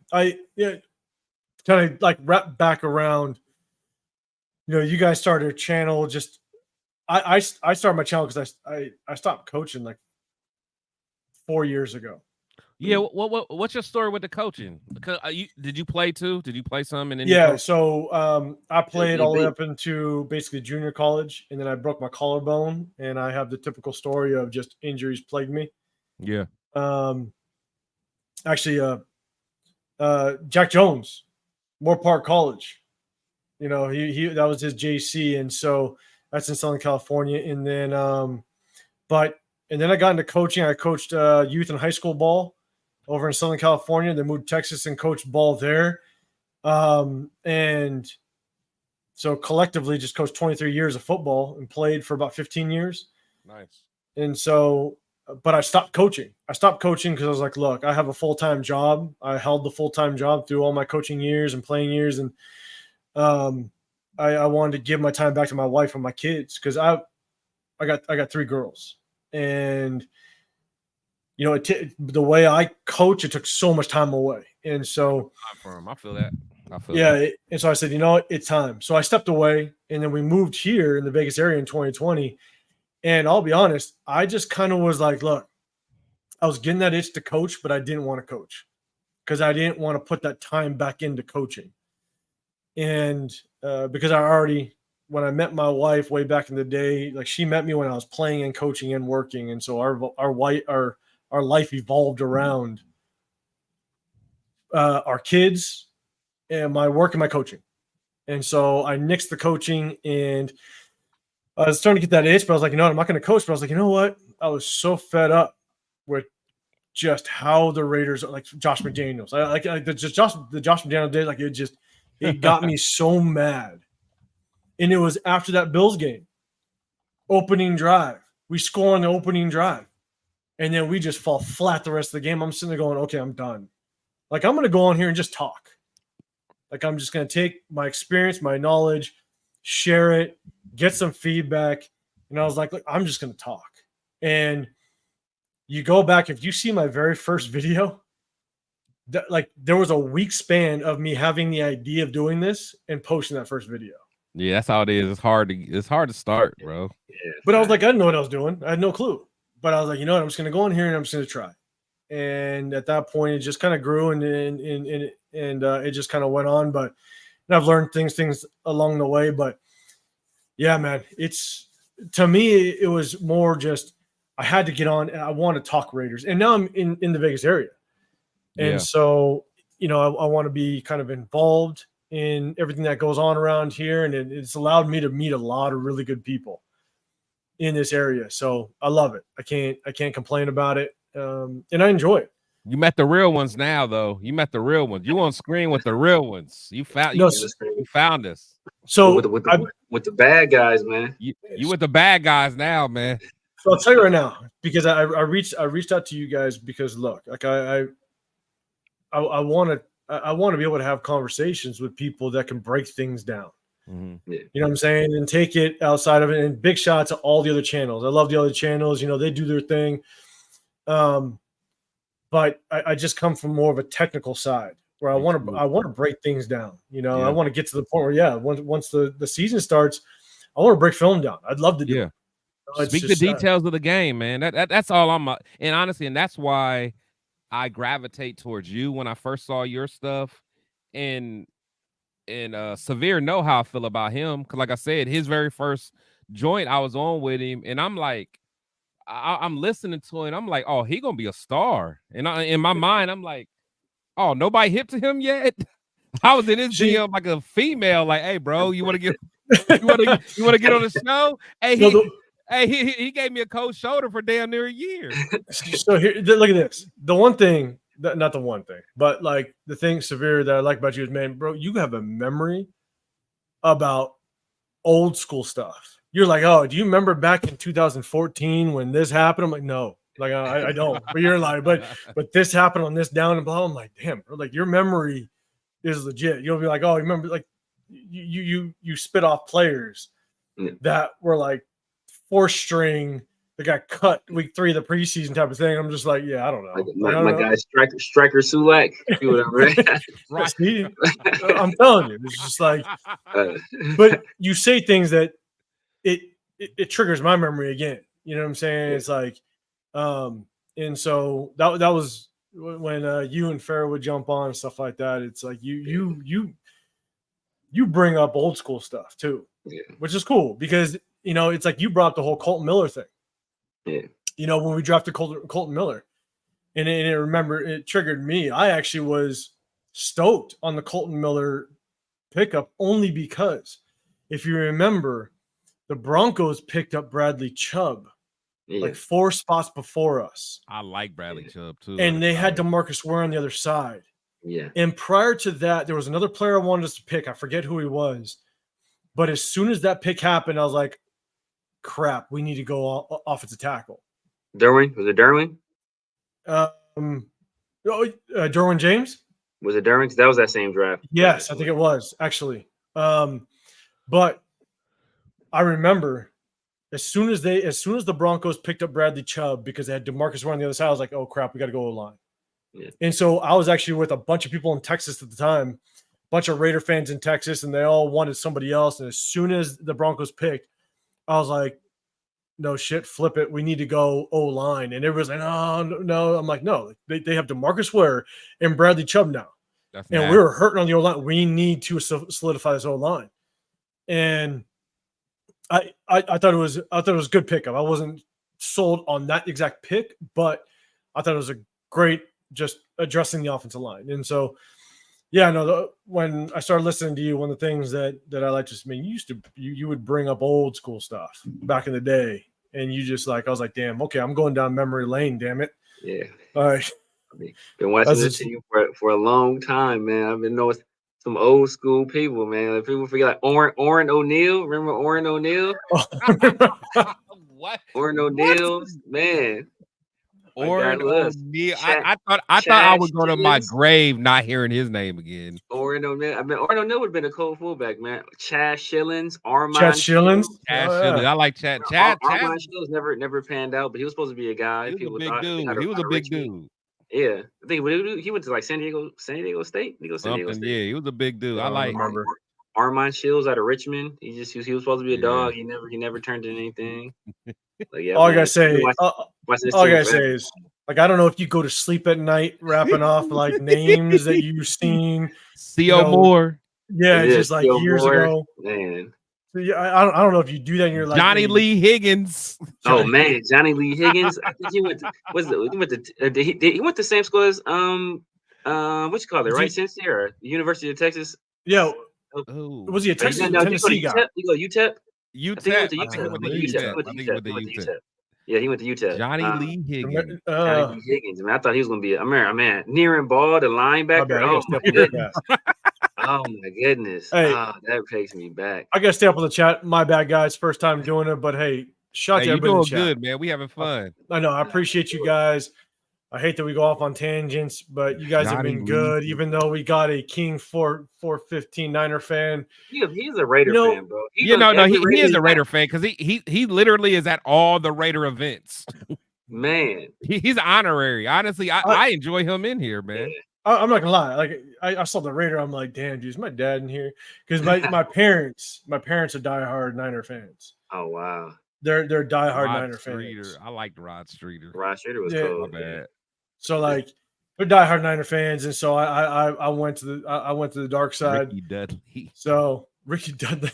Kind of like wrap back around. You guys started a channel just I started my channel because I stopped coaching like 4 years ago. Yeah, what's your story with the coaching? Did you play too? Did you play some and then Yeah, so I played all the way JB. up into basically junior college, and then I broke my collarbone, and I have the typical story of just injuries plagued me. Yeah. Actually, Jack Jones, Moore Park College. You know, he that was his JC, and so that's in Southern California. And then, and then I got into coaching. I coached youth and high school ball over in Southern California. Then moved to Texas and coached ball there. And so collectively just coached 23 years of football and played for about 15 years. Nice. And so, but I stopped coaching. I stopped coaching because I was like, look, I have a full-time job. I held the full-time job through all my coaching years and playing years. And I wanted to give my time back to my wife and my kids because I got 3 girls. And, you know, the way I coach, it took so much time away. And so I feel that. And so I said, you know what, it's time. So I stepped away, and then we moved here in the Vegas area in 2020. And I'll be honest, I just kind of was like, look, I was getting that itch to coach, but I didn't want to coach because I didn't want to put that time back into coaching. And because I already, when I met my wife way back in the day, like she met me when I was playing and coaching and working. And so our life evolved around our kids and my work and my coaching. And so I nixed the coaching, and I was starting to get that itch, but I was like, you know what, I'm not going to coach. But I was like, you know what? I was so fed up with just how the Raiders are, like Josh McDaniels. The Josh McDaniels did, like it got me so mad. And it was after that Bills game, opening drive. We score on the opening drive. And then we just fall flat the rest of the game. I'm sitting there going, okay, I'm done. Like, I'm going to go on here and just talk. Like, I'm just going to take my experience, my knowledge, share it, get some feedback. And I was like, look, I'm just going to talk. And you go back, if you see my very first video, there was a week span of me having the idea of doing this and posting that first video. Yeah, that's how it is. It's hard to start, bro. Yeah, but I was like, I didn't know what I was doing. I had no clue. But I was like, you know what? I'm just going to go in here and I'm just going to try. And at that point, it just kind of grew and it just kind of went on. But I've learned things along the way. But yeah, man, to me, it was more just I had to get on and I want to talk Raiders. And now I'm in the Vegas area. And so, you know, I want to be kind of involved in everything that goes on around here. And it's allowed me to meet a lot of really good people in this area. So I love it. I can't complain about it. And I enjoy it. You met the real ones now, though. You met the real ones. You on screen with the real ones. You found you found us. So with the bad guys, man. You with the bad guys now, man. So I'll tell you right now, because I reached out to you guys because look, like I want to be able to have conversations with people that can break things down. Mm-hmm. You know what I'm saying? And take it outside of it. And big shout out to all the other channels. I love the other channels. You know, they do their thing. But I just come from more of a technical side where I want to break things down. You know, I want to get to the point where, once the season starts, I want to break film down. I'd love to do it. Speak the details of the game, man. That's all I'm and honestly, and that's why I gravitate towards you when I first saw your stuff. And Severe know how I feel about him. Cause like I said, his very first joint I was on with him, and I'm like, I'm listening to it. I'm like, oh, he gonna be a star. And in my mind, I'm like, oh, nobody hip to him yet. I was in his DM like a female, like, hey, bro, you want to get on the show? Hey, he gave me a cold shoulder for damn near a year. So here, look at this. The one thing, not the one thing, but like the thing, Severe, that I like about you is, man, bro, you have a memory about old school stuff. You're like, oh, do you remember back in 2014 when this happened? I'm like, no, like I don't. But you're like, but this happened on this down and blah. I'm like, damn, bro, like your memory is legit. You'll be like, oh, remember, like you spit off players that were like 4th string that got cut week 3 of the preseason type of thing. I'm just like, yeah, I don't know. My guy Striker Sulak, whatever. Right. See, I'm telling you, it's just like, but you say things that it triggers my memory again. You know what I'm saying? It's like, and so that was when you and Farrah would jump on and stuff like that. It's like you bring up old school stuff too, which is cool because it's like you brought up the whole Colton Miller thing. Yeah. When we drafted Colton Miller, and it triggered me. I actually was stoked on the Colton Miller pickup only because if you remember, the Broncos picked up Bradley Chubb like 4 spots before us. I like Bradley Chubb too. And they had DeMarcus Ware on the other side. Yeah. And prior to that, there was another player I wanted us to pick. I forget who he was. But as soon as that pick happened, I was like, crap, we need to go offensive tackle. Derwin? Was it Derwin? Derwin James? Was it Derwin? That was that same draft. Yes, I think it was, actually. But I remember as soon as the Broncos picked up Bradley Chubb because they had DeMarcus Ware on the other side, I was like, oh crap, we got to go O-line. Yeah. And so I was actually with a bunch of people in Texas at the time, a bunch of Raider fans in Texas, and they all wanted somebody else. And as soon as the Broncos picked, I was like, no shit, flip it. We need to go O-line. And everybody's like, no. I'm like, no, they have DeMarcus Ware and Bradley Chubb now. We were hurting on the O-line. We need to solidify this O-line. And I thought it was a good pickup. I wasn't sold on that exact pick, but I thought it was a great just addressing the offensive line. And so, when I started listening to you, one of the things that I like to mean, you would bring up old school stuff back in the day, and you just I was like, damn, okay, I'm going down memory lane, damn it. Yeah. All right. Been watching this team for a long time, man. I've been knowing some old school people, man. Like people forget Orrin O'Neal. Remember Orrin O'Neal? What? Orrin O'Neal, man. Orrin O'Neal. I thought I would go to my grave not hearing his name again. Orrin O'Neal. Orrin O'Neal would have been a cold fullback, man. Chad Shillings, Armand Shillings. Shillings. I like Chad. Armand Shillings never panned out, but he was supposed to be a guy. He was a big dude. He was a big dude. Yeah, I think he went to like San Diego State. He goes San Diego State. Yeah, he was a big dude. I remember Armand Shields out of Richmond. He was supposed to be a dog. He never turned into anything. All I gotta say is I don't know if you go to sleep at night rapping off like names that you've seen. C.O. Moore. Yeah, it's just like years ago. Man. Yeah, I don't know if you do that in your life. Johnny Lee Higgins. Oh man, Johnny Lee Higgins. I think he went to same school as what you call it, right? Cincy or University of Texas. Yeah. Was he a Texas Tennessee guy? He go UTEP. UTEP. Yeah, he went to UTEP. Johnny Lee Higgins. Johnny Lee Higgins. Man, I thought he was gonna be a man. Nearing Ball, the linebacker. Oh my goodness. Hey, that takes me back. I gotta stay up on the chat. My bad, guys. First time doing it, but hey, shout out to everybody in the chat. Good, man. We having fun. I know. I appreciate you guys. I hate that we go off on tangents, but you guys have been good, even though we got a King 415 Niner fan. He's a Raider fan, bro. He is a Raider fan because he literally is at all the Raider events. Man. He's honorary. Honestly, I enjoy him in here, man. I'm not gonna lie. Like I saw the Raider, I'm like, damn, dude, is my dad in here? Because my parents are diehard Niner fans. Oh wow. They're diehard Niner fans. I liked Rod Streeter. Rod Streeter was cool. My bad. So like they're diehard Niner fans, and so I went to the dark side. Ricky Dudley. So Ricky Dudley.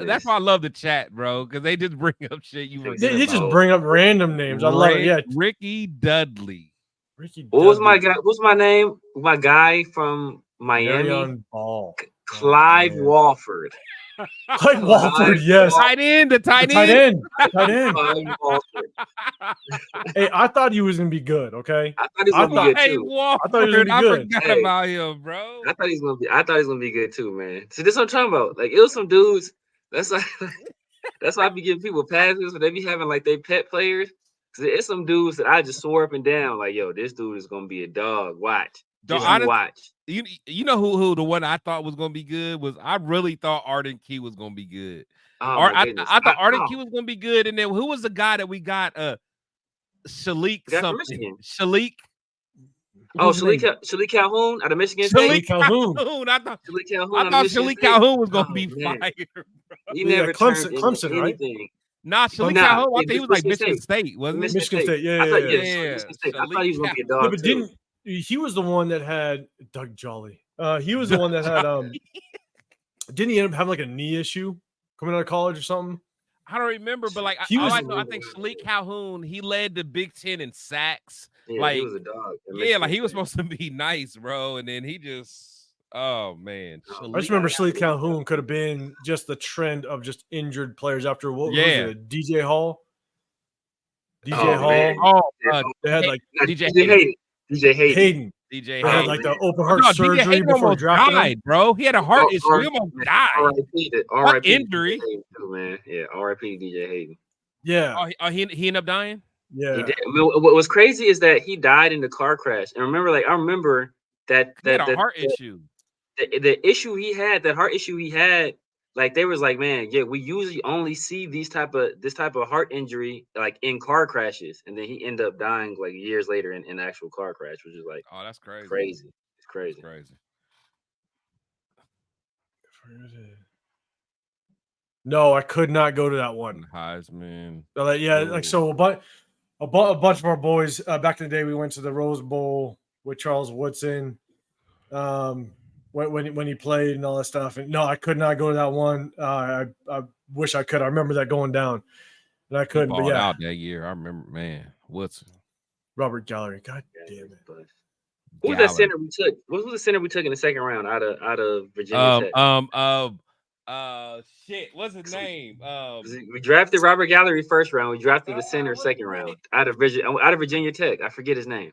That's why I love the chat, bro, because they just bring up shit you. They just bring up random names. I love it. Yeah, Ricky Dudley. What was my guy? What's my name? My guy from Miami. Clive Walford. Clive Walford, yes. The tight end. Hey, I thought he was gonna be good. Okay, I thought he was gonna be good too. I thought he was gonna be good. I forgot about him, bro. I thought he was gonna be good too, man. See, this is what I'm talking about. Like, it was some dudes. That's why I be giving people passes when they be having like their pet players. It's some dudes that I just swore up and down, like, yo, this dude is gonna be a dog. Watch. Watch. You know who the one I thought was gonna be good was I really thought Arden Key was gonna be good. I thought Arden Key was gonna be good, and then who was the guy that we got? Shalik something. Shalik. Oh, Who's the name? Shalik Calhoun out of Michigan State. Shalik Calhoun. I thought Shalik Calhoun out of Michigan Shalik State. Calhoun was gonna Oh, be man. fire. He Yeah, never turned Clemson, into right? anything. Nah, Shalik Nah, Calhoun. I yeah, think he was like Michigan Michigan State, wasn't he? Michigan State. Yeah, I thought, yeah, yeah, yeah. Michigan State. I thought he was gonna be a Yeah, dog but too. he was the one that had Doug Jolly. He was the one that had didn't he end up having like a knee issue coming out of college or something? I don't remember, but like He was- I think Shalik Calhoun, he led the Big Ten in sacks. Yeah, like he was a dog. yeah, like he was supposed to be nice, bro, and then he just man. I just remember Shalik Calhoun could have been just the trend of just injured players after what was it? DJ Hall. Man. They had like DJ Hayden. Hayden. DJ They had Hayden. like the open heart DJ surgery Hayden before almost drafting him. died, bro. He had a heart issue. He almost died. R.I.P. injury. Too, man. Yeah, R.I.P. DJ Hayden. Yeah. He ended up dying? Yeah. He did. What was crazy is that he died in the car crash. And remember, I remember that he had a heart issue. The issue he had, that heart issue he had, like they was like, man, yeah, we usually only see this type of heart injury like in car crashes, and then he ended up dying like years later in an actual car crash, which is like, oh, that's crazy. Crazy. It's crazy. Crazy. No, I could not go to that one. Heisman. So a bunch of our boys back in the day, we went to the Rose Bowl with Charles Woodson. When he played and all that stuff, and no, I could not go to that one. I wish I could. I remember that going down, and I couldn't. But yeah, out that year, I remember. Man, Woodson, Robert Gallery. God damn it! Who was that center we took? What was the center we took in the second round out of Virginia Tech? Shit, what's his name? We drafted Robert Gallery first round. We drafted the center second round out of Virginia Tech. I forget his name.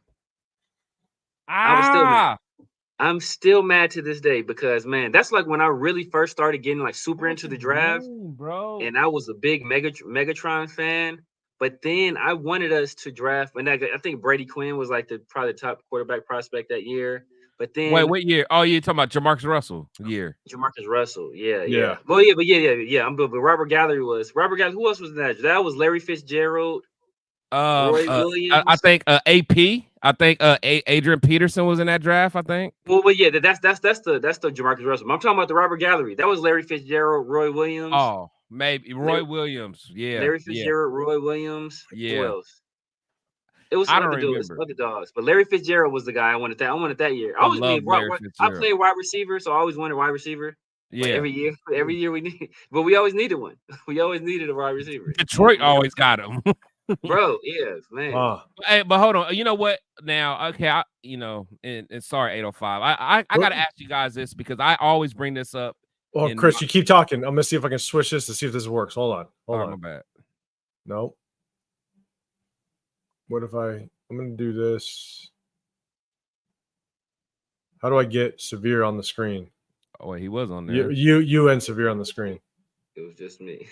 I'm still mad to this day because, man, that's like when I really first started getting like super into the draft, bro. And I was a big Megatron fan. But then I wanted us to draft, and I think Brady Quinn was like probably the top quarterback prospect that year. But then wait, what year? Oh, you're talking about Jamarcus Russell year. Jamarcus Russell, yeah. Well, yeah. But Robert Gallery. Who else was in that? That was Larry Fitzgerald. Roy Williams. I think AP. I think Adrian Peterson was in that draft. I think. Well, yeah, that's the Jamarcus Russell. I'm talking about the Robert Gallery. That was Larry Fitzgerald, Roy Williams. Oh, maybe Roy Williams. Yeah, Larry Fitzgerald, Roy Williams. Yeah. Who else? It was other dogs, but Larry Fitzgerald was the guy I wanted that year. I played wide receiver, so I always wanted wide receiver. Yeah, every year we need, but we always needed one. We always needed a wide receiver. Detroit always got him. Bro, yeah, man. Hey, but hold on. You know what? Now, okay, and sorry, 805. I gotta ask you guys this because I always bring this up. Well, Chris, you keep talking. I'm gonna see if I can switch this to see if this works. Hold on. My bad. No. What if I'm gonna do this? How do I get Severe on the screen? Oh, wait, he was on there. You and Severe on the screen. It was just me.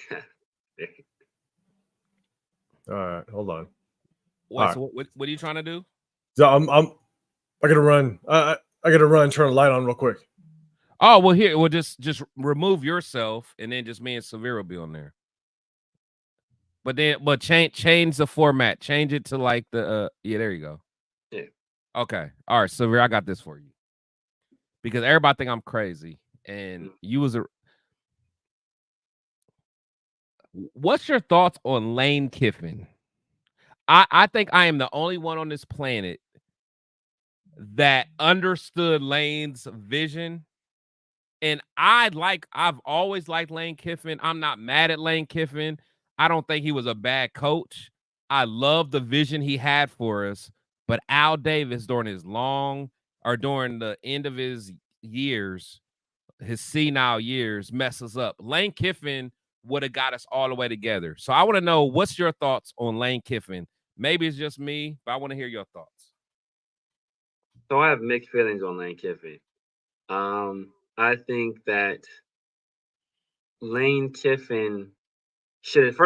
All right, hold on. Wait, so what are you trying to do? So I gotta run. I gotta run. Turn the light on real quick. Oh well, here we'll just remove yourself, and then just me and Severe will be on there. But change the format. Change it to like the there you go. Yeah. Okay. All right, Severe, I got this for you because everybody think I'm crazy, and you was a. What's your thoughts on Lane Kiffin? I think I am the only one on this planet that understood Lane's vision. And I've always liked Lane Kiffin. I'm not mad at Lane Kiffin. I don't think he was a bad coach. I love the vision he had for us. But Al Davis during the end of his years, his senile years, messes up. Lane Kiffin would have got us all the way together. So I want to know, what's your thoughts on Lane Kiffin? Maybe it's just me, but I want to hear your thoughts. So I have mixed feelings on Lane Kiffin. I think that Lane Kiffin he should have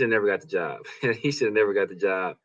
never got the job. He should have never got the job.